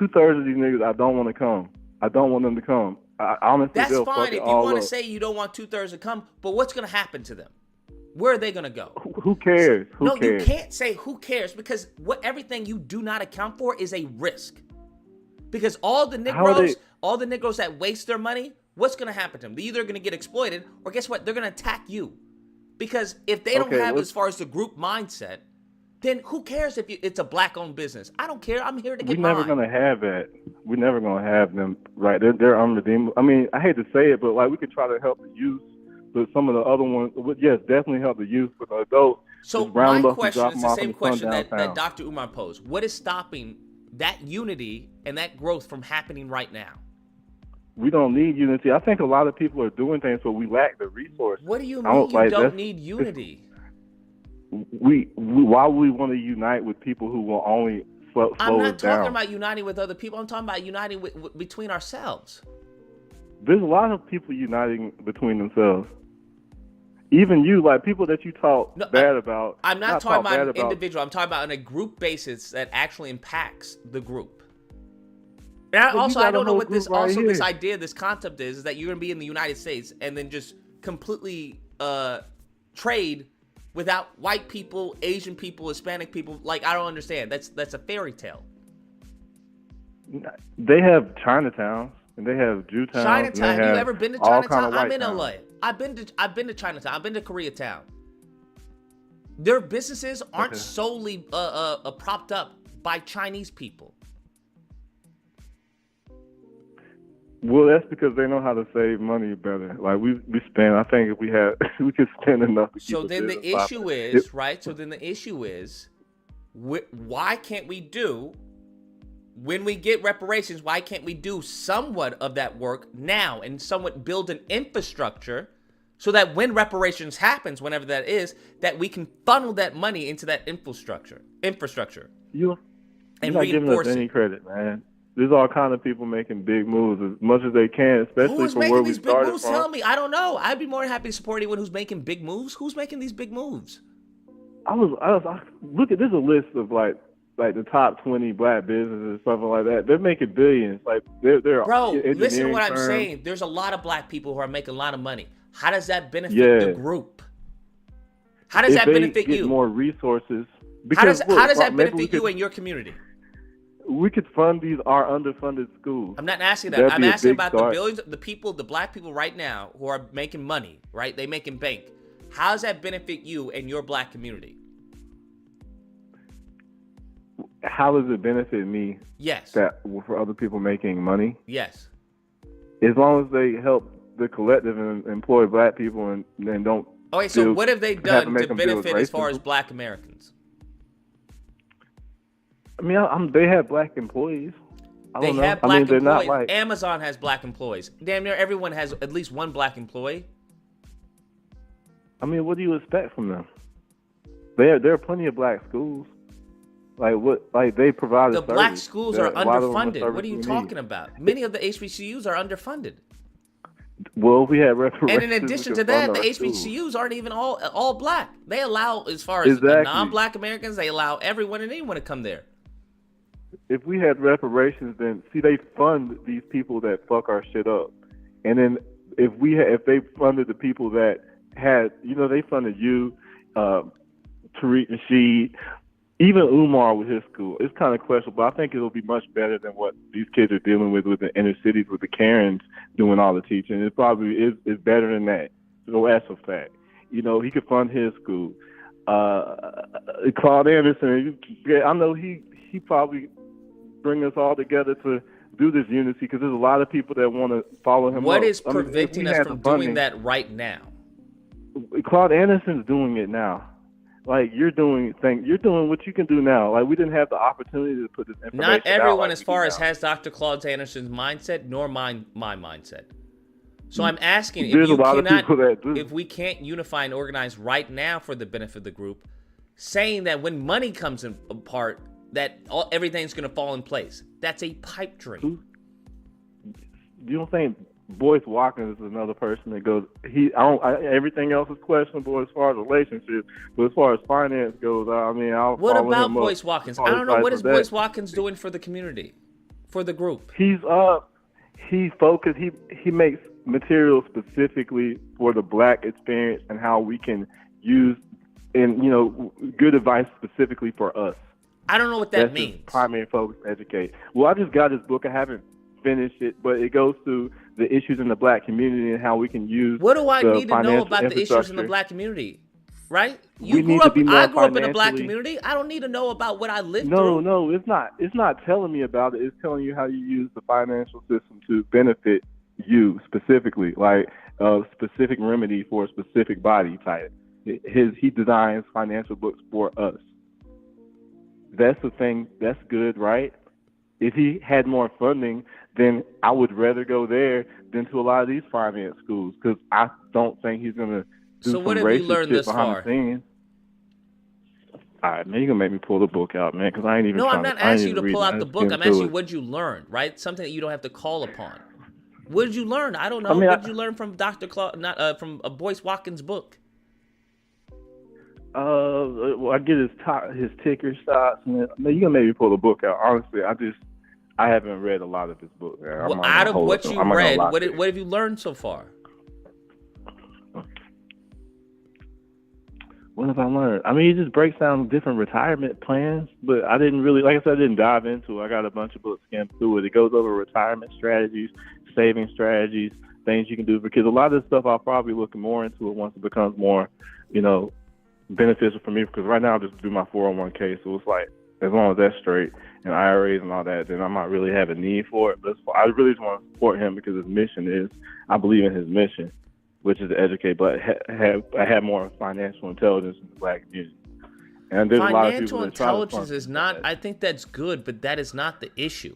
2/3 of these niggas. I don't want to come. I don't want them to come. Honestly, That's they'll fine fuck if it you all want to up. say you don't want 2/3 to come, but what's going to happen to them? Where are they going to go? Who cares? Who No, cares? you can't say who cares because everything you do not account for is a risk. Because all the Negroes that waste their money, what's going to happen to them? They're either going to get exploited or guess what? They're going to attack you. Because if they don't have as far as the group mindset, then who cares if it's a black-owned business? I don't care. I'm here to get We're never mine. gonna have that. We're never gonna have them. Right? They're unredeemable. I mean, I hate to say it, but we could try to help the youth. But some of the other ones, yes, definitely help the youth. But the adults, So just round my them up and question drop is them the off same in the question sun that downtown. Dr. Umar posed. What is stopping that unity and that growth from happening right now? We don't need unity. I think a lot of people are doing things, but we lack the resources. What do you I mean you don't that's- need unity? Why would we want to unite with people who will only slow I'm us not talking down? about uniting with other people. I'm talking about uniting between ourselves. There's a lot of people uniting between themselves. Even you, people that you talk bad about. I'm not talk talking bad about an individual. I'm talking about on a group basis that actually impacts the group. And Look, also, you I got a don't know whole what this group right this here. idea, this concept is that you're gonna be in the United States and then just completely trade without white people, Asian people, Hispanic people. Like, I don't understand. That's a fairy tale. They have Chinatowns and they have Jewtowns. Chinatown. And they Have you have ever been to all kind Chinatown? of I'm white in towns. LA. I've been to Chinatown. I've been to Koreatown. Their businesses aren't solely propped up by Chinese people. Well, that's because they know how to save money better. Like we spend. I think if we had, we could spend enough. To So keep then the business issue popping. is, right? So then the issue is, why can't we do, when we get reparations, why can't we do somewhat of that work now and somewhat build an infrastructure so that when reparations happens, whenever that is, that we can funnel that money into that infrastructure, You're and not giving us reinforce any it. credit, man. There's all kind of people making big moves as much as they can, especially Who's for where making we these big started moves? from. Tell me. I don't know. I'd be more than happy to support anyone who's making big moves. Who's making these big moves? I look at this a list of like the top 20 black businesses, something like that. They're making billions. Like they're Bro, listen to engineering what I'm firms. saying. There's a lot of black people who are making a lot of money. How does that benefit the group? How does If that they benefit get you? more resources, How does look, that maybe benefit you and your community? We could fund our underfunded schools. I'm not asking that. That'd I'm be a asking big about start. the billions, the people, the black people right now who are making money, right? They making bank. How does that benefit you and your black community? How does it benefit me? Yes. That for other people making money, Yes. as long as they help the collective and employ black people and don't. Okay, so what have they have done make to them deal with benefit as far as racism. black Americans? I mean, they have black employees. I They don't know. have I black mean, they're employees. not like. Amazon has black employees. Damn near everyone has at least one black employee. I mean, what do you expect from them? There are plenty of black schools. Like what? Like they provide a The black service schools that are a lot of them underfunded. service What are you we talking need. about? Many of the HBCUs are underfunded. Well, if we had reparations. And in addition we to could that, fund the our schools. HBCUs aren't even all black. They allow, as far as Exactly. non-black Americans, they allow everyone and anyone to come there. If we had reparations, then see they fund these people that fuck our shit up, and then if they funded the people that had, they funded you, Tariq Nasheed, even Umar with his school. It's kind of questionable, but I think it'll be much better than what these kids are dealing with the inner cities with the Karens doing all the teaching. It probably is better than that. So that's a fact. He could fund his school. Claude Anderson, I know he probably bring us all together to do this unity because there's a lot of people that want to follow him. What up. is preventing us from doing that right now? Claude Anderson's doing it now. Like you're doing what you can do now. Like we didn't have the opportunity to put this information Not out everyone, like as we far do as now. has Dr. Claude Anderson's mindset, nor my mindset. So I'm asking There's a lot of people that do. if we can't unify and organize right now for the benefit of the group, saying that when money comes apart, that everything's going to fall in place. That's a pipe dream. You don't think Boyce Watkins is another person that goes? Everything else is questionable as far as relationships, but as far as finance goes, I'll What follow about him up Boyce Watkins? all I the don't know. time What for is that. Boyce Watkins doing for the community, for the group? He's focused. He makes material specifically for the black experience and how we can use and good advice specifically for us. I don't know what that That's means. His primary focus, educate. Well, I just got his book. I haven't finished it, but it goes through the issues in the black community and how we can use. What do I the need to know financial about the issues in the infrastructure. black community? Right? We need to be more I grew up in a black financially- community. I don't need to know about what I lived through. No, it's not. It's not telling me about it. It's telling you how you use the financial system to benefit you specifically, like a specific remedy for a specific body type. He designs financial books for us. That's the thing. That's good, right? If he had more funding, then I would rather go there than to a lot of these finance schools because I don't think he's gonna do So some what have you racist learned shit thus behind far? the scenes. All right, man, you're gonna make me pull the book out, man, because I ain't even. No, trying I'm not I ain't asking you even to pull reading. out the I just book. get I'm into asking you it. what you learned, right? Something that you don't have to call upon. What did you learn? I don't know. I mean, What did you learn from Dr. Claude, from a Boyce Watkins book? Well, I get his ticker stocks, man. You're gonna make me pull the book out. Honestly, I haven't read a lot of his book. Well, out of what you read, what have you learned so far? What have I learned? I mean, he just breaks down different retirement plans, but I didn't really, like I said, I didn't dive into it. I got a bunch of books skimmed through it. It goes over retirement strategies, saving strategies, things you can do for kids. A lot of this stuff I'll probably look more into it once it becomes more, beneficial for me, because right now I just do my 401k, so it's like, as long as that's straight and IRAs and all that, then I might really have a need for it. But I really just want to support him because his mission is, I believe in his mission, which is to educate, but have more financial intelligence in the Black community. And there's a lot of people that try to intelligence is not. I think that's good, but that is not the issue.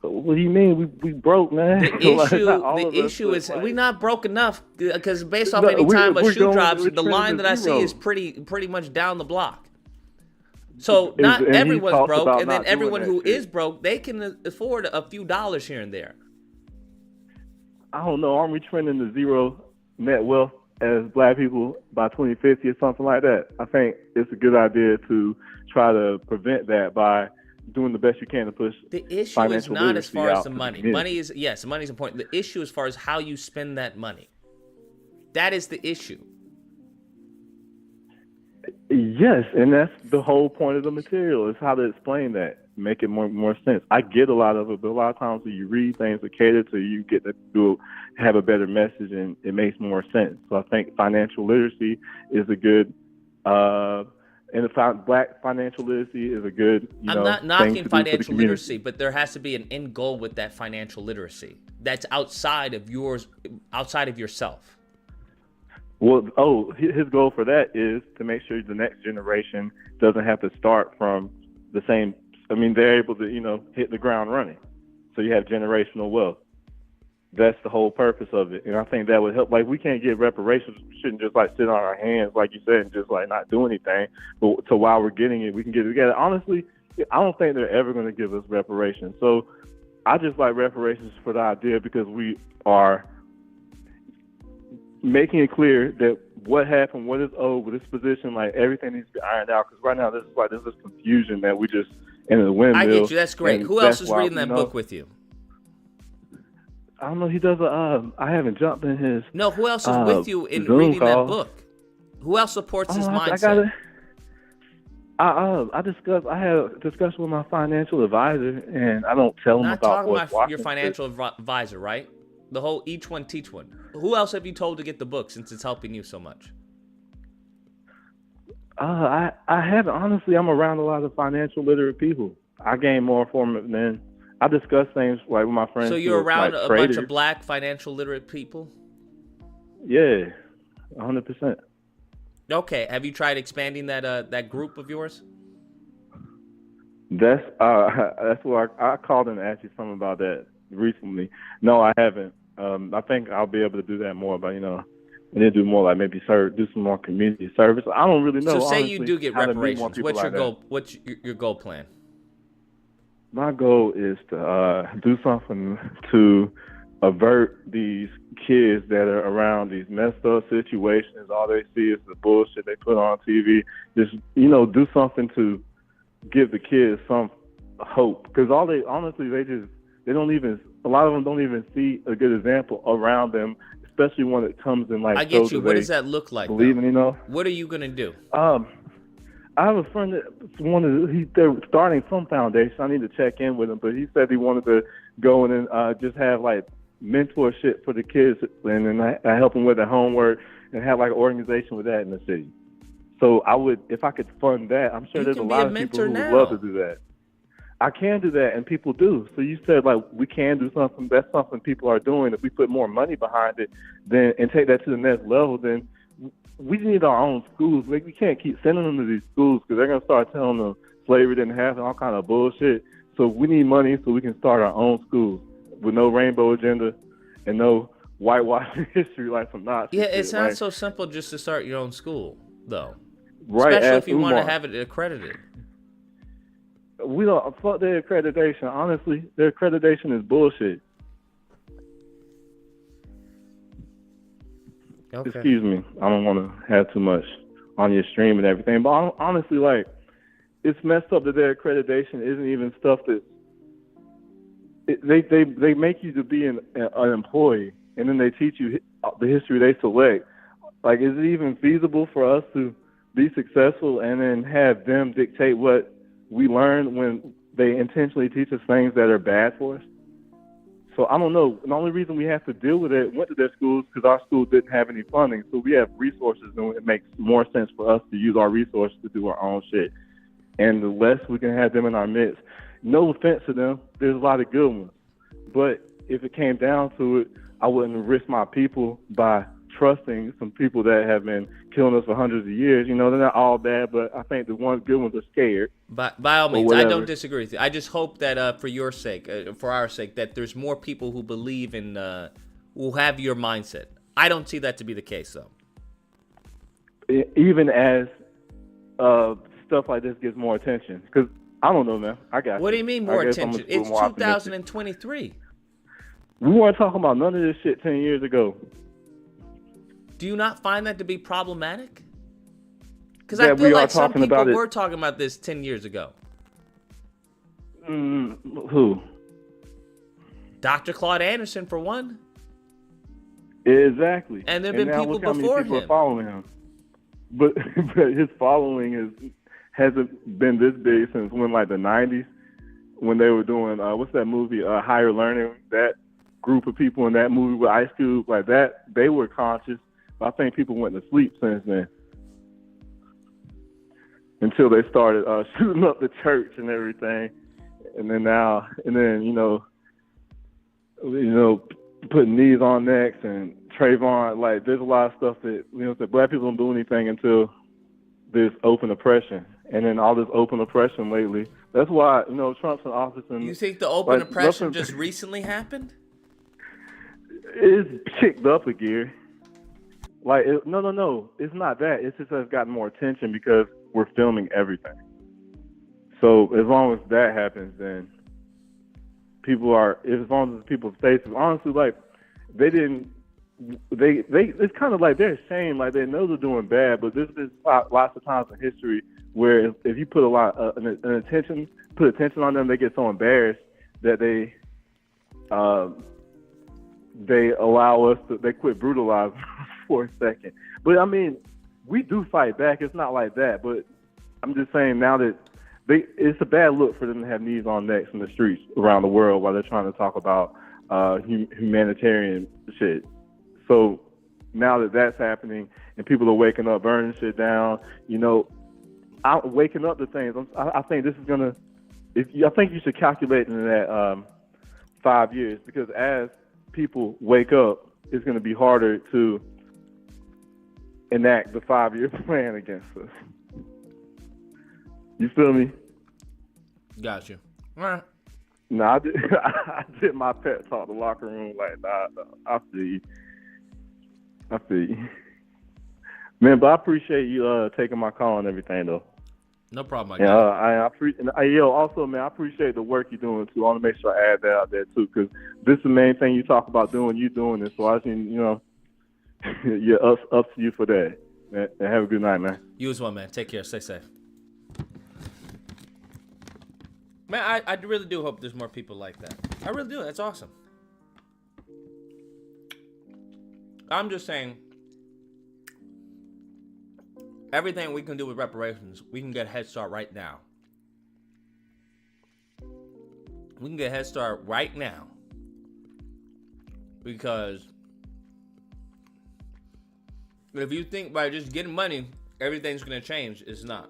What do you mean? We broke, man. The issue is we not broke enough because based off any time a shoe drops, the line that I see is pretty much down the block. So not everyone's broke, and then everyone who is broke, they can afford a few dollars here and there. I don't know. Aren't we trending to zero net wealth as Black people by 2050 or something like that? I think it's a good idea to try to prevent that by doing the best you can to push the issue is not as far as the money. Money is money's important. The issue as far as how you spend that money. That is the issue. Yes, and that's the whole point of the material, is how to explain that, make it more sense. I get a lot of it, but a lot of times when you read things that cater to you, get to have a better message, and it makes more sense. So I think financial literacy is a good, Black financial literacy is a good, I'm not knocking financial literacy, but there has to be an end goal with that financial literacy that's outside of yourself. Well, his goal for that is to make sure the next generation doesn't have to start from the same. I mean, they're able to, hit the ground running. So you have generational wealth. That's the whole purpose of it. And I think that would help. Like, we can't get reparations. We shouldn't just, sit on our hands, like you said, and just, not do anything. But so while we're getting it, we can get it together. Honestly, I don't think they're ever going to give us reparations. So I just like reparations for the idea, because we are making it clear that what happened, what is owed with this position, everything needs to be ironed out. Because right now, this is confusion that we just in the windmill. I get you. That's great. Who else is reading that book with you? I don't know. He does I haven't jumped in his. No, who else is with you in Zoom reading call. that book? Who else supports his mindset? I had a discussion with my financial advisor, and I don't tell him Not about talking what's about your financial advisor, right? The whole each one teach one. Who else have you told to get the book since it's helping you so much? I haven't. Honestly, I'm around a lot of financial literate people. I gain more from it than I discuss things with my friends. So you're around a bunch of Black financial literate people? Yeah, 100%. Okay. Have you tried expanding that group of yours? That's what I called and asked you something about that recently. No, I haven't. I think I'll be able to do that more, but I need to do more, maybe do some more community service. I don't really know. So say honestly, you do get reparations. What's your goal? What's your goal plan? My goal is to do something to avert these kids that are around these messed up situations. All they see is the bullshit they put on TV. Just, do something to give the kids some hope. Because they don't even, a lot of them don't even see a good example around them, especially when it comes in I get you. What does that look like? Believing, What are you going to do? I have a friend that they're starting some foundation. I need to check in with him, but he said he wanted to go in and just have mentorship for the kids, and then I help them with their homework and have an organization with that in the city. So I would, if I could fund that, I'm sure there's a lot of people who would love to do that. I can do that, and people do. So you said we can do something. That's something people are doing. If we put more money behind it, and take that to the next level, then we need our own schools. We can't keep sending them to these schools because they're gonna start telling them slavery didn't happen, all kind of bullshit. So we need money so we can start our own schools with no rainbow agenda and no whitewashing history like some Nazi Yeah, it's shit, not so simple just to start your own school, though. Right, especially if you want to have it accredited. We don't fuck their accreditation. Honestly, their accreditation is bullshit. Okay. Excuse me. I don't want to have too much on your stream and everything, but honestly, it's messed up that their accreditation isn't even stuff that they make you to be an employee, and then they teach you the history they select. Like, is it even feasible for us to be successful and then have them dictate what we learn when they intentionally teach us things that are bad for us? So I don't know. The only reason we have to deal with it, went to their schools, because our school didn't have any funding. So we have resources, and it makes more sense for us to use our resources to do our own shit. And the less we can have them in our midst. No offense to them, there's a lot of good ones. But if it came down to it, I wouldn't risk my people by trusting some people that have been killing us for hundreds of years. You know, they're not all bad, but I think the ones good ones are scared. By all means, I don't disagree with you. I just hope that for your sake, for our sake, that there's more people who believe in, who have your mindset. I don't see that to be the case, though. Even as stuff like this gets more attention, because I don't know, man. What do you mean more attention? It's 2023. We weren't talking about none of this shit 10 years ago. Do you not find that to be problematic? Because I feel like some people were talking about this 10 years ago. Who? Dr. Claude Anderson, for one. Exactly. And there have been people before him. Are following him. But his following hasn't been this big since when, like the 90s, when they were doing, what's that movie, Higher Learning? That group of people in that movie with Ice Cube, like that, they were conscious. I think people went to sleep since then. Until they started shooting up the church and everything. And then you know, putting knees on necks and Trayvon, like there's a lot of stuff that, you know, that black people don't do anything until there's open oppression. And then all this open oppression lately. That's why, you know, Trump's in office. And you think the open oppression just recently happened? It's kicked up a gear. Like, no. It's not that. It's just that it's gotten more attention because we're filming everything. So as long as that happens, then as long as people stay, honestly, like, it's kind of like they're ashamed, like they know they're doing bad, but there's been lots of times in history where if you put a lot put attention on them, they get so embarrassed that they allow us to, they quit brutalizing for a second. But I mean, we do fight back. It's not like that. But I'm just saying now that it's a bad look for them to have knees on necks in the streets around the world while they're trying to talk about humanitarian shit. So now that that's happening and people are waking up, burning shit down, you know, I'm waking up to things. I think this is gonna. I think you should calculate in that 5 years, because as people wake up, it's going to be harder to enact the 5-year plan against us. You feel me? Got you. All right. No, I did my pep talk the locker room like, nah, I feel you. Man, but I appreciate you taking my call and everything, though. No problem, my guy. I appreciate. Also, man, I appreciate the work you're doing too. I want to make sure I add that out there too, because this is the main thing you talk about doing. You doing this, so I think, you know, yeah, up to you for that. Man, have a good night, man. You as well, man. Take care. Stay safe. Man, I really do hope there's more people like that. I really do. That's awesome. I'm just saying, everything we can do with reparations, we can get a head start right now. We can get a head start right now. Because if you think by just getting money, everything's going to change, it's not.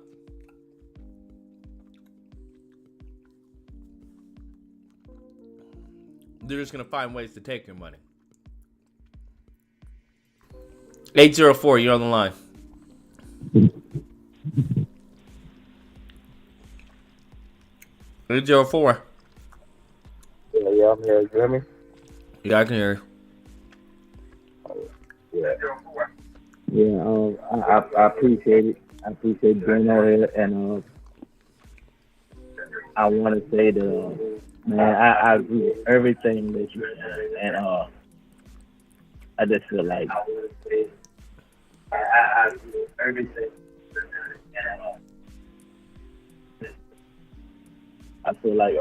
They're just going to find ways to take your money. 804, you're on the line. It's 04. Yeah, I'm here. You hear me? Yeah, I can hear you. Yeah, I appreciate it. I appreciate being on here, and I want to say that, man, I agree with everything that you said, and I just feel like I agree with everything. I feel like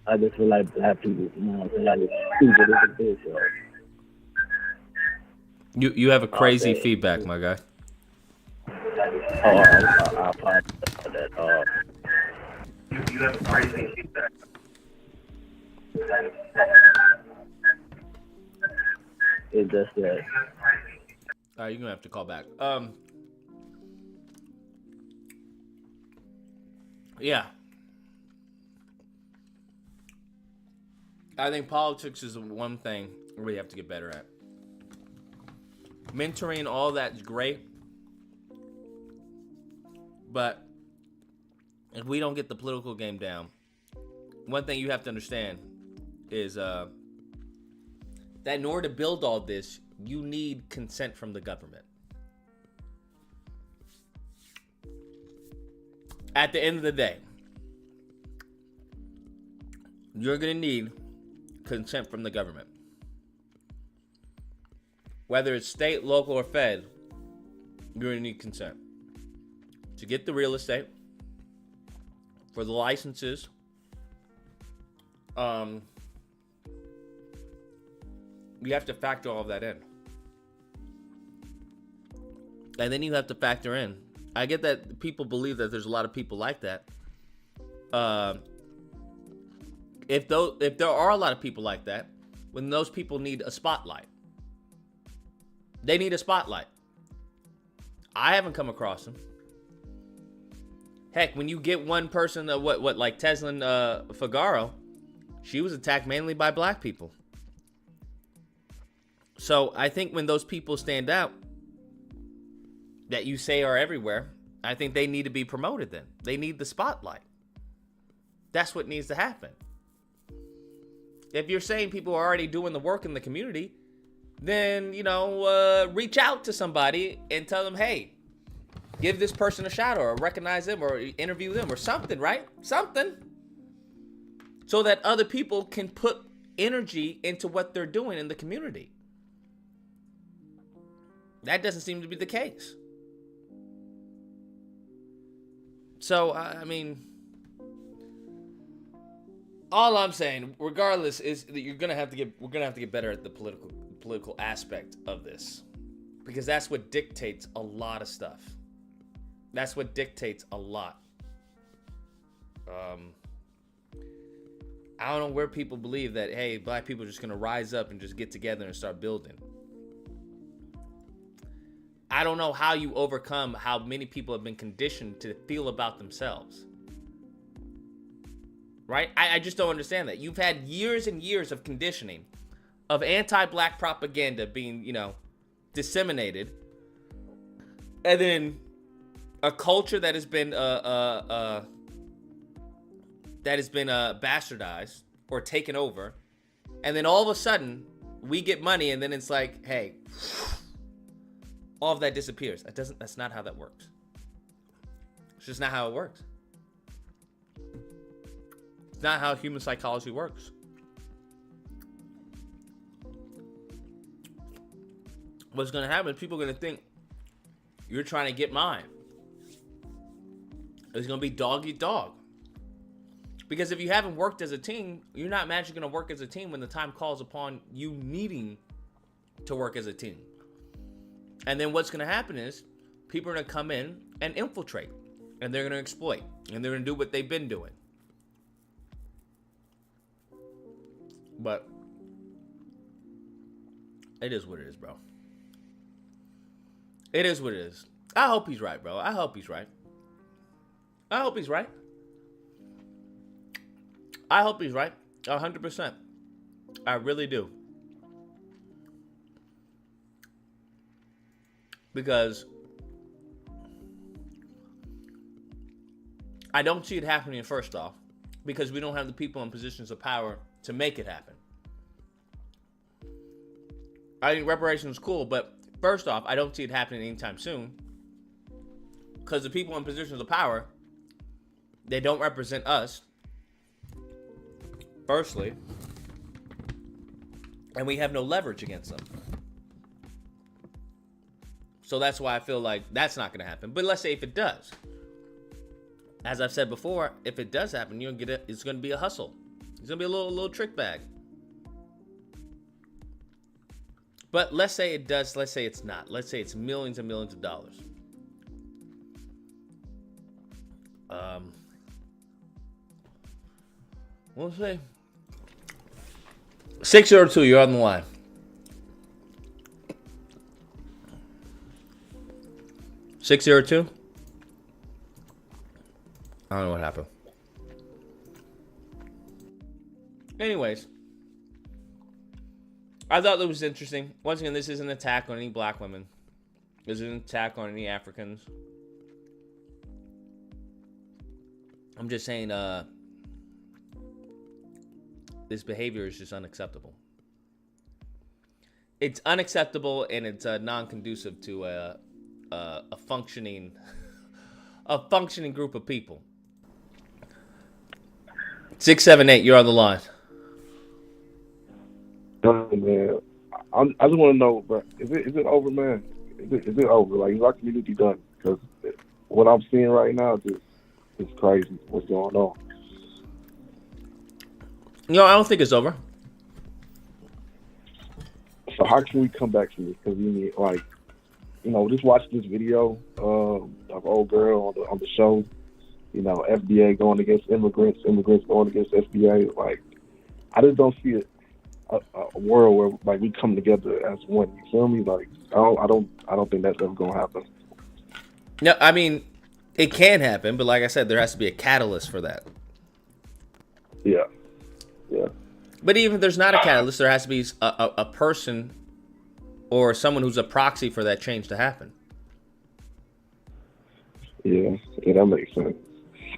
I just feel like black people, you know, feel like it's stupid as a bitch. You have a crazy feedback, my guy. I apologize for that. You have a crazy feedback. It's just that. All right, you're gonna have to call back. Yeah. I think politics is one thing we have to get better at. Mentoring, all that's great. But if we don't get the political game down, one thing you have to understand is that in order to build all this, you need consent from the government. At the end of the day, you're going to need consent from the government. Whether it's state, local, or fed, you're going to need consent. To get the real estate, for the licenses, you have to factor all of that in. And then you have to factor in. I get that people believe that there's a lot of people like that. If there are a lot of people like that, when those people need a spotlight, they need a spotlight. I haven't come across them. Heck, when you get one person, like Teslin Figaro, she was attacked mainly by black people. So I think when those people stand out, that you say are everywhere, I think they need to be promoted then. They need the spotlight. That's what needs to happen. If you're saying people are already doing the work in the community, then, reach out to somebody and tell them, hey, give this person a shot or recognize them or interview them or something, right? Something. So that other people can put energy into what they're doing in the community. That doesn't seem to be the case. So, all I'm saying, regardless, is that we're gonna have to get better at the political aspect of this, because that's what dictates a lot of stuff. That's what dictates a lot. I don't know where people believe that, hey, black people are just gonna rise up and just get together and start building. I don't know how you overcome how many people have been conditioned to feel about themselves. Right? I just don't understand that. You've had years and years of conditioning, of anti-black propaganda being, disseminated, and then a culture that has been bastardized or taken over, and then all of a sudden we get money, and then it's like, hey, all of that disappears. That's not how that works. It's just not how it works. It's not how human psychology works. What's going to happen is people are going to think you're trying to get mine. It's going to be dog eat dog. Because if you haven't worked as a team, you're not magically going to work as a team when the time calls upon you needing to work as a team. And then what's going to happen is people are going to come in and infiltrate. And they're going to exploit. And they're going to do what they've been doing. But it is what it is, bro. It is what it is. I hope he's right, bro. I hope he's right. I hope he's right. I hope he's right. 100%. I really do. Because I don't see it happening first off, because we don't have the people in positions of power to make it happen. I think reparations is cool, but first off, I don't see it happening anytime soon, because the people in positions of power, they don't represent us, firstly, and we have no leverage against them. So that's why I feel like that's not going to happen. But let's say if it does. As I've said before, if it does happen, it's going to be a hustle. He's gonna be a little trick bag. But let's say it does. Let's say it's not. Let's say it's millions and millions of dollars. We'll see. 602, you're on the line. Six 602? I don't know what happened. Anyways, I thought that was interesting. Once again, this isn't an attack on any black women. This isn't an attack on any Africans. I'm just saying, this behavior is just unacceptable. It's unacceptable, and it's non-conducive to a functioning group of people. 678, you're on the line. Man, I just want to know, bro, is it over, man? Is it over? Like, is our community done? Because what I'm seeing right now is crazy. What's going on? I don't think it's over. So how can we come back from this? Because we need, like, just watch this video of old girl on the show. FBA going against immigrants going against FBA. Like, I just don't see it. A world where like we come together as one. You feel me? Like I don't think that's ever gonna happen. No, I mean it can happen, but like I said, there has to be a catalyst for that. Yeah. But even if there's not a catalyst, there has to be a person or someone who's a proxy for that change to happen. Yeah, that makes sense.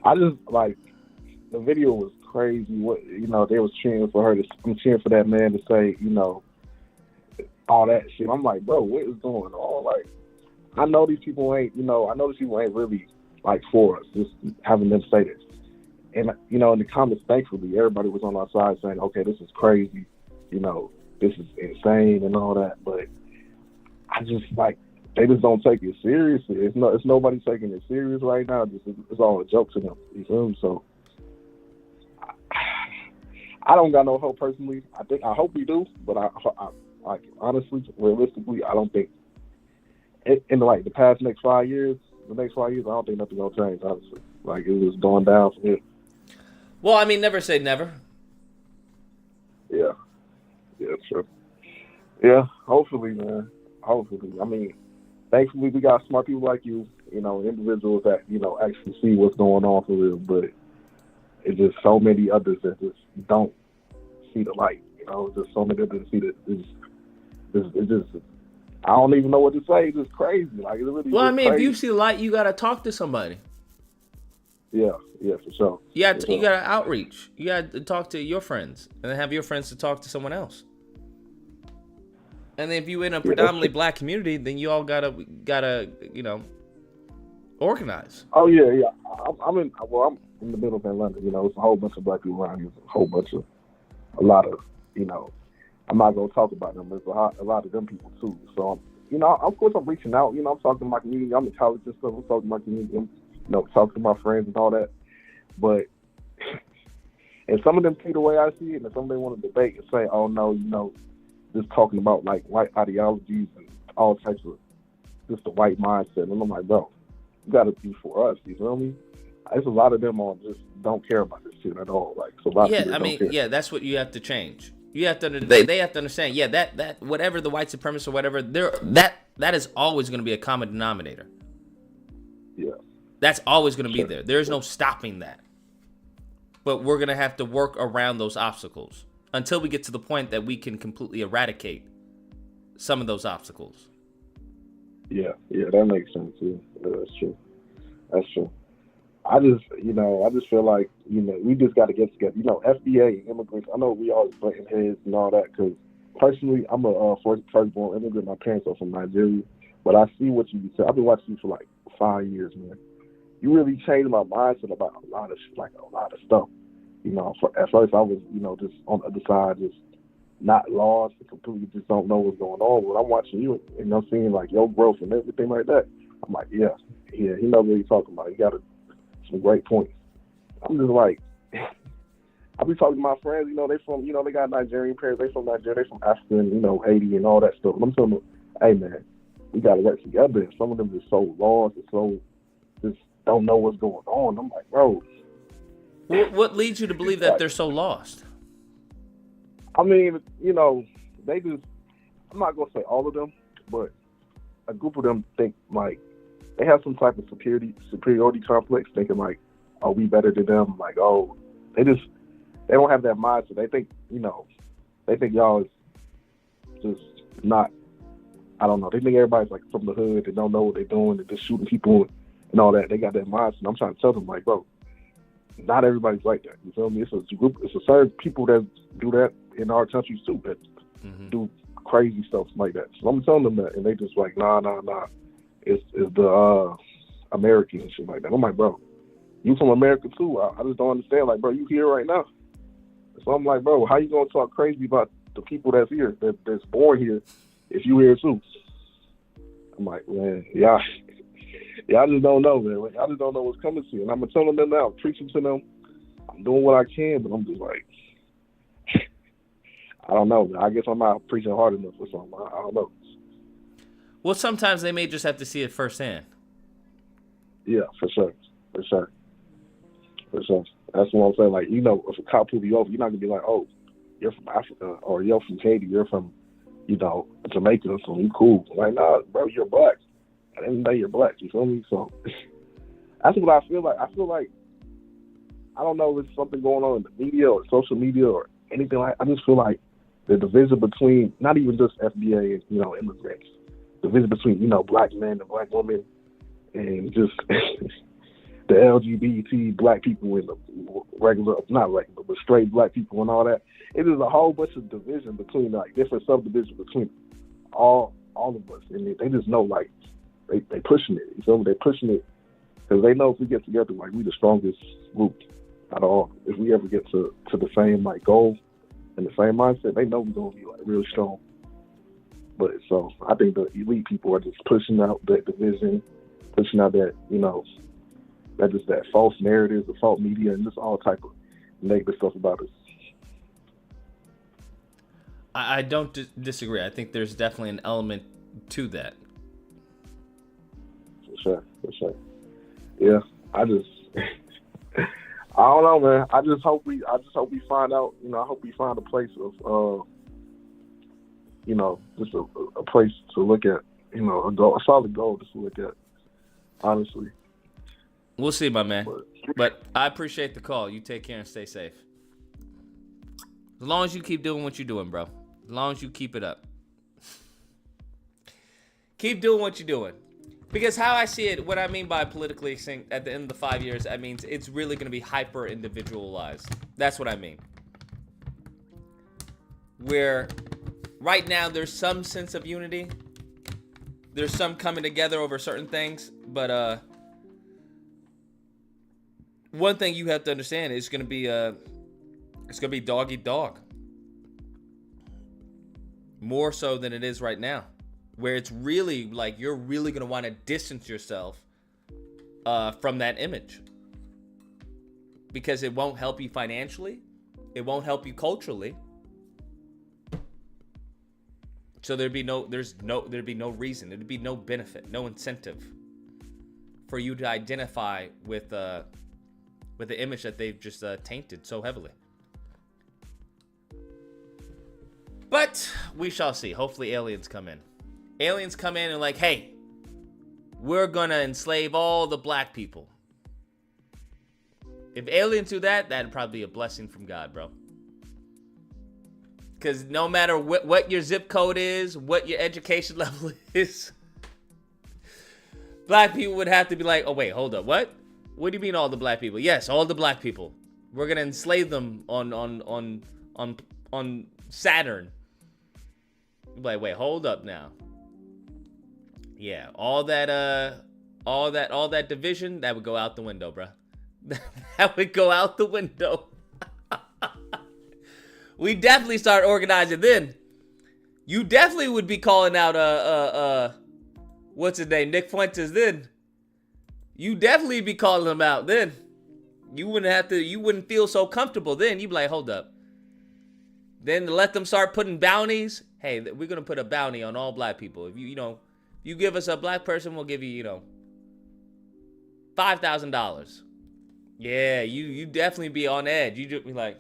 I just like the video was crazy. What they was cheering for her. I'm cheering for that man to say, all that shit. I'm like, bro, what is going on? Like, I know these people ain't, really like for us. Just having them say this, and in the comments, thankfully, everybody was on our side saying, okay, this is crazy. This is insane and all that. But I just like they just don't take it seriously. It's nobody taking it serious right now. It's all a joke to them. You feel me? So. I don't got no hope personally. I hope we do, but I like honestly, realistically, I don't think in like the next 5 years, I don't think nothing's gonna change. Honestly, like it was going down from here. Well, I mean, never say never. Yeah, true. Yeah, hopefully, man. Hopefully, I mean, thankfully we got smart people like you, individuals that actually see what's going on for real, but. It's just so many others that just don't see the light. Just so many others see that. It's just I don't even know what to say. It's just crazy. Like, it's really. Well, I mean, crazy. if you see the light, you gotta talk to somebody. Yeah, for sure. You gotta outreach. You gotta talk to your friends, and then have your friends to talk to someone else. And then if you in a predominantly black community, then you all gotta organize. Oh yeah. I'm in the middle of Atlanta. It's a whole bunch of black people around here. A lot of. I'm not gonna talk about them. There's a lot of them people too. So of course I'm reaching out. I'm talking to my community. I'm in college and stuff. I'm talking to my community. I'm, talking to my friends and all that. But and some of them see the way I see it, and some of them want to debate and say, "Oh no, just talking about like white ideologies and all types of just the white mindset." And I'm like, bro, you got to be for us. You feel me? There's a lot of them on just don't care about this shit at all. Like, so a lot of people don't care. That's what you have to change. You have to. They have to understand. Yeah, that whatever the white supremacists or whatever, that is always going to be a common denominator. Yeah, that's always going to be there. There's no stopping that. But we're going to have to work around those obstacles until we get to the point that we can completely eradicate some of those obstacles. Yeah, that makes sense. Yeah, that's true. I just feel like, we just got to get together. FBA, immigrants, I know we always butting heads and all that, because personally, I'm a first-born immigrant. My parents are from Nigeria, but I see what you said. I've been watching you for like 5 years, man. You really changed my mindset about a lot of stuff. At first I was, just on the other side, just not lost and completely just don't know what's going on. But I'm watching you and I'm seeing like your growth and everything like that. I'm like, yeah, he knows what he's talking about. He got some great points. I'm just like, I be talking to my friends, they from, they got Nigerian parents, they from Nigeria, they from Africa, and, Haiti and all that stuff. And I'm telling them, hey man, we gotta work together. And some of them just so lost and so just don't know what's going on. I'm like, bro. What leads you to believe that they're so lost? I mean, they just, I'm not gonna say all of them, but a group of them think like they have some type of superiority complex, thinking like, oh, we better than them. Like, oh, they don't have that mindset. They think, they think y'all is just not, I don't know. They think everybody's like from the hood. They don't know what they're doing. They're just shooting people and all that. They got that mindset. I'm trying to tell them like, bro, not everybody's like that. You feel me? It's a group. It's a certain people that do that in our countries too, that do crazy stuff like that. So I'm telling them that, and they just like, nah. It's the American and shit like that. I'm like, bro, you from America too? I just don't understand. Like, bro, you here right now? So I'm like, bro, how you gonna talk crazy about the people that's here, that's born here, if you here too? I'm like, man, y'all just don't know, man. Y'all just don't know what's coming to you. And I'm telling them now, preaching to them. I'm doing what I can, but I'm just like, I don't know, man. I guess I'm not preaching hard enough or something. I don't know. Well, sometimes they may just have to see it firsthand. Yeah, for sure. That's what I'm saying. Like, if a cop pull you over, you're not gonna be like, oh, you're from Africa or you're from Haiti, you're from, Jamaica or something. You cool? Like, nah, bro, you're black. At the end of the day, you're black. You feel me? So that's what I feel like. I feel like, I don't know if there's something going on in the media or social media or anything like. I just feel like the division between not even just FBA and immigrants, division between black men and black women, and just the LGBT black people and the not regular, but straight black people and all that. It is a whole bunch of division between like different subdivisions between all of us, and they just know like they pushing it. You feel me? They pushing it because they know if we get together, like we the strongest group at all. If we ever get to the same like goal and the same mindset, they know we're gonna be like really strong. But so I think the elite people are just pushing out that division, pushing out that that just that false narrative, the false media, and just all type of negative stuff about us. I don't disagree. I think there's definitely an element to that. For sure. Yeah, I just I don't know, man. I just hope we find out. I hope we find a place of just a place to look at. A solid goal just to look at. Honestly. We'll see, my man. But I appreciate the call. You take care and stay safe. As long as you keep doing what you're doing, bro. As long as you keep it up. Keep doing what you're doing. Because how I see it, what I mean by politically extinct at the end of the 5 years, that means it's really going to be hyper individualized. That's what I mean. Where right now there's some sense of unity. There's some coming together over certain things. But one thing you have to understand is going to be dog eat dog. More so than it is right now. Where it's really like you're really going to want to distance yourself from that image. Because it won't help you financially. It won't help you culturally. So there'd be no reason. There'd be no benefit, no incentive for you to identify with the image that they've just tainted so heavily. But we shall see. Hopefully aliens come in. Aliens come in and like, hey, we're gonna enslave all the black people. If aliens do that, that'd probably be a blessing from God, bro. Because no matter what your zip code is, what your education level is, black people would have to be like, oh wait, hold up, what? What do you mean all the black people? Yes, all the black people. We're gonna enslave them on Saturn. Like, wait, hold up now. Yeah, all that division, that would go out the window, bro. That would go out the window. We definitely start organizing then. You definitely would be calling out what's his name, Nick Fuentes then. You definitely be calling him out then. You wouldn't feel so comfortable then. You'd be like, hold up. Then let them start putting bounties. Hey, we're gonna put a bounty on all black people. If you give us a black person, we'll give you, $5,000. Yeah, you definitely be on edge. You just be like,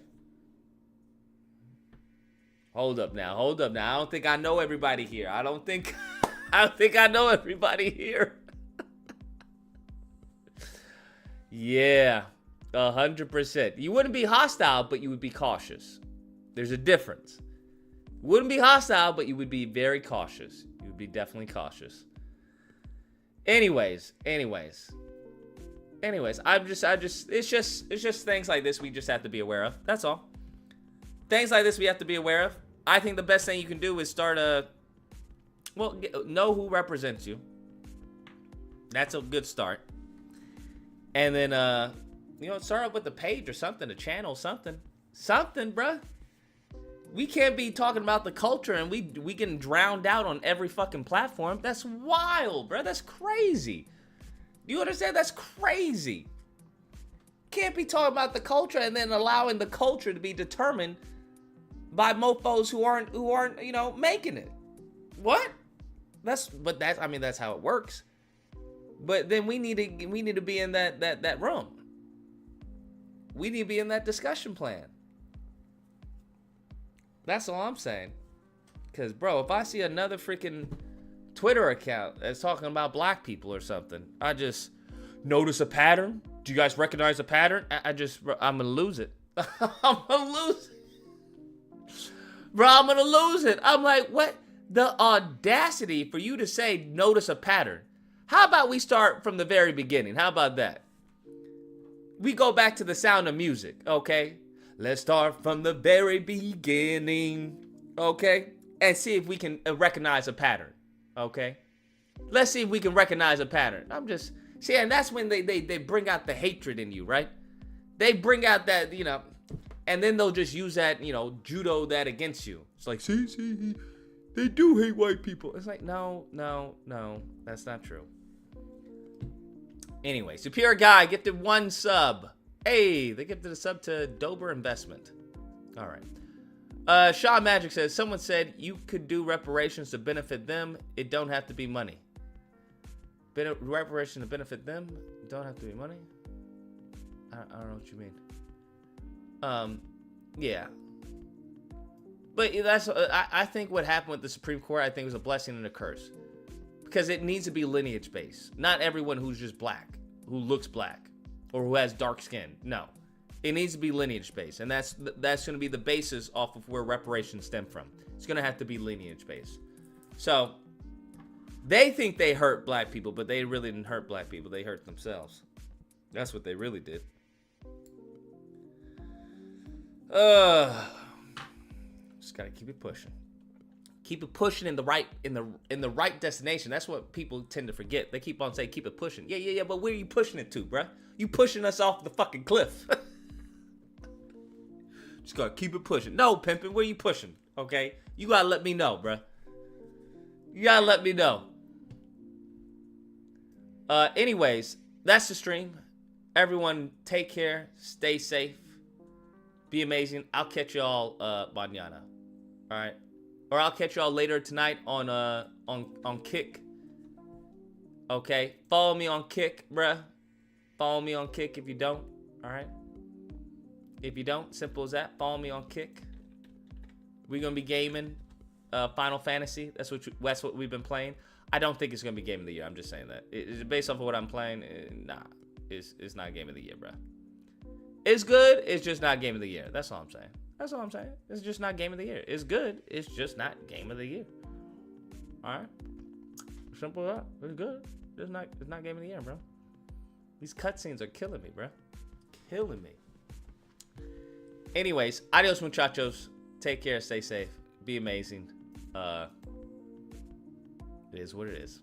hold up now. I don't think I know everybody here. I don't think I know everybody here. Yeah, 100%. You wouldn't be hostile, but you would be cautious. There's a difference. You wouldn't be hostile, but you would be very cautious. You would be definitely cautious. Anyways, it's just things like this we just have to be aware of. That's all. Things like this we have to be aware of. I think the best thing you can do is start know who represents you. That's a good start. And then, start up with a page or something, a channel, something, bruh. We can't be talking about the culture and we getting drowned out on every fucking platform. That's wild, bruh. That's crazy. You understand? That's crazy. Can't be talking about the culture and then allowing the culture to be determined by mofos who aren't making it. What? That's how it works. But then we need to be in that room. We need to be in that discussion plan. That's all I'm saying. Cause bro, if I see another freaking Twitter account that's talking about black people or something, I just notice a pattern. Do you guys recognize a pattern? I'm gonna lose it. I'm gonna lose it. Bro, I'm gonna lose it. I'm like, what? The audacity for you to say notice a pattern. How about we start from the very beginning? How about that? We go back to The Sound of Music, okay? Let's start from the very beginning, okay? And see if we can recognize a pattern, okay? Let's see if we can recognize a pattern. And that's when they bring out the hatred in you, right? They bring out that, and then they'll just use that, judo that against you. It's like, see, they do hate white people. It's like, no, that's not true. Anyway, Superior Guy gifted 1 sub. Hey, they gifted a sub to Dober Investment. All right. Shaw Magic says, someone said you could do reparations to benefit them. It don't have to be money. Reparation to benefit them. It don't have to be money. I don't know what you mean. Yeah. But I think what happened with the Supreme Court, I think was a blessing and a curse. Because it needs to be lineage based. Not everyone who's just black, who looks black, or who has dark skin. No. It needs to be lineage based. And that's going to be the basis off of where reparations stem from. It's going to have to be lineage based. So, they think they hurt black people, but they really didn't hurt black people. They hurt themselves. That's what they really did. Just gotta keep it pushing. Keep it pushing in the right destination. That's what people tend to forget. They keep on saying keep it pushing. Yeah, but where are you pushing it to, bruh? You pushing us off the fucking cliff. Just gotta keep it pushing. No, pimpin', where you pushing? Okay? You gotta let me know, bruh. You gotta let me know. Anyways, that's the stream. Everyone, take care. Stay safe. Be amazing. I'll catch y'all mañana. All right? Or I'll catch y'all later tonight on Kick. Okay? Follow me on Kick, bruh. Follow me on Kick if you don't. All right? If you don't, simple as that. Follow me on Kick. We're gonna be gaming Final Fantasy. That's what we've been playing. I don't think it's gonna be Game of the Year. I'm just saying that. Based off of what I'm playing, nah, it's not Game of the Year, bro. It's good. It's just not Game of the Year. That's all I'm saying. It's just not Game of the Year. It's good. It's just not Game of the Year. All right. Simple as that. It's good. It's not Game of the Year, bro. These cutscenes are killing me, bro. Killing me. Anyways, adios muchachos. Take care. Stay safe. Be amazing. It is what it is.